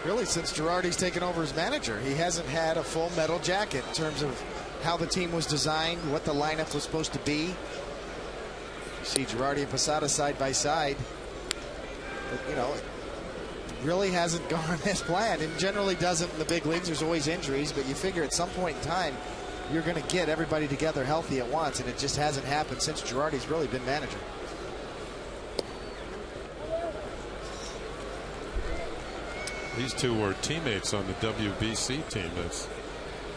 Really, since Girardi's taken over as manager, he hasn't had a full metal jacket in terms of how the team was designed, what the lineup was supposed to be. You see Girardi and Posada side by side. But, you know, it really hasn't gone as planned. It generally doesn't in the big leagues. There's always injuries, but you figure at some point in time you're going to get everybody together healthy at once, and it just hasn't happened since Girardi's really been manager. These two were teammates on the WBC team. That's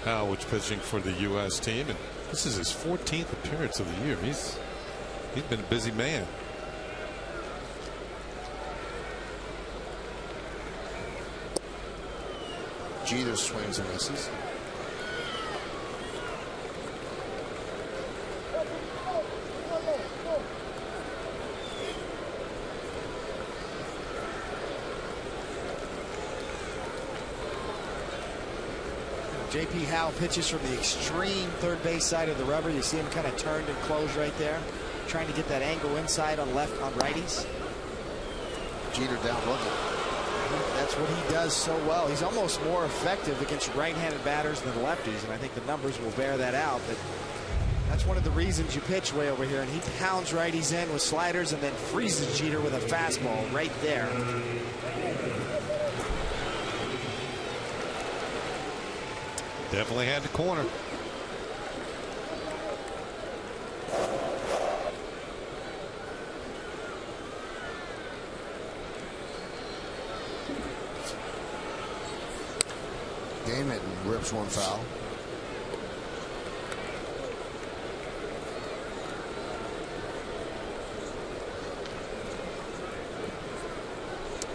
Howell, which pitching for the U.S. team, and this is his 14th appearance of the year. He's been a busy man. Jeter swings and misses. J.P. Howell pitches from the extreme third base side of the rubber. You see him kind of turned and closed right there, trying to get that angle inside on righties. Jeter down looking. That's what he does so well. He's almost more effective against right-handed batters than lefties, and I think the numbers will bear that out. But that's one of the reasons you pitch way over here, and he pounds righties in with sliders and then freezes Jeter with a fastball right there. Definitely had the corner. Damon rips one foul.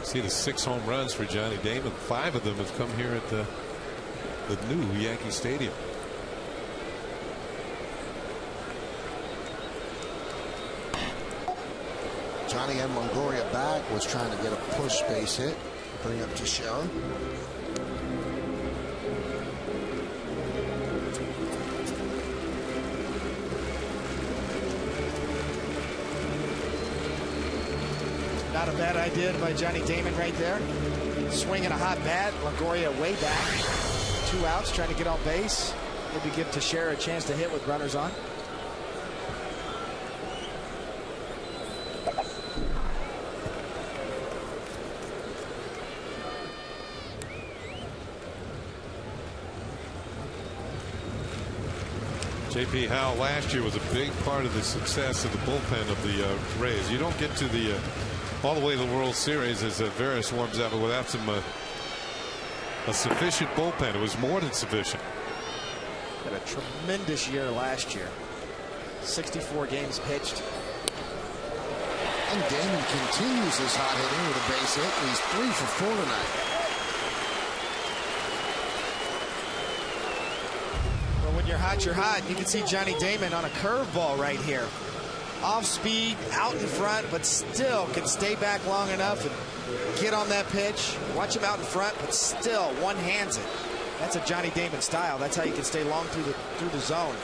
See the 6 home runs for Johnny Damon. 5 of them have come here at the new Yankee Stadium. Johnny had Longoria back, was trying to get a push base hit, bring up Teixeira. Not a bad idea by Johnny Damon right there. Swinging a hot bat. Longoria way back. 2 outs, trying to get on base. Maybe give Teixeira a chance to hit with runners on. J.P. Howell last year was a big part of the success of the bullpen of the Rays. You don't get to the all the way to the World Series as Veras warms up without some a sufficient bullpen. It was more than sufficient. Had a tremendous year last year. 64 games pitched. And Damon continues his hot hitting with a base hit. He's 3 for 4 tonight. When you're hot, you're hot. You can see Johnny Damon on a curveball right here. Off speed, out in front, but still can stay back long enough and get on that pitch. Watch him out in front, but still one-hands it. That's a Johnny Damon style. That's how you can stay long through the zone.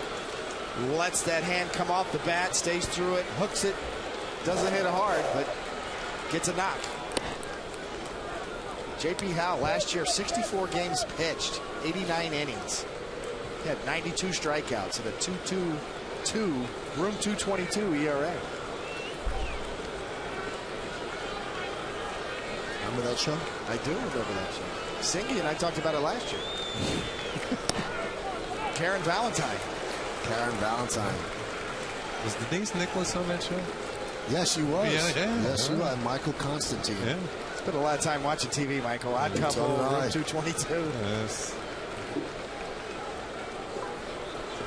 Lets that hand come off the bat, stays through it, hooks it. Doesn't hit it hard, but gets a knock. J.P. Howell last year, 64 games pitched, 89 innings. He had 92 strikeouts and a 2.22, room 222 ERA. Remember that show? I do remember that show. Singy and I talked about it last year. Karen Valentine. Karen Valentine. Was Denise Nicholas on that show? Yes, she was. Yeah. Yes, she was. Michael Constantine. Yeah. Spent a lot of time watching TV, Michael. Odd Couple, room 222. Yes.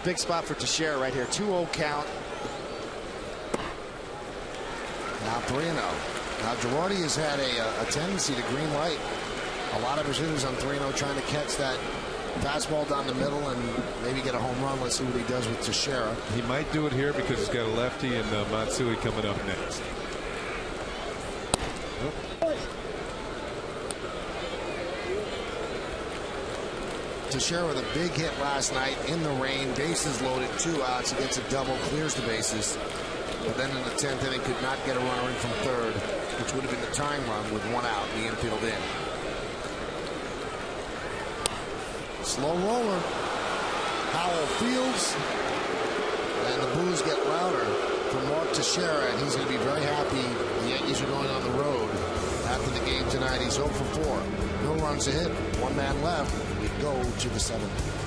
Big spot for Teixeira right here. 2-0 count. Now 3-0. Now Girardi has had a tendency to green light a lot of his hitters on 3-0, trying to catch that fastball down the middle and maybe get a home run. Let's see what he does with Teixeira. He might do it here because he's got a lefty and Matsui coming up next. Teixeira with a big hit last night in the rain. Bases loaded, 2 outs. He gets a double, clears the bases. But then in the 10th inning, could not get a runner in from third, which would have been the tying run with 1 out, the infield in. Slow roller. Howell fields. And the boos get louder from Mark Teixeira, and he's going to be very happy the Yankees are going on the road after the game tonight. He's 0 for 4. No runs ahead. 1 man left. We go to the 7th.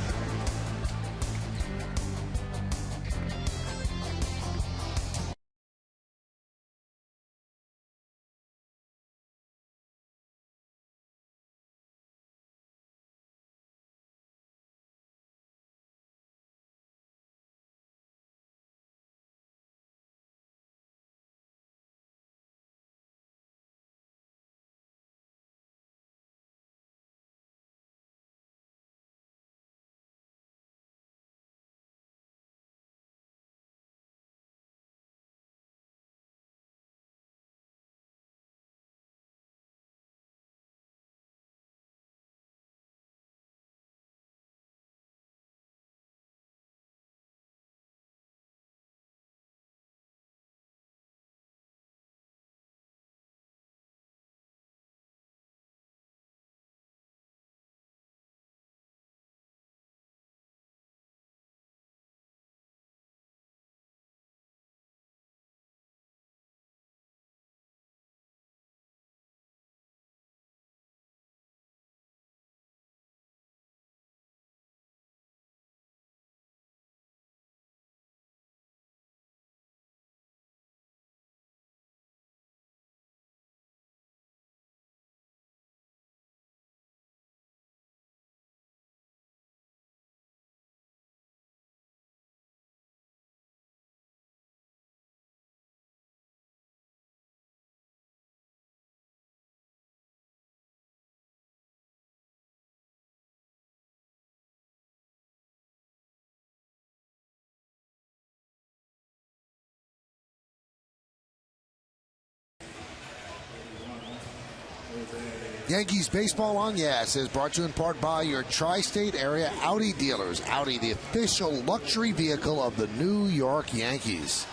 Yankees Baseball on Yes is brought to you in part by your tri-state area Audi dealers. Audi, the official luxury vehicle of the New York Yankees.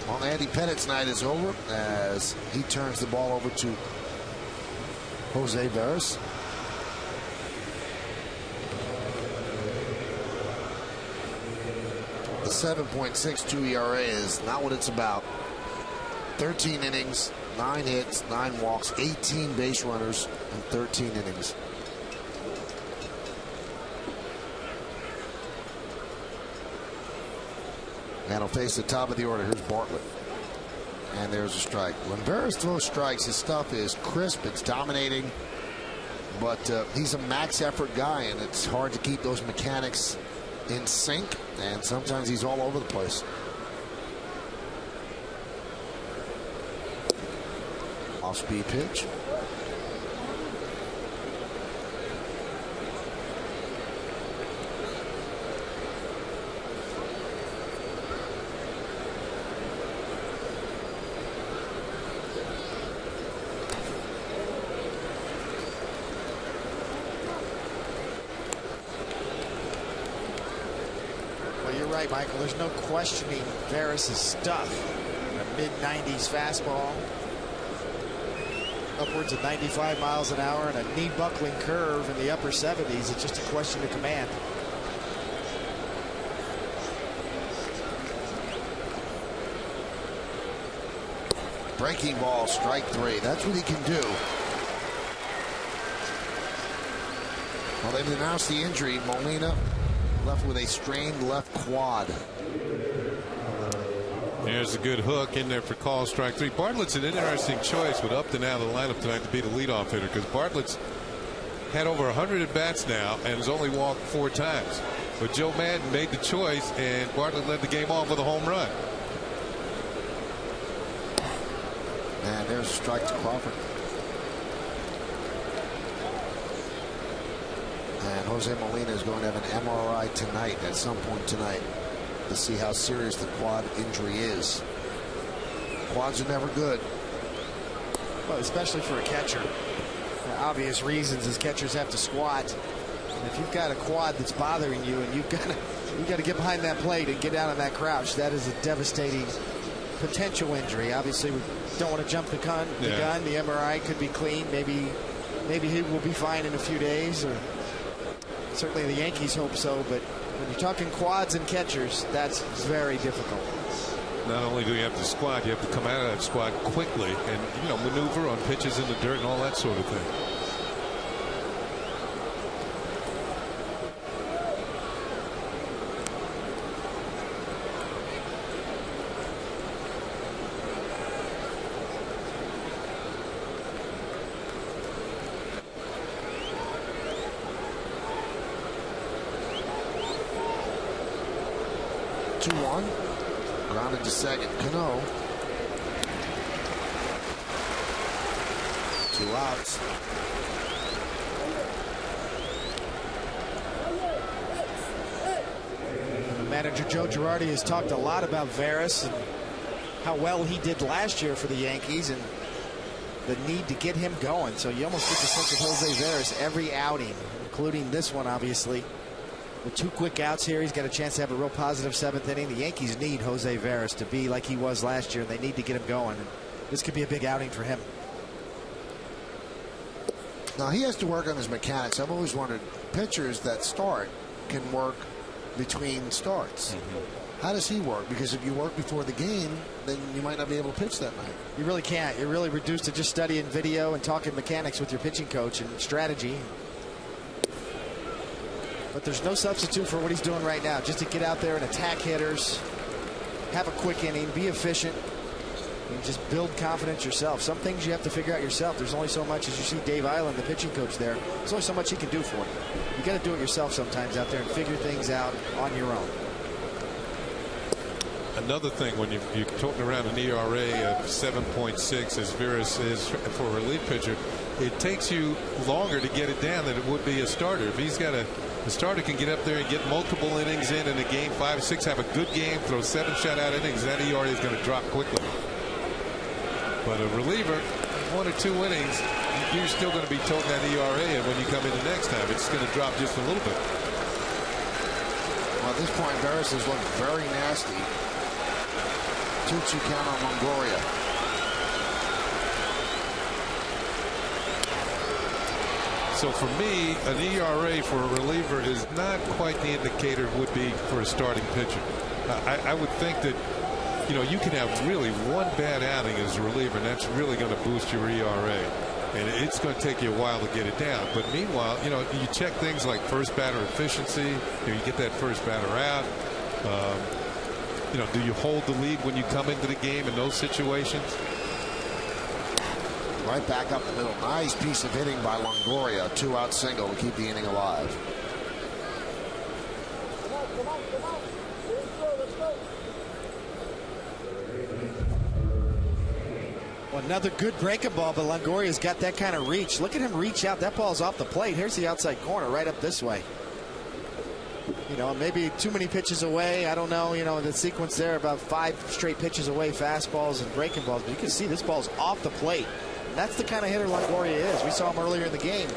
Well, Andy Pettit's night is over as he turns the ball over to Jose Veras. The 7.62 ERA is not what it's about. 13 innings, 9 hits, 9 walks, 18 base runners, and 13 innings. And he'll face the top of the order. Here's Bartlett. And there's a strike. When Veras throws strikes, his stuff is crisp, it's dominating. But he's a max effort guy, and it's hard to keep those mechanics in sync. And sometimes he's all over the place. Off-speed pitch. Right, Michael. There's no questioning Veras' stuff. A mid-90s fastball, upwards of 95 miles an hour, and a knee-buckling curve in the upper 70s. It's just a question of command. Breaking ball, strike 3. That's what he can do. Well, they've announced the injury. Molina left with a strained left quad. There's a good hook in there for call strike 3. Bartlett's an interesting choice with Upton out of the lineup tonight to be the leadoff hitter, because Bartlett's had over 100 at bats now and has only walked 4 times. But Joe Madden made the choice, and Bartlett led the game off with a home run. And there's a strike to Crawford. And Jose Molina is going to have an MRI tonight, at some point tonight, to see how serious the quad injury is. Quads are never good. Well, especially for a catcher. For obvious reasons, as catchers have to squat. And if you've got a quad that's bothering you and you've got to get behind that plate and get down on that crouch, that is a devastating potential injury. Obviously, we don't want to jump the gun. The MRI could be clean. Maybe he will be fine in a few days, or certainly the Yankees hope so. But when you're talking quads and catchers, that's very difficult. Not only do you have to squat, you have to come out of that squat quickly and, maneuver on pitches in the dirt and all that sort of thing. Grounded to second. Cano. 2 outs. Manager Joe Girardi has talked a lot about Veras and how well he did last year for the Yankees and the need to get him going. So you almost get the sense of Jose Veras every outing, including this one, obviously. With 2 quick outs here, he's got a chance to have a real positive 7th inning. The Yankees need Jose Veras to be like he was last year, and they need to get him going. And this could be a big outing for him. Now, he has to work on his mechanics. I've always wondered, pitchers that start can work between starts. How does he work? Because if you work before the game, then you might not be able to pitch that night. You really can't. You're really reduced to just studying video and talking mechanics with your pitching coach and strategy. But there's no substitute for what he's doing right now. Just to get out there and attack hitters, have a quick inning, be efficient, and just build confidence yourself. Some things you have to figure out yourself. There's only so much, as you see Dave Island, the pitching coach there, there's only so much he can do for you. You got to do it yourself sometimes out there and figure things out on your own. Another thing, when you're talking around an ERA of 7.6 as Veras is for a relief pitcher, it takes you longer to get it down than it would be a starter. If he's got a starter can get up there and get multiple innings in a game, 5 or 6, have a good game, throw 7 shutout innings, that ERA is going to drop quickly. But a reliever, 1 or 2 innings, you're still going to be toting that ERA, and when you come in the next time, it's going to drop just a little bit. Well, at this point, Veras has looked very nasty. 2-2 count on Longoria. So for me, an ERA for a reliever is not quite the indicator it would be for a starting pitcher. I would think that, you know, you can have really one bad outing as a reliever, and that's really going to boost your ERA. And it's going to take you a while to get it down. But meanwhile, you know, you check things like first batter efficiency. You get that first batter out. You know, do you hold the lead when you come into the game in those situations? Right back up the middle. Nice piece of hitting by Longoria. 2-out single to keep the inning alive. Well, another good breaking ball, but Longoria's got that kind of reach. Look at him reach out. That ball's off the plate. Here's the outside corner right up this way. You know, maybe too many pitches away. I don't know. You know, the sequence there, about 5 straight pitches away, fastballs and breaking balls. But you can see this ball's off the plate. And that's the kind of hitter Longoria is. We saw him earlier in the game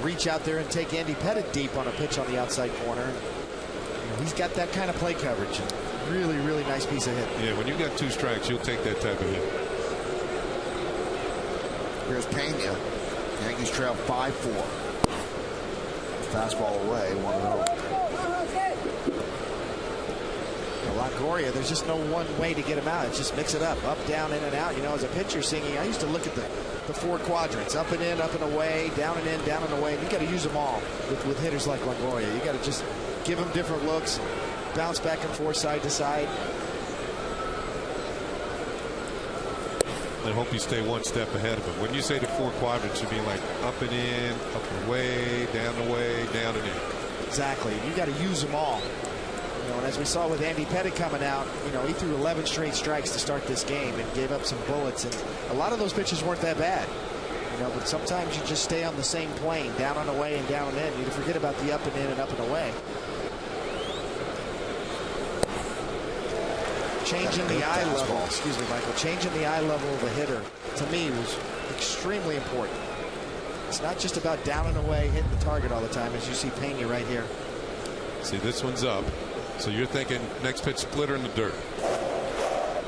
reach out there and take Andy Pettitte deep on a pitch on the outside corner. You know, he's got that kind of play coverage. Really, really nice piece of hit. Yeah, when you've got 2 strikes, you'll take that type of hit. Here's Pena. Yankees trail 5-4. Fastball away, 1-0. Longoria, there's just no one way to get him out. It's just mix it up, down, in and out. You know, as a pitcher singing, I used to look at the 4 quadrants, up and in, up and away, down and in, down and away. And you got to use them all with hitters like Longoria. You got to just give them different looks, bounce back and forth, side to side. I hope you stay one step ahead of him. When you say the 4 quadrants, you mean like up and in, up and away, down and away, down and in. Exactly. You got to use them all. You know, and as we saw with Andy Pettitte coming out, you know, he threw 11 straight strikes to start this game and gave up some bullets. And a lot of those pitches weren't that bad. You know, but sometimes you just stay on the same plane, down and away and down and in. You forget about the up and in and up and away. Changing the eye level, excuse me, Michael, changing the eye level of a hitter, to me, was extremely important. It's not just about down and away, hitting the target all the time, as you see Pena right here. See, this one's up. So you're thinking next pitch, splitter in the dirt.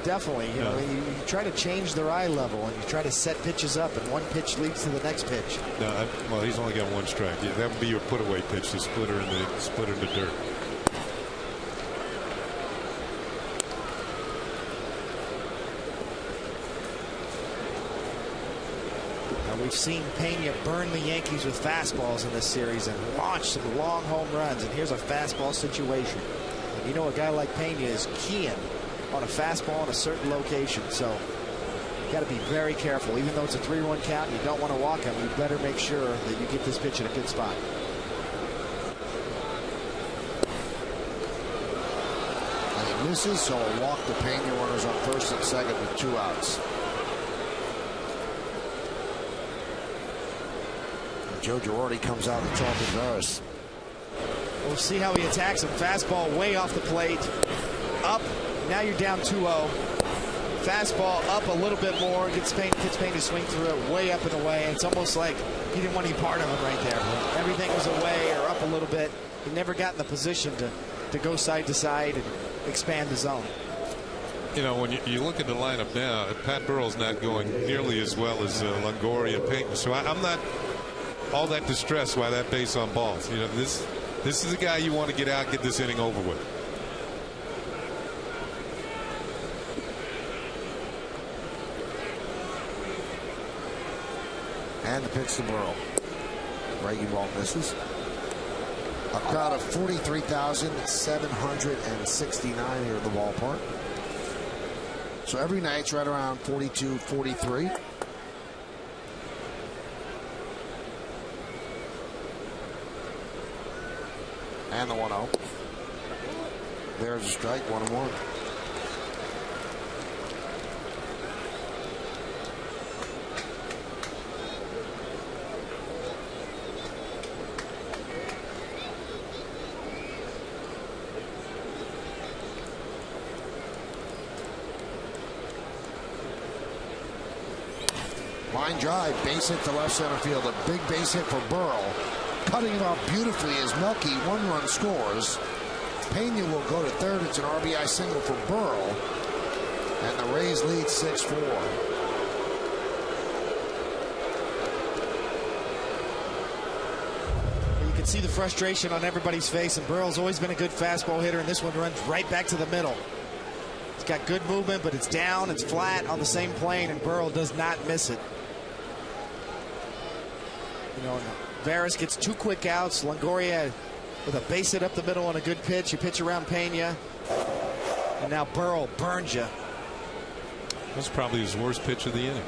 Definitely. You know, you try to change their eye level and you try to set pitches up, and one pitch leads to the next pitch. No, well, he's only got 1 strike. Yeah, that would be your put away pitch, the splitter in the dirt. We've seen Pena burn the Yankees with fastballs in this series and launch some long home runs. And here's a fastball situation. And you know, a guy like Pena is keying on a fastball in a certain location. So you got to be very careful. Even though it's a 3-1 count, you don't want to walk him. You better make sure that you get this pitch in a good spot. And he misses, so a walk to Pena. Runners on first and second with 2 outs. Joe Girardi comes out and talks to Veras. We'll see how he attacks him. Fastball way off the plate. Up. Now you're down 2-0. Fastball up a little bit more. Gets Pena to swing through it way up and away. It's almost like he didn't want any part of him right there. Everything was away or up a little bit. He never got in the position to go side to side and expand the zone. You know, when you look at the lineup now, Pat Burrell's not going nearly as well as Longoria and Pena. So I'm not all that distressed by that base on balls. You know, this is a guy you want to get out, get this inning over with. And the pitch to Burrell. Breaking ball misses. A crowd of 43,769 here at the ballpark. So every night it's right around 42, 43. And the 1-0. There's a strike, 1-1. Line drive, base hit to left center field. A big base hit for Burrell. Cutting it off beautifully as Melky, 1-run scores. Pena will go to third. It's an RBI single for Burrell. And the Rays lead 6-4. You can see the frustration on everybody's face, and Burrell's always been a good fastball hitter, and this one runs right back to the middle. It's got good movement, but it's down, it's flat on the same plane, and Burrell does not miss it. You know, Vargas gets 2 quick outs. Longoria with a base hit up the middle on a good pitch. You pitch around Pena, and now Burrell burns you. That's probably his worst pitch of the inning.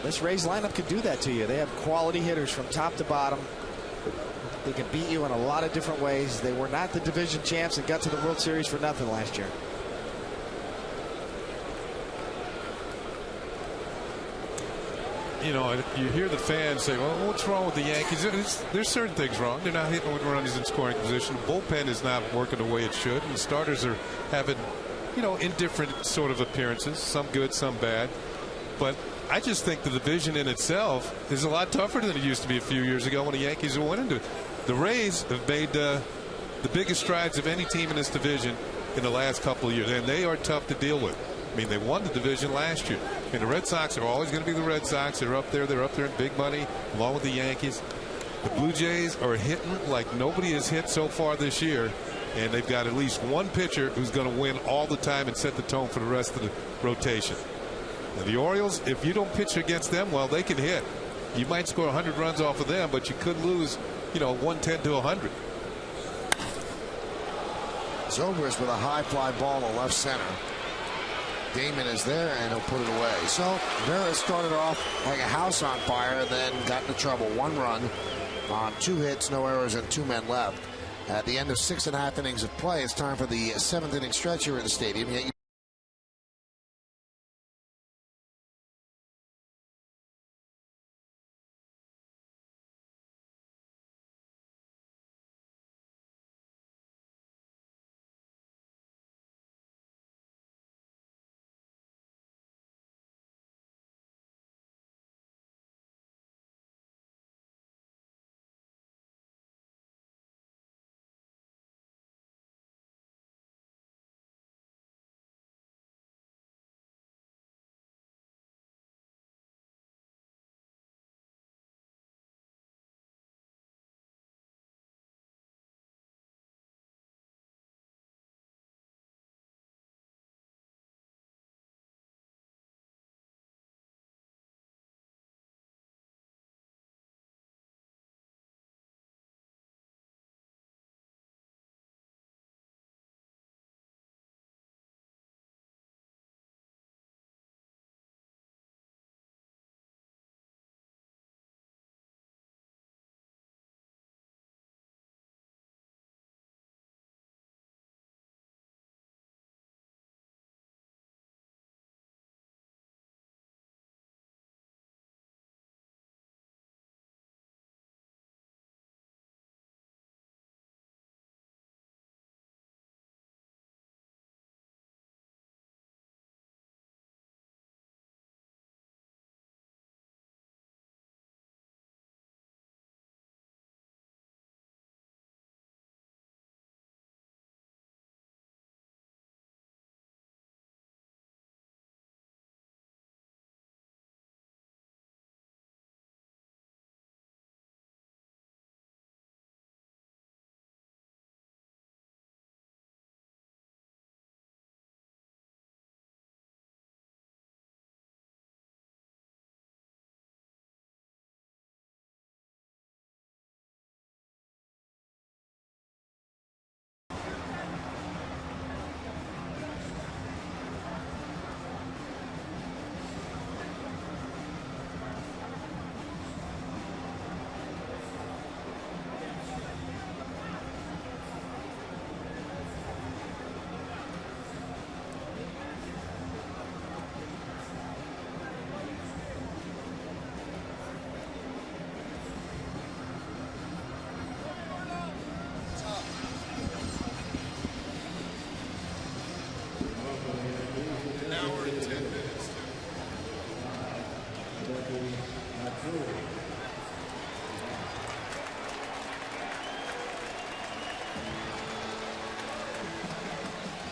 This Rays lineup could do that to you. They have quality hitters from top to bottom. They can beat you in a lot of different ways. They were not the division champs and got to the World Series for nothing last year. You know, you hear the fans say, well, what's wrong with the Yankees? There's certain things wrong. They're not hitting with runners in scoring position. The bullpen is not working the way it should. And the starters are having, you know, indifferent sort of appearances. Some good, some bad. But I just think the division in itself is a lot tougher than it used to be a few years ago when the Yankees were winning it. The Rays have made the biggest strides of any team in this division in the last couple of years. And they are tough to deal with. I mean, they won the division last year. And the Red Sox are always going to be the Red Sox. They're up there. They're up there in big money, along with the Yankees. The Blue Jays are hitting like nobody has hit so far this year. And they've got at least one pitcher who's going to win all the time and set the tone for the rest of the rotation. And the Orioles, if you don't pitch against them, well, they can hit. You might score 100 runs off of them, but you could lose, you know, 110 to 100. Zobrist with a high fly ball to left center. Damon is there, and he'll put it away. So Vera started off like a house on fire, and then got into trouble. 1 run on 2 hits, no errors, and 2 men left. At the end of 6.5 innings of play, it's time for the 7th inning stretch here in the stadium.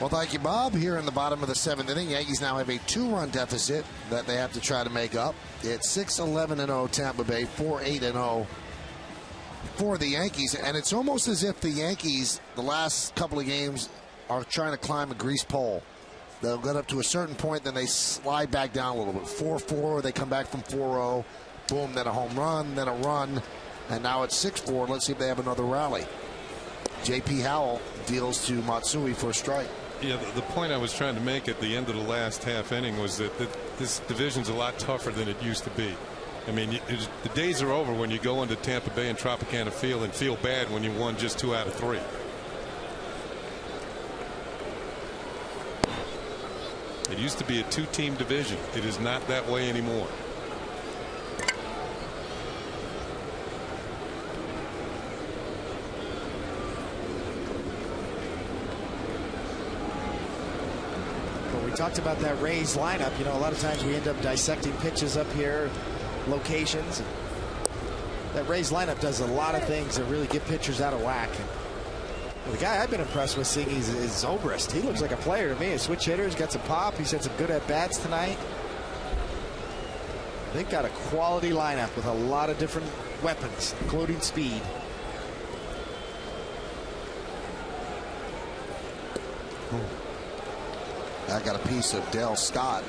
Well, thank you, Bob. Here in the bottom of the 7th inning, Yankees now have a 2-run deficit that they have to try to make up. It's 6-11-0 Tampa Bay, 4-8-0 for the Yankees. And it's almost as if the Yankees, the last couple of games, are trying to climb a grease pole. They'll get up to a certain point, then they slide back down a little bit. 4-4, they come back from 4-0. Boom, then a home run, then a run. And now it's 6-4. Let's see if they have another rally. J.P. Howell deals to Matsui for a strike. Yeah, the point I was trying to make at the end of the last half inning was that this division's a lot tougher than it used to be. I mean, the days are over when you go into Tampa Bay and Tropicana Field and feel bad when you won just 2 out of 3. It used to be a 2-team division. It is not that way anymore. We talked about that Rays lineup. You know, a lot of times we end up dissecting pitches up here, locations. That Rays lineup does a lot of things that really get pitchers out of whack. And the guy I've been impressed with seeing is Zobrist. He looks like a player to me. A switch hitter. He's got some pop. He's had some good at-bats tonight. They've got a quality lineup with a lot of different weapons, including speed. I got a piece of Dale Scott.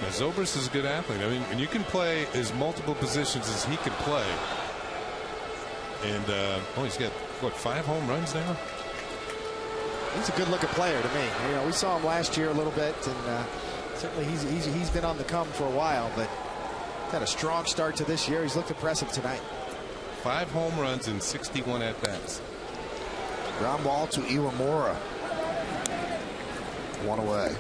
Now, Zobrist is a good athlete. I mean, when you can play as multiple positions as he can play, and he's got what, 5 home runs now. He's a good-looking player to me. You know, we saw him last year a little bit, and certainly he's been on the come for a while. But had a strong start to this year. He's looked impressive tonight. 5 home runs and 61 at bats. Ground ball to Iwamura. 1 away.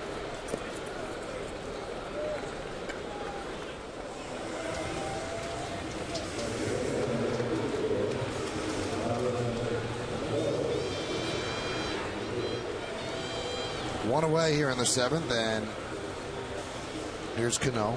One away here in the 7th, and here's Cano.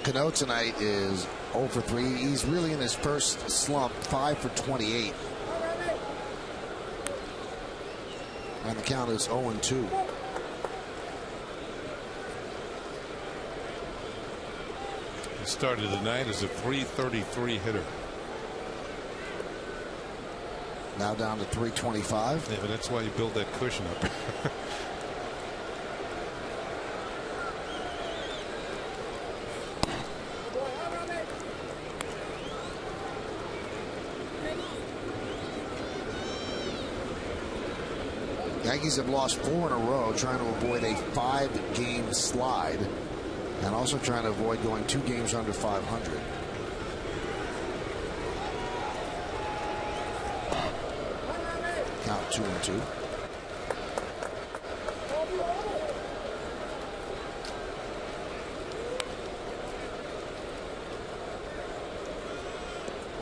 Cano tonight is 0 for 3. He's really in his first slump, 5 for 28. And the count is 0-2. He started tonight as a .333 hitter. Now down to 325. Yeah, but that's why you build that cushion up. Yankees have lost 4 in a row, trying to avoid a 5-game slide, and also trying to avoid going 2 games under 500. Count 2-2.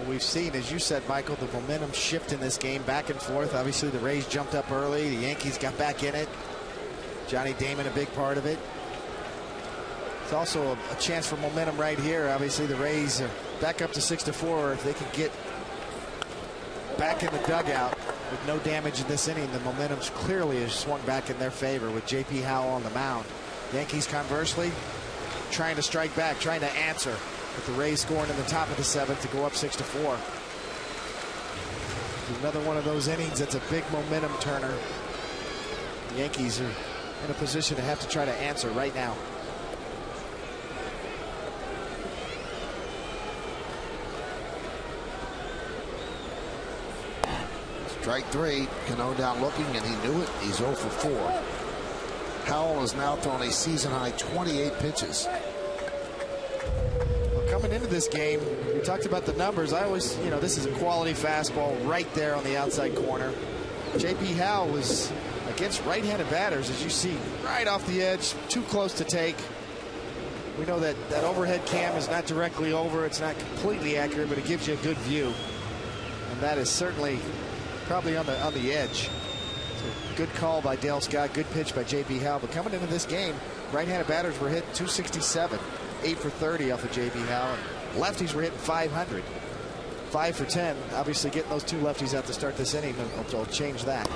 We've seen, as you said, Michael, the momentum shift in this game back and forth. Obviously, the Rays jumped up early. The Yankees got back in it. Johnny Damon, a big part of it. It's also a chance for momentum right here. Obviously, the Rays are back up to 6-4. If they can get back in the dugout with no damage in this inning, the momentum clearly has swung back in their favor with J.P. Howell on the mound. Yankees, conversely, trying to strike back, trying to answer, with the Rays scoring in the top of the 7th to go up 6-4. Another one of those innings that's a big momentum turner. The Yankees are in a position to have to try to answer right now. Strike 3. Cano down looking, and he knew it. He's 0 for 4. Howell has now thrown a season high 28 pitches. Well, coming into this game, we talked about the numbers. I always, this is a quality fastball right there on the outside corner. J.P. Howell was against right-handed batters, as you see, right off the edge, too close to take. We know that that overhead cam is not directly over. It's not completely accurate, but it gives you a good view. And that is certainly probably on the edge. So good call by Dale Scott. Good pitch by J.P. Howell. But coming into this game, right-handed batters were hitting 267. 8 for 30 off of J.P. Howell. And lefties were hitting 500. 5 for 10. Obviously getting those two lefties out to start this inning will change that.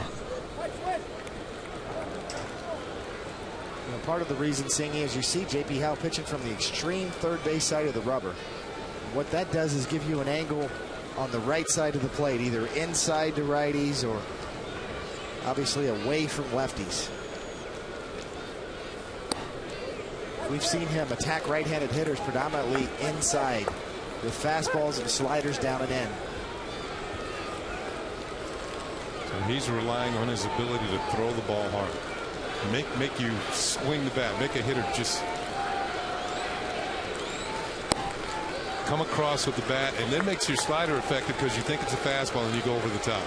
Part of the reason, Singy, is you see J.P. Howell pitching from the extreme third base side of the rubber. What that does is give you an angle on the right side of the plate, either inside to righties or obviously away from lefties. We've seen him attack right-handed hitters predominantly inside with fastballs and sliders down and in. So he's relying on his ability to throw the ball hard. Make you swing the bat, make a hitter just come across with the bat, and then makes your slider effective because you think it's a fastball and you go over the top.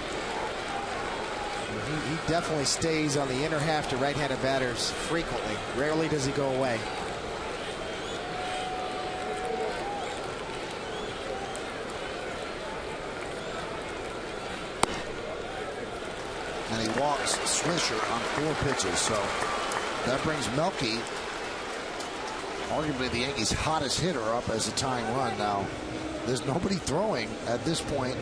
He definitely stays on the inner half to right-handed batters frequently. Rarely does he go away. And he walks Swisher on 4 pitches. So that brings Melky, arguably the Yankees' hottest hitter, up as a tying run. Now, there's nobody throwing at this point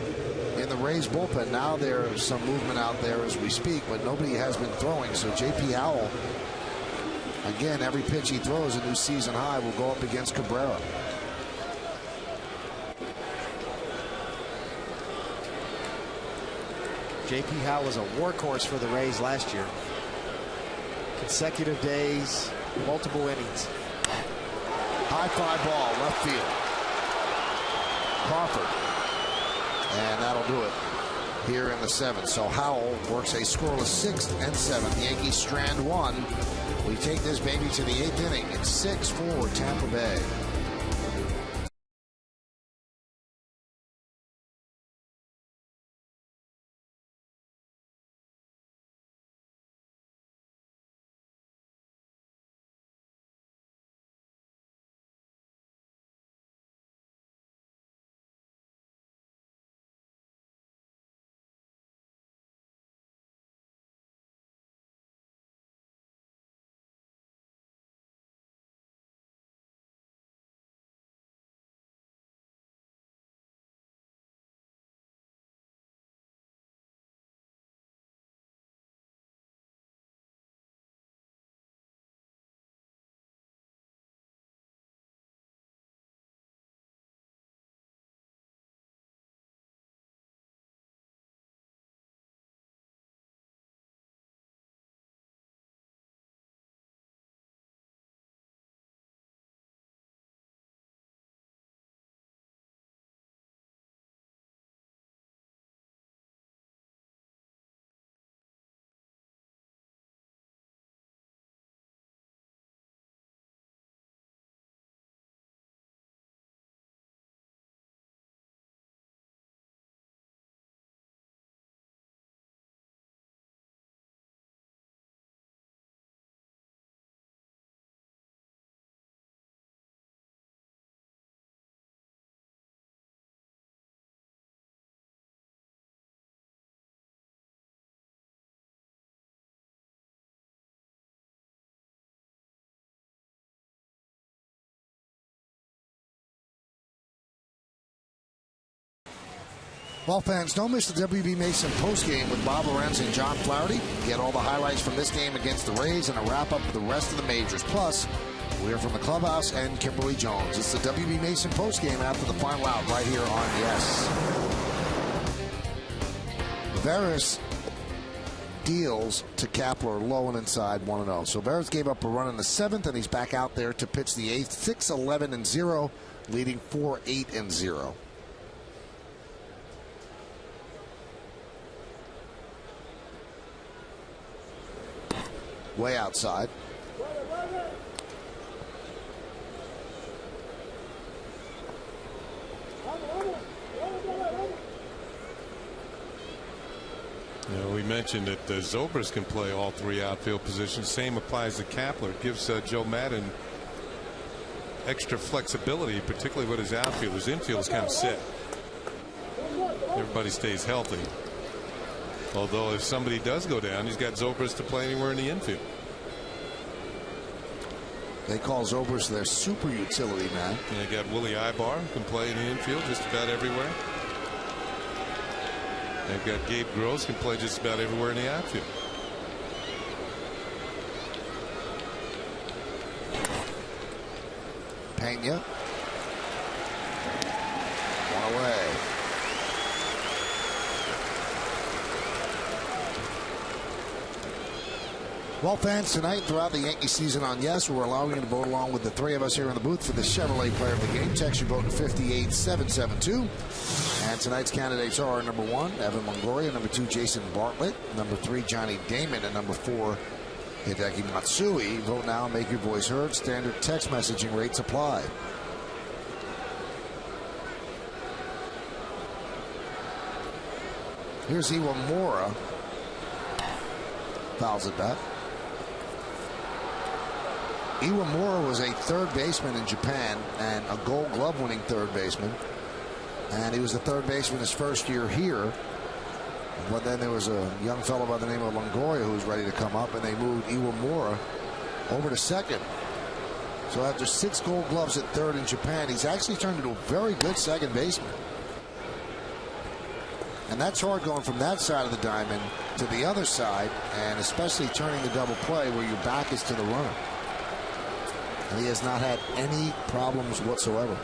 in the Rays bullpen. Now there's some movement out there as we speak, but nobody has been throwing. So J.P. Howell, again, every pitch he throws, a new season high, will go up against Cabrera. J.P. Howell was a workhorse for the Rays last year. Consecutive days, multiple innings. High fly ball, left field. Crawford. And that'll do it here in the 7th. So Howell works a scoreless 6th and 7th. Yankees strand 1. We take this baby to the 8th inning. It's 6-4 Tampa Bay. Well, fans, don't miss the WB Mason postgame with Bob Lorenz and John Flaherty. Get all the highlights from this game against the Rays and a wrap-up of the rest of the majors. Plus, we hear from the clubhouse and Kimberly Jones. It's the WB Mason postgame after the final out right here on Yes. Veras deals to Kapler low and inside 1-0. So Veras gave up a run in the 7th, and he's back out there to pitch the 8th. 6-11-0, leading 4-8-0. Way outside. mentioned that Zobrist can play all three outfield positions. Same applies to Kapler. It gives Joe Madden extra flexibility, particularly with his outfield. His infield is kind of set. Everybody stays healthy. Although if somebody does go down, he's got Zobrist to play anywhere in the infield. They call Zobrist their super utility man. And they got Willie Ibar, who can play in the infield just about everywhere. They've got Gabe Gross, can play just about everywhere in the outfield. Pena. One away. Well, fans, tonight throughout the Yankee season on Yes, we're allowing you to vote along with the three of us here in the booth for the Chevrolet Player of the Game. Text your vote to 58772. And tonight's candidates are number 1, Evan Longoria, number 2, Jason Bartlett, number 3, Johnny Damon, and number 4, Hideki Matsui. Vote now, make your voice heard. Standard text messaging rates apply. Here's Iwamura. Fouls it back. Iwamura was a third baseman in Japan and a Gold Glove winning third baseman. And he was the third baseman his first year here. But then there was a young fellow by the name of Longoria who was ready to come up, and they moved Iwamura over to second. So after 6 Gold Gloves at third in Japan, he's actually turned into a very good second baseman. And that's hard going from that side of the diamond to the other side, and especially turning the double play where your back is to the runner. And he has not had any problems whatsoever.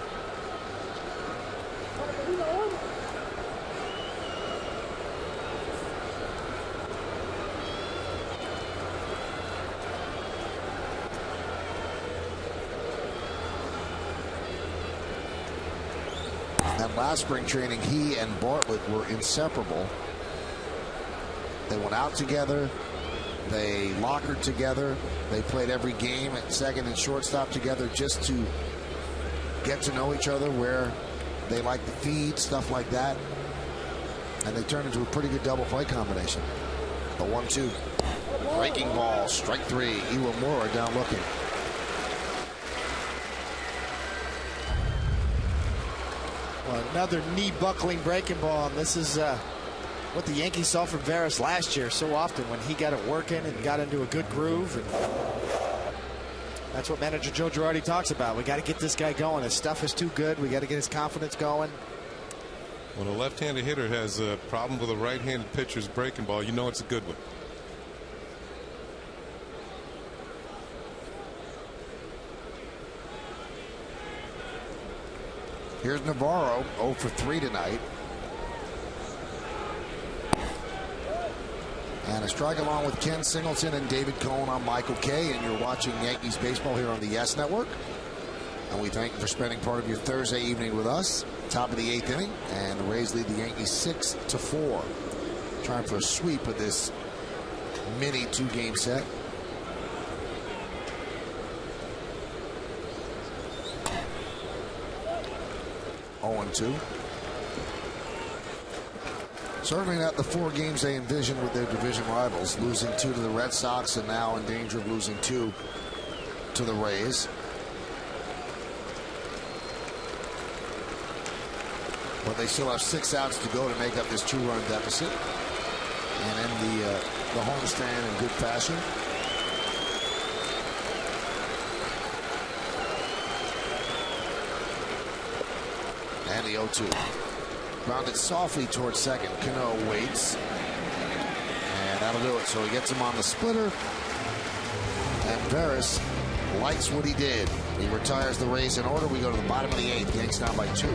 And last spring training, he and Bartlett were inseparable. They went out together. They lockered together. They played every game at second and shortstop together just to get to know each other, where they like to feed, stuff like that. And they turned into a pretty good double play combination. The 1-2. Breaking ball, strike 3. Iwamura down looking. Well, another knee-buckling breaking ball, and this is what the Yankees saw from Veras last year so often when he got it working and got into a good groove. And that's what manager Joe Girardi talks about. We got to get this guy going. His stuff is too good. We got to get his confidence going. When a left-handed hitter has a problem with a right-handed pitcher's breaking ball, you know it's a good one. Here's Navarro, 0 for 3 tonight. And a strike along with Ken Singleton and David Cohn on Michael Kay. And you're watching Yankees baseball here on the Yes Network. And we thank you for spending part of your Thursday evening with us. Top of the 8th inning. And the Rays lead the Yankees 6-4. Trying for a sweep of this mini 2-game set. Oh, 2. Certainly not the 4 games they envisioned with their division rivals, losing 2 to the Red Sox and now in danger of losing 2 to the Rays. But they still have 6 outs to go to make up this 2-run deficit and end the homestand in good fashion. And the 0-2. Grounded softly towards second. Cano waits. And that'll do it. So he gets him on the splitter. And Veras likes what he did. He retires the Rays in order. We go to the bottom of the 8th. Yanks down by 2.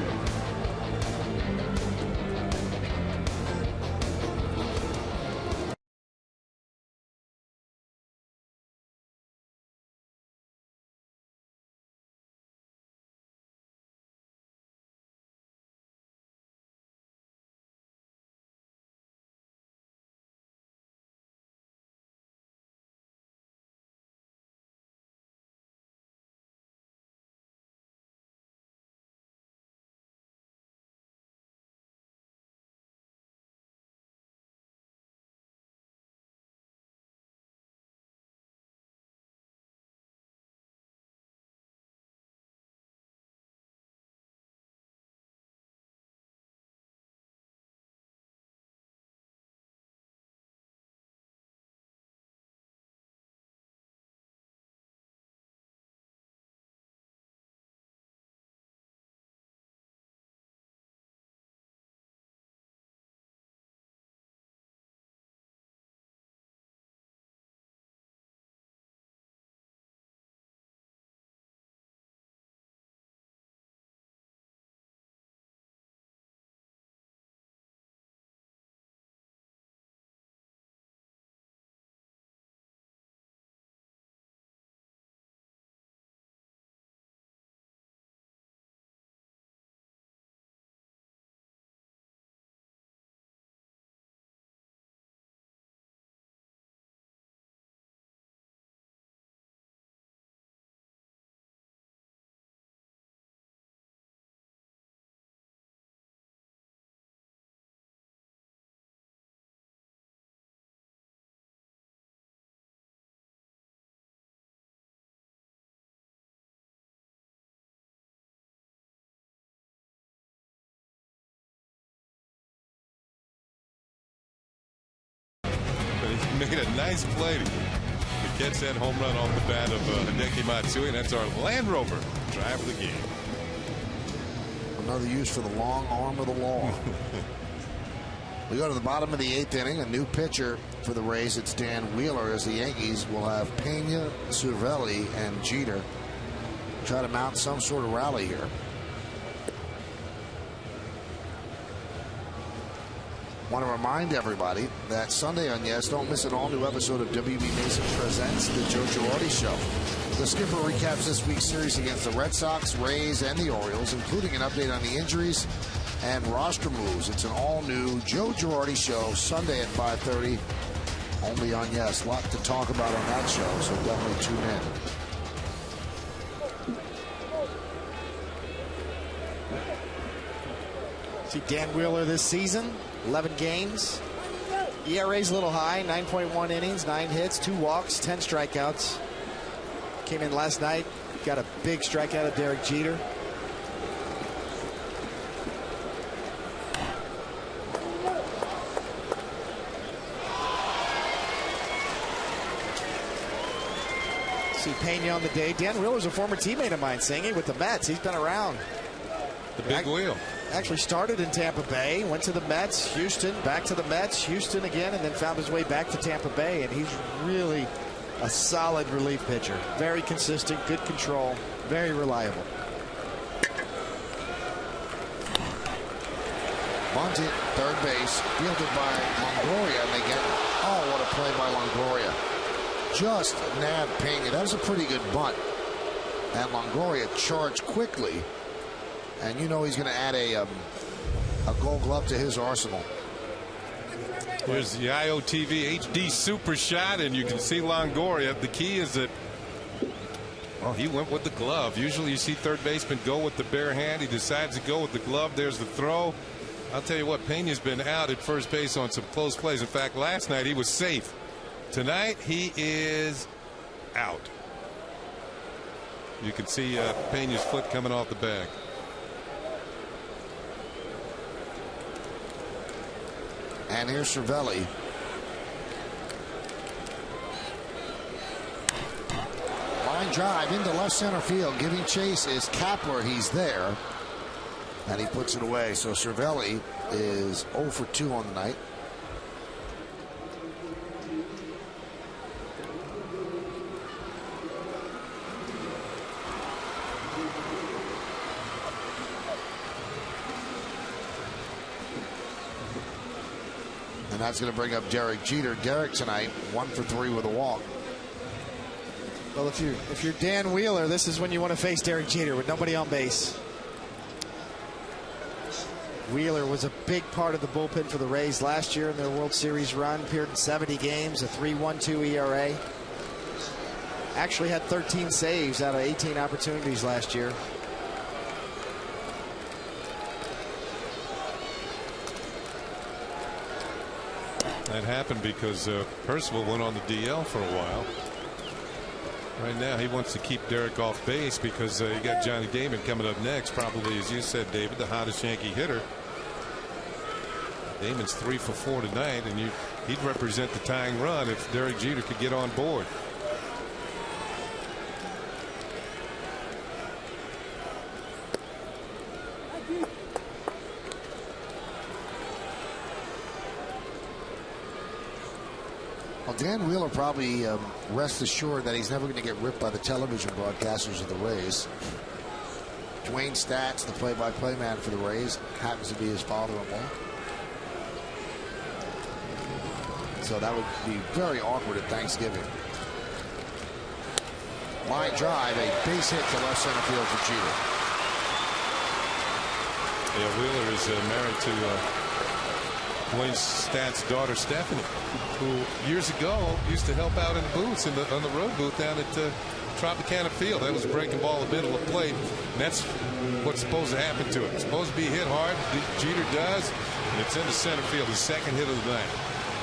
made a nice play to catch that home run off the bat of Hideki Matsui, and that's our Land Rover drive of the game. Another use for the long arm of the law. We go to the bottom of the 8th inning. A new pitcher for the Rays. It's Dan Wheeler, as the Yankees will have Pena, Cervelli, and Jeter try to mount some sort of rally here. Want to remind everybody that Sunday on Yes, don't miss an all-new episode of WB Mason Presents The Joe Girardi Show. The skipper recaps this week's series against the Red Sox, Rays, and the Orioles, including an update on the injuries and roster moves. It's an all-new Joe Girardi Show, Sunday at 5:30, only on Yes. A lot to talk about on that show, so definitely tune in. See Dan Wheeler this season, 11 games. ERA's a little high, 9.1 innings, 9 hits, 2 walks, 10 strikeouts. Came in last night, got a big strikeout of Derek Jeter. See Pena on the day. Dan Wheeler's a former teammate of mine, singing with the Mets. He's been around. The big wheel. Actually started in Tampa Bay, went to the Mets, Houston, back to the Mets, Houston again, and then found his way back to Tampa Bay. And he's really a solid relief pitcher. Very consistent, good control, very reliable. Bunted, third base, fielded by Longoria, and they get, oh, what a play by Longoria. Just nabbed Pena. That was a pretty good bunt. And Longoria charged quickly. And you know he's going to add a Gold Glove to his arsenal. Here's the IOTV HD super shot, and you can see Longoria. The key is that, well, he went with the glove. Usually you see third baseman go with the bare hand. He decides to go with the glove. There's the throw. I'll tell you what, Pena's been out at first base on some close plays. In fact, last night he was safe. Tonight he is out. You can see Pena's foot coming off the bag. And here's Cervelli. Line drive into left center field. Giving chase is Kapler. He's there. And he puts it away. So Cervelli is 0 for 2 on the night. And that's going to bring up Derek Jeter. Derek tonight 1 for 3 with a walk. Well, if you're Dan Wheeler, this is when you want to face Derek Jeter with nobody on base. Wheeler was a big part of the bullpen for the Rays last year in their World Series run. Appeared in 70 games, a 3.12 ERA. Actually had 13 saves out of 18 opportunities last year. That happened because Percival went on the DL for a while. Right now he wants to keep Derek off base because you got Johnny Damon coming up next, probably, as you said, David, the hottest Yankee hitter. Damon's 3 for 4 tonight, and he'd represent the tying run if Derek Jeter could get on board. Well, Dan Wheeler probably rest assured that he's never going to get ripped by the television broadcasters of the Rays. Dwayne Statz, the play-by-play man for the Rays, happens to be his father-in-law. So that would be very awkward at Thanksgiving. Line drive, a base hit to left center field for Jeter. Yeah, Wheeler is married to Dwayne Stat's daughter, Stephanie, who years ago used to help out in the booths, on the road booth down at Tropicana Field. That was a breaking ball in the middle of the plate. And that's what's supposed to happen to it. It's supposed to be hit hard. Jeter does, and it's into center field, his second hit of the night.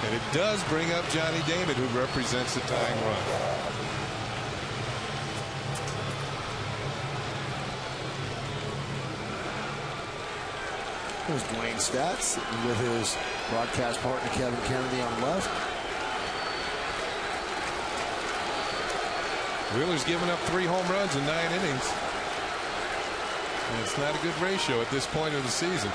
And it does bring up Johnny Damon, who represents the tying run. There's Dwayne Statz with his broadcast partner Kevin Kennedy on the left. Wheeler's given up 3 home runs in 9 innings. And it's not a good ratio at this point of the season.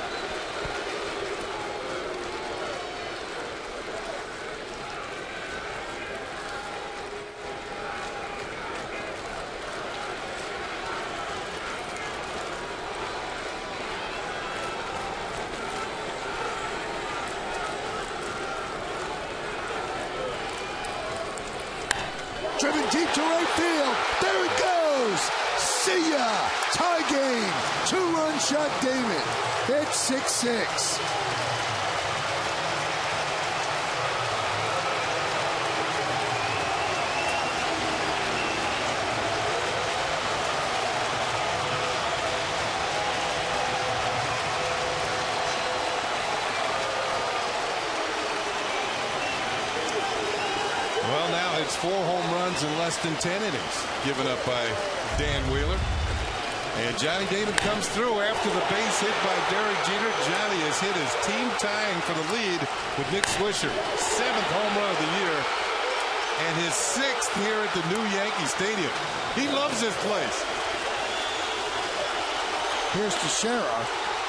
Driven deep to right field. There it goes. See ya. Tie game. 2-run shot, Damon. It's 6-6. Well, now it's 4 home runs in less than 10 innings given up by Dan Wheeler. And Johnny Damon comes through after the base hit by Derek Jeter. Johnny has hit his team tying for the lead with Nick Swisher. 7th home run of the year. And his 6th here at the new Yankee Stadium. He loves this place. Here's Teixeira,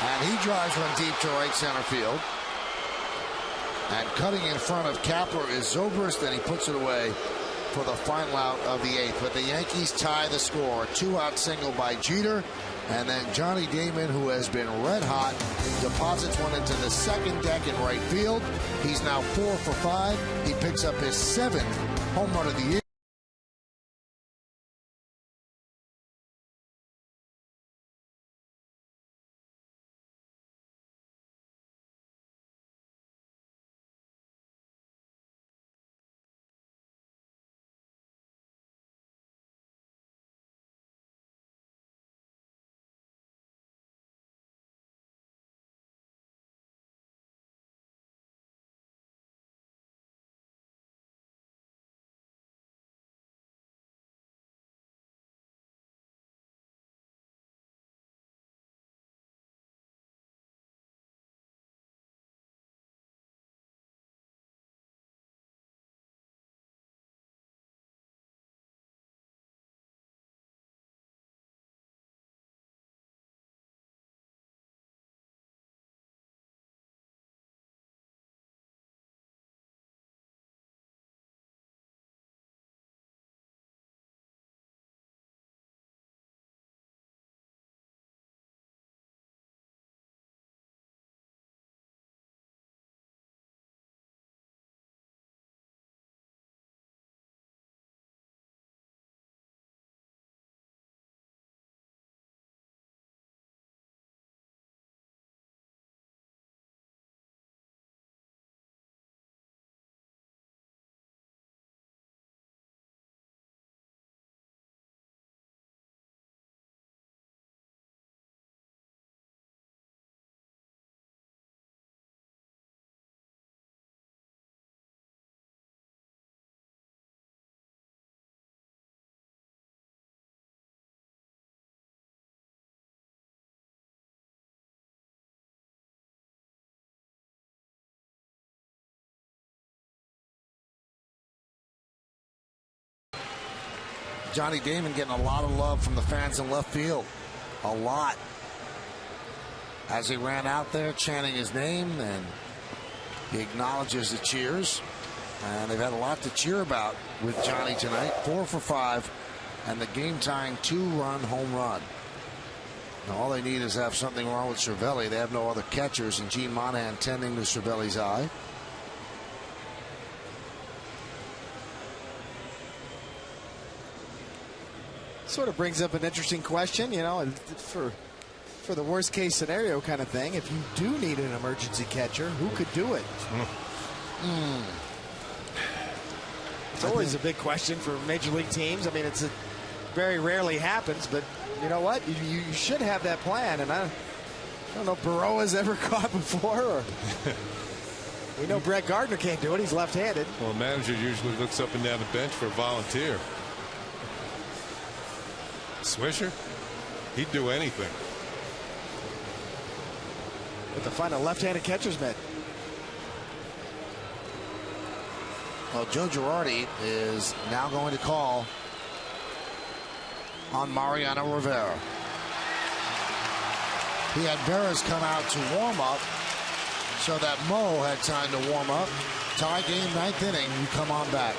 and he drives one deep to right center field. And cutting in front of Kapler is Zobrist, and he puts it away for the final out of the 8th. But the Yankees tie the score. A 2-out single by Jeter. And then Johnny Damon, who has been red hot, deposits one into the second deck in right field. He's now 4 for 5. He picks up his 7th home run of the year. Johnny Damon getting a lot of love from the fans in left field. A lot. As he ran out there chanting his name, and he acknowledges the cheers. And they've had a lot to cheer about with Johnny tonight. 4 for 5 and the game-tying 2-run home run. Now, all they need is have something wrong with Cervelli. They have no other catchers, and Gene Monahan tending to Cervelli's eye. Sort of brings up an interesting question, you know, for the worst case scenario kind of thing. If you do need an emergency catcher, who could do it? It's always a big question for major league teams. I mean, it very rarely happens, but you know what? You should have that plan. And I don't know if Baroa's ever caught before. Or we know Brett Gardner can't do it. He's left-handed. Well, a manager usually looks up and down the bench for a volunteer. Swisher, he'd do anything. But to find a left-handed catcher's mitt. Well, Joe Girardi is now going to call on Mariano Rivera. He had Veras come out to warm up so that Mo had time to warm up. Tie game, 9th inning. You come on back.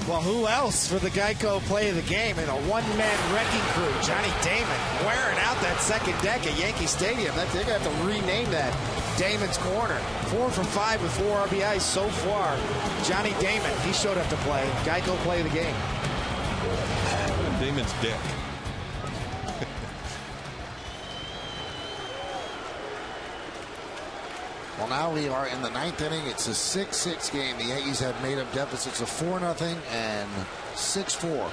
Well, who else for the Geico play of the game in a one-man wrecking crew? Johnny Damon wearing out that second deck at Yankee Stadium. They're going to have to rename that Damon's Corner. 4 for 5 with 4 RBIs so far. Johnny Damon, he showed up to play. Geico play of the game. Damon's deck. Well, now we are in the 9th inning. It's a 6-6 game. The Yankees have made up deficits of 4-0 and 6-4.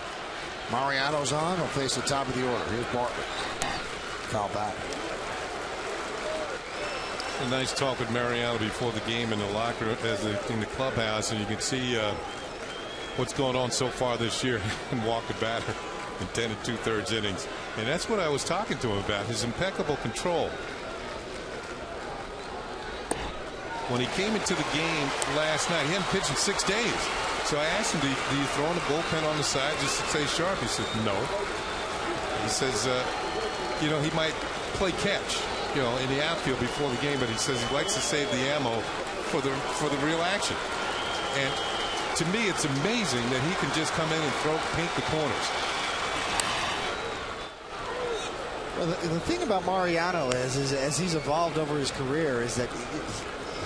Mariano's on. He'll face the top of the order. Here's Bartlett. Foul back. A nice talk with Mariano before the game in the locker in the clubhouse, and you can see what's going on so far this year. And walk the batter in 10 2/3 innings, and that's what I was talking to him about, his impeccable control. When he came into the game last night, he hadn't pitched in 6 days. So I asked him, do you throw in the bullpen on the side just to stay sharp? He said, no. He says, he might play catch, in the outfield before the game, but he says he likes to save the ammo for the real action. And to me, it's amazing that he can just come in and paint the corners. Well, the thing about Mariano is as he's evolved over his career is that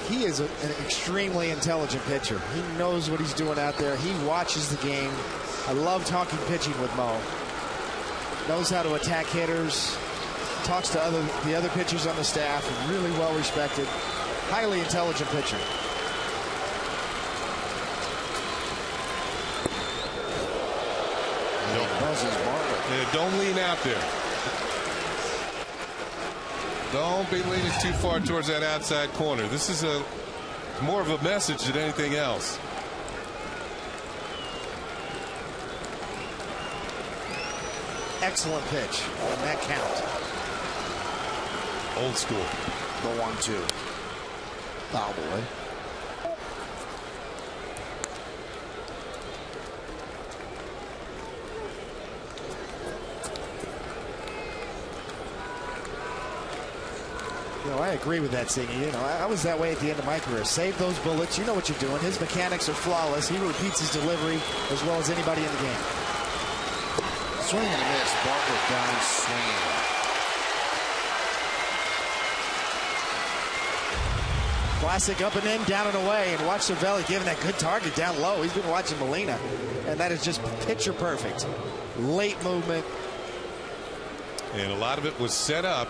he is an extremely intelligent pitcher. He knows what he's doing out there. He watches the game. I love talking pitching with Mo. Knows how to attack hitters. Talks to the other pitchers on the staff. Really well respected. Highly intelligent pitcher. Don't lean out there. Don't be leaning too far towards that outside corner. This is more of a message than anything else. Excellent pitch on that count. Old school. The 1-2. Foul away. I agree with that, Singy. I was that way at the end of my career. Save those bullets. You know what you're doing. His mechanics are flawless. He repeats his delivery as well as anybody in the game. Swing and a miss. Bartlett down swinging. Classic up and in, down and away. And watch Cervelli giving that good target down low. He's been watching Molina. And that is just picture perfect. Late movement. And a lot of it was set up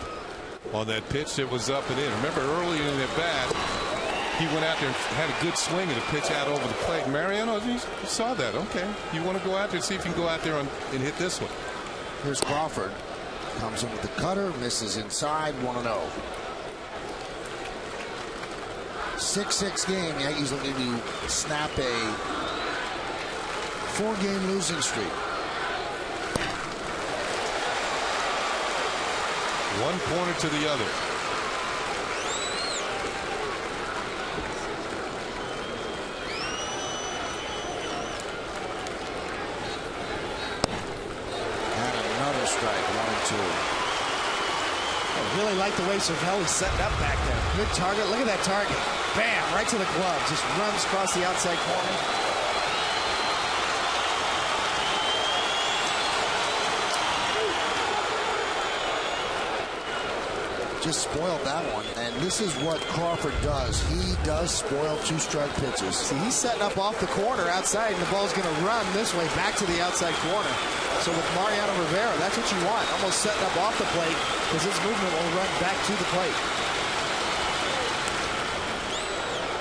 on that pitch that was up and in. Remember early in the bat, he went out there and had a good swing at a pitch out over the plate. Mariano, you saw that. Okay. You want to go out there and see if you can go out there and hit this one. Here's Crawford. Comes in with the cutter, misses inside, 1-0. 6-6 game. Yankees looking to snap a 4-game losing streak. One corner to the other. And another strike, 1-2. I really like the way Cervelli's setting up back there. Good target. Look at that target. Bam, right to the glove. Just runs across the outside corner. Just spoiled that one, and this is what Crawford does. He does spoil 2-strike pitches. See, he's setting up off the corner outside, and the ball's going to run this way back to the outside corner. So with Mariano Rivera, that's what you want. Almost setting up off the plate, because his movement will run back to the plate.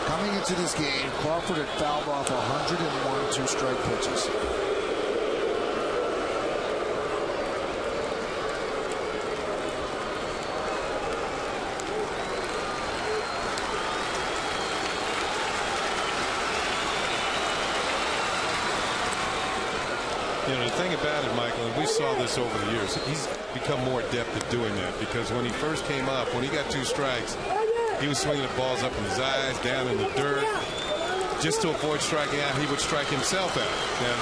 Coming into this game, Crawford had fouled off 101 2-strike pitches. You know, the thing about it, Michael, and we saw this over the years, he's become more adept at doing that, because when he first came up, when he got 2 strikes, he was swinging the balls up in his eyes, down in the dirt. Just to avoid striking out, he would strike himself out. And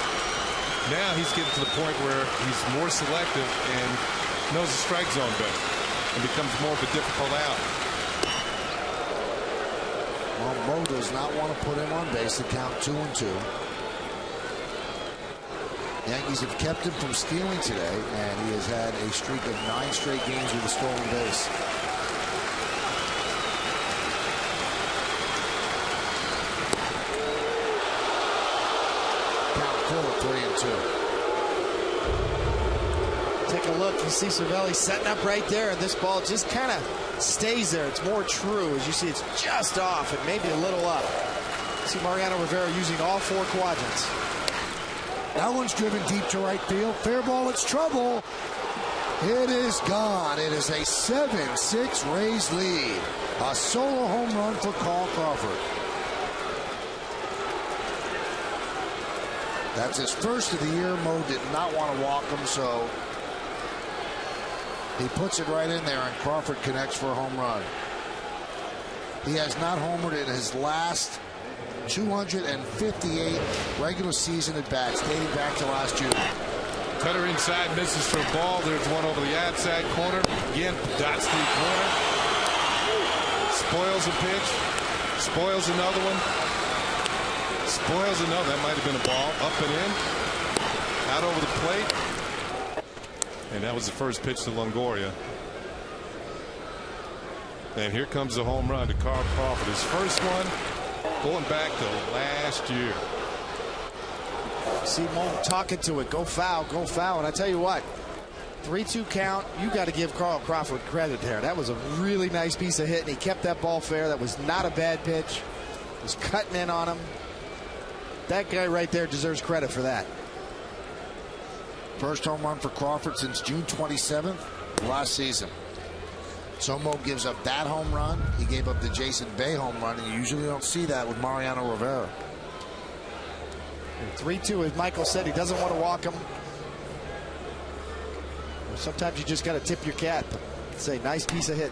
now he's getting to the point where he's more selective and knows the strike zone better and becomes more of a difficult out. Well, Mo does not want to put him on base to count 2-2. Yankees have kept him from stealing today, and he has had a streak of 9 straight games with a stolen base. Count full of 3-2. Take a look. You see Cervelli setting up right there, and this ball just kind of stays there. It's more true. As you see, it's just off and maybe a little up. See Mariano Rivera using all 4 quadrants. That one's driven deep to right field. Fair ball, it's trouble. It is gone. It is a 7-6 Rays lead. A solo home run for Carl Crawford. That's his first of the year. Mo did not want to walk him, so he puts it right in there, and Crawford connects for a home run. He has not homered in his last 258 regular season at bats dating back to last June. Cutter inside, misses for a ball. There's one over the outside corner. Again, dots the corner. Spoils a pitch. Spoils another one. Spoils another. That might have been a ball. Up and in. Out over the plate. And that was the first pitch to Longoria. And here comes the home run to Carl Crawford. His first one. Going back to last year. See Mo talking to it. Go foul, go foul. And I tell you what, 3-2 count. You got to give Carl Crawford credit there. That was a really nice piece of hit, and he kept that ball fair. That was not a bad pitch. He was cutting in on him. That guy right there deserves credit for that. First home run for Crawford since June 27th last season. So Mo gives up that home run. He gave up the Jason Bay home run, and you usually don't see that with Mariano Rivera. 3-2, as Michael said, he doesn't want to walk him. Sometimes you just got to tip your cap. Say, nice piece of hit.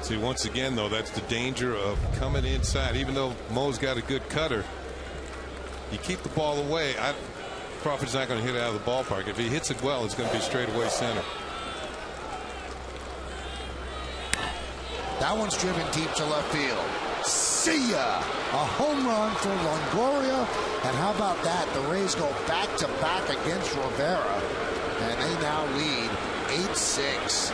See, once again, though, that's the danger of coming inside. Even though Mo's got a good cutter, you keep the ball away. Crawford's not going to hit it out of the ballpark. If he hits it well, it's going to be straight away center. That one's driven deep to left field. See ya! A home run for Longoria. And how about that? The Rays go back-to-back against Rivera. And they now lead 8-6.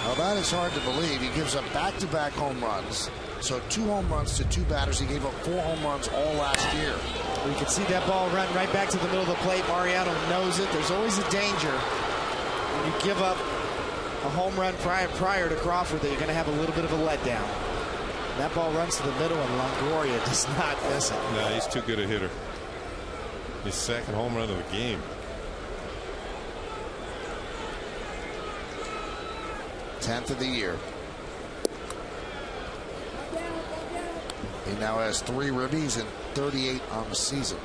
Well, that is hard to believe. He gives up back-to-back home runs. So 2 home runs to 2 batters. He gave up 4 home runs all last year. You can see that ball run right back to the middle of the plate. Mariano knows it. There's always a danger when you give up a home run prior to Crawford, that you're going to have a little bit of a letdown. That ball runs to the middle, and Longoria does not miss it. No, he's too good a hitter. His second home run of the game. 10th of the year. He now has 3 ribbies and 38 on the season.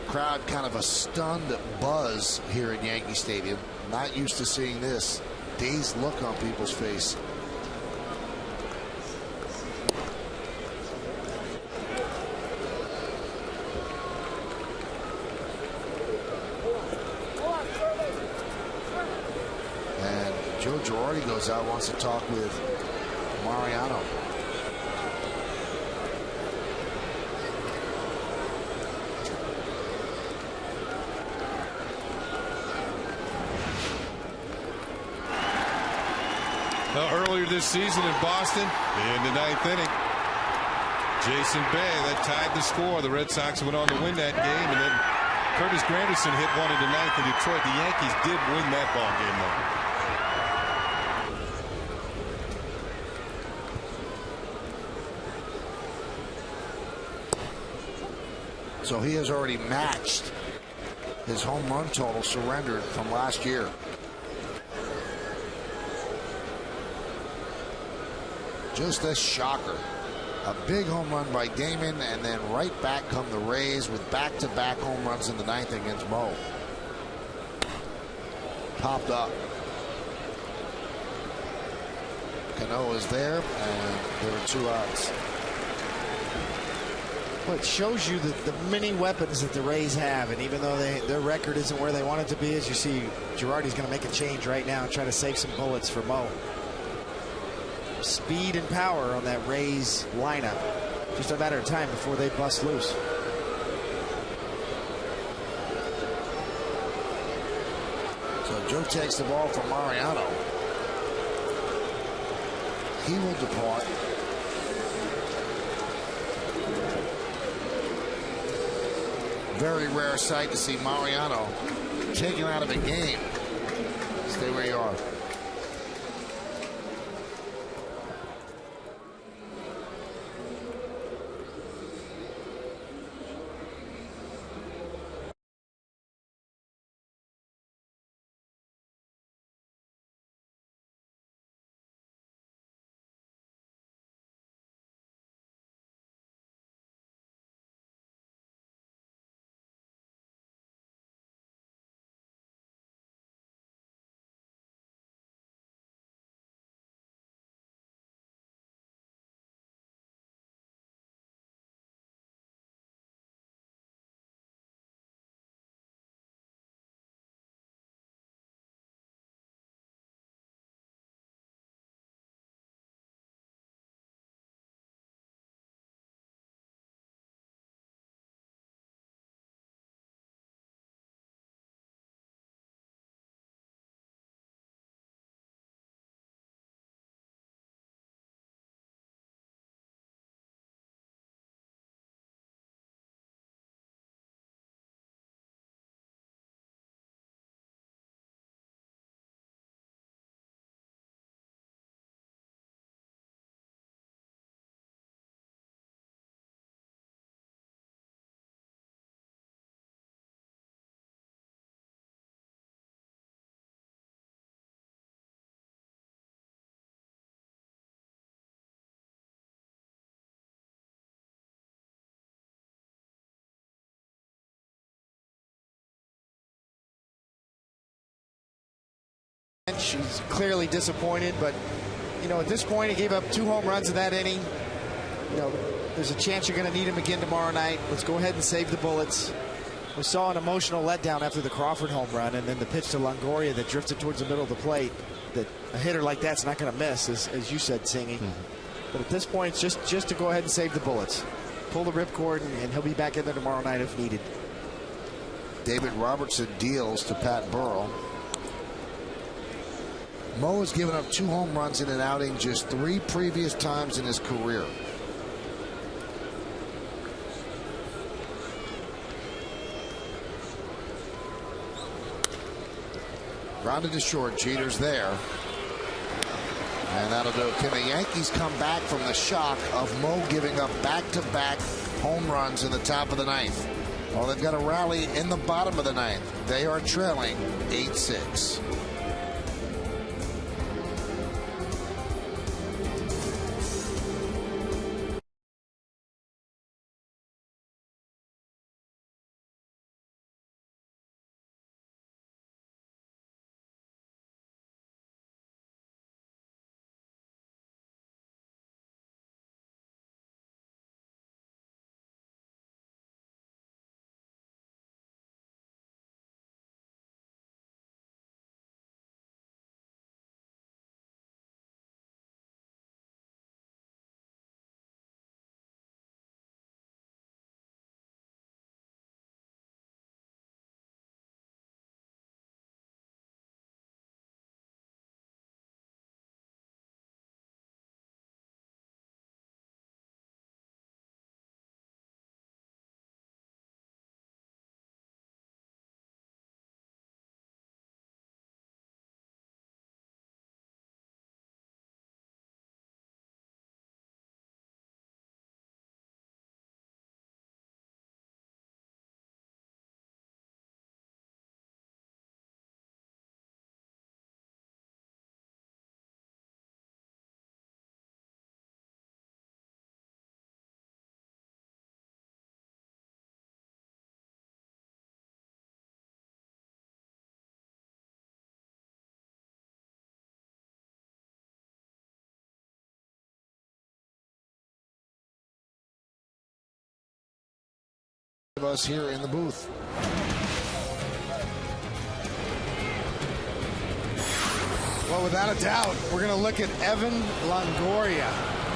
Crowd kind of a stunned buzz here at Yankee Stadium. Not used to seeing this dazed look on people's face. And Joe Girardi goes out, wants to talk with Mariano. Earlier this season in Boston, in the 9th inning, Jason Bay, that tied the score. The Red Sox went on to win that game, and then Curtis Granderson hit one in the 9th in Detroit. The Yankees did win that ball game, though. So he has already matched his home run total surrendered from last year. Just a shocker. A big home run by Damon, and then right back come the Rays with back-to-back home runs in the 9th against Mo. Popped up. Cano is there, and there are 2 outs. Well, it shows you the many weapons that the Rays have, and even though their record isn't where they want it to be, as you see, Girardi's going to make a change right now and try to save some bullets for Mo. Speed and power on that Rays lineup. Just a matter of time before they bust loose. So Joe takes the ball from Mariano. He will depart. Very rare sight to see Mariano taken out of a game. Stay where you are. She's clearly disappointed, but you know, at this point, he gave up 2 home runs in that inning. You know, there's a chance you're going to need him again tomorrow night. Let's go ahead and save the bullets. We saw an emotional letdown after the Crawford home run, and then the pitch to Longoria that drifted towards the middle of the plate. That a hitter like that's not going to miss, as you said, Singy. But at this point, it's just to go ahead and save the bullets. Pull the ripcord, and he'll be back in there tomorrow night if needed. David Robertson deals to Pat Burrell. Mo has given up 2 home runs in an outing just 3 previous times in his career. Grounded to short. Jeter's there. And that'll do it. Can the Yankees come back from the shock of Mo giving up back-to-back home runs in the top of the ninth? Well, they've got a rally in the bottom of the ninth. They are trailing 8-6. Us here in the booth. Well, without a doubt, we're going to look at Evan Longoria.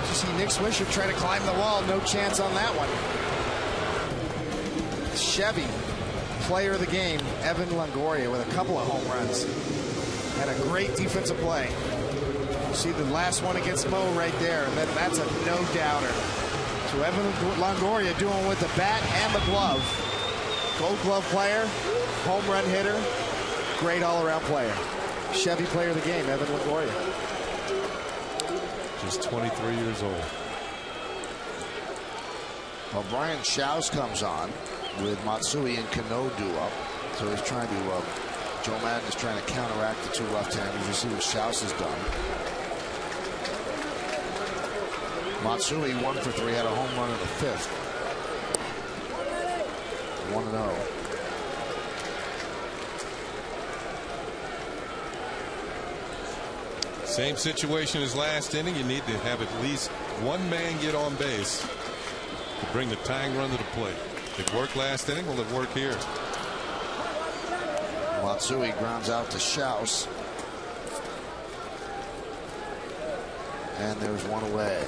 You see Nick Swisher try to climb the wall. No chance on that one. Chevy, player of the game, Evan Longoria with a couple of home runs. Had a great defensive play. You see the last one against Mo right there. And that's a no-doubter. So Evan Longoria doing with the bat and the glove. Gold glove player, home run hitter, great all-around player. Chevy player of the game, Evan Longoria. Just 23 years old. Well, Brian Schaus comes on with Matsui and Kano due up. So he's trying to, Joe Madden is trying to counteract the two left-handers. You see what Schaus has done. Matsui 1 for 3, had a home run in the fifth. 1-0. Same situation as last inning. You need to have at least one man get on base to bring the tying run to the plate. It worked last inning. Will it work here? Matsui grounds out to Schaus. And there's one away.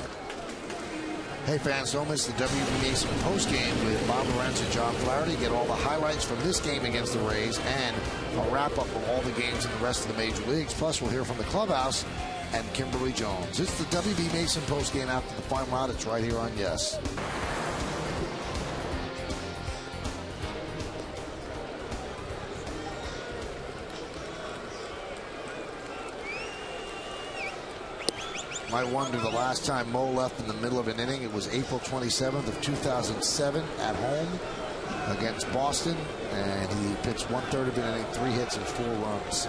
Hey fans, don't miss the WB Mason postgame with Bob Lorenz and John Flaherty. Get all the highlights from this game against the Rays and a wrap up of all the games in the rest of the major leagues. Plus, we'll hear from the clubhouse and Kimberly Jones. It's the WB Mason postgame after the final out. It's right here on Yes. Might wonder the last time Mo left in the middle of an inning. It was April 27th of 2007 at home against Boston, and he pitched 1/3 of an inning, 3 hits and 4 runs.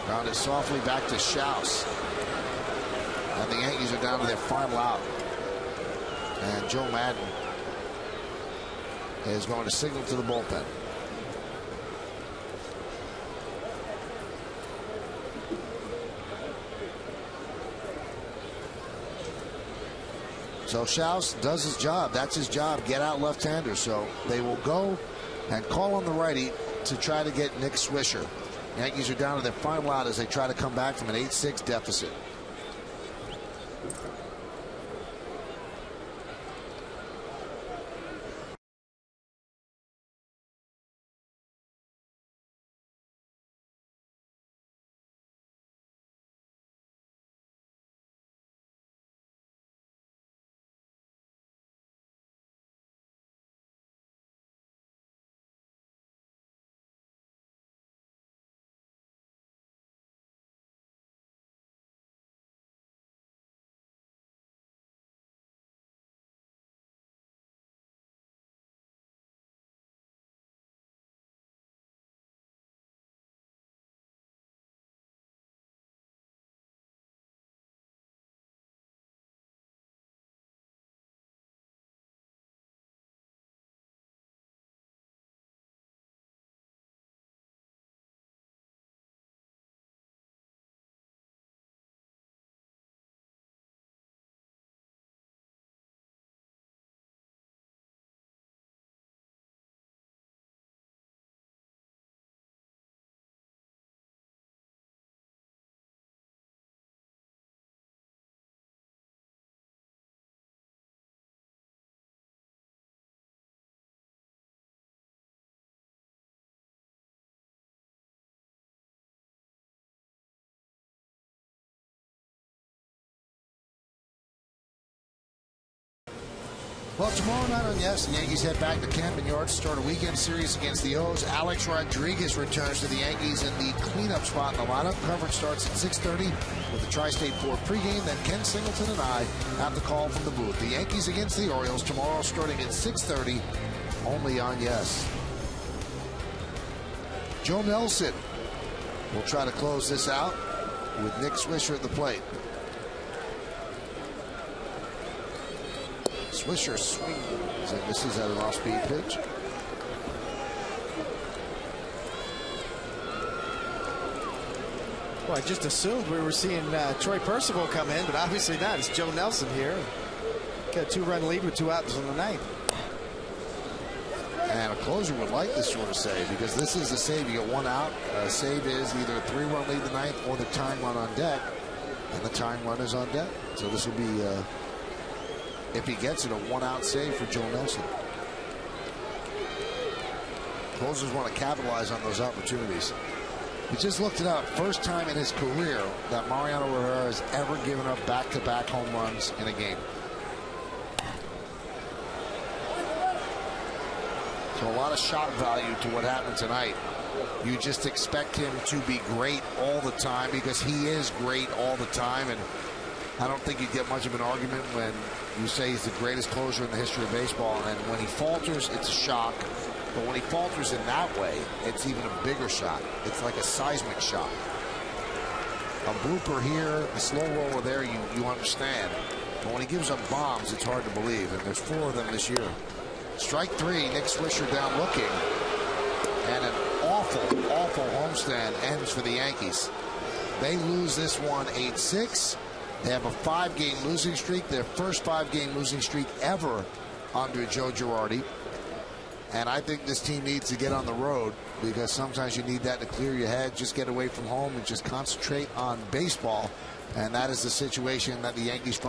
Grounded softly back to Schaus, and the Yankees are down to their final out. And Joe Madden is going to signal to the bullpen. So Schaus does his job. That's his job. Get out left-hander. So they will go and call on the righty to try to get Nick Swisher. Yankees are down to their final out as they try to come back from an 8-6 deficit. Well, tomorrow night on Yes, the Yankees head back to Camden Yards to start a weekend series against the O's. Alex Rodriguez returns to the Yankees in the cleanup spot in the lineup. Coverage starts at 6:30 with the Tri-State 4 pregame. Then Ken Singleton and I have the call from the booth. The Yankees against the Orioles tomorrow starting at 6:30 only on Yes. Joe Nelson will try to close this out with Nick Swisher at the plate. Swisher swings and misses at an off-speed pitch. Well, I just assumed we were seeing Troy Percival come in, but obviously not. It's Joe Nelson here. Got a 2-run lead with 2 outs in the ninth. And a closer would like this sort of save because this is a save. You get 1 out. A save is either a 3-run lead in the ninth or the tying run on deck. And the tying run is on deck. So this will be, if he gets it, a 1-out save for Joe Nelson. Closers want to capitalize on those opportunities. We just looked it up. First time in his career that Mariano Rivera has ever given up back-to-back home runs in a game. So a lot of shock value to what happened tonight. You just expect him to be great all the time because he is great all the time. And I don't think you get much of an argument when you say he's the greatest closer in the history of baseball. And when he falters, it's a shock. But when he falters in that way, it's even a bigger shock. It's like a seismic shock. A blooper here, a slow roller there, you understand. But when he gives up bombs, it's hard to believe. And there's 4 of them this year. Strike 3, Nick Swisher down looking. And an awful, awful homestand ends for the Yankees. They lose this one 8-6. They have a 5-game losing streak, their first 5-game losing streak ever under Joe Girardi. And I think this team needs to get on the road because sometimes you need that to clear your head, just get away from home and just concentrate on baseball. And that is the situation that the Yankees find.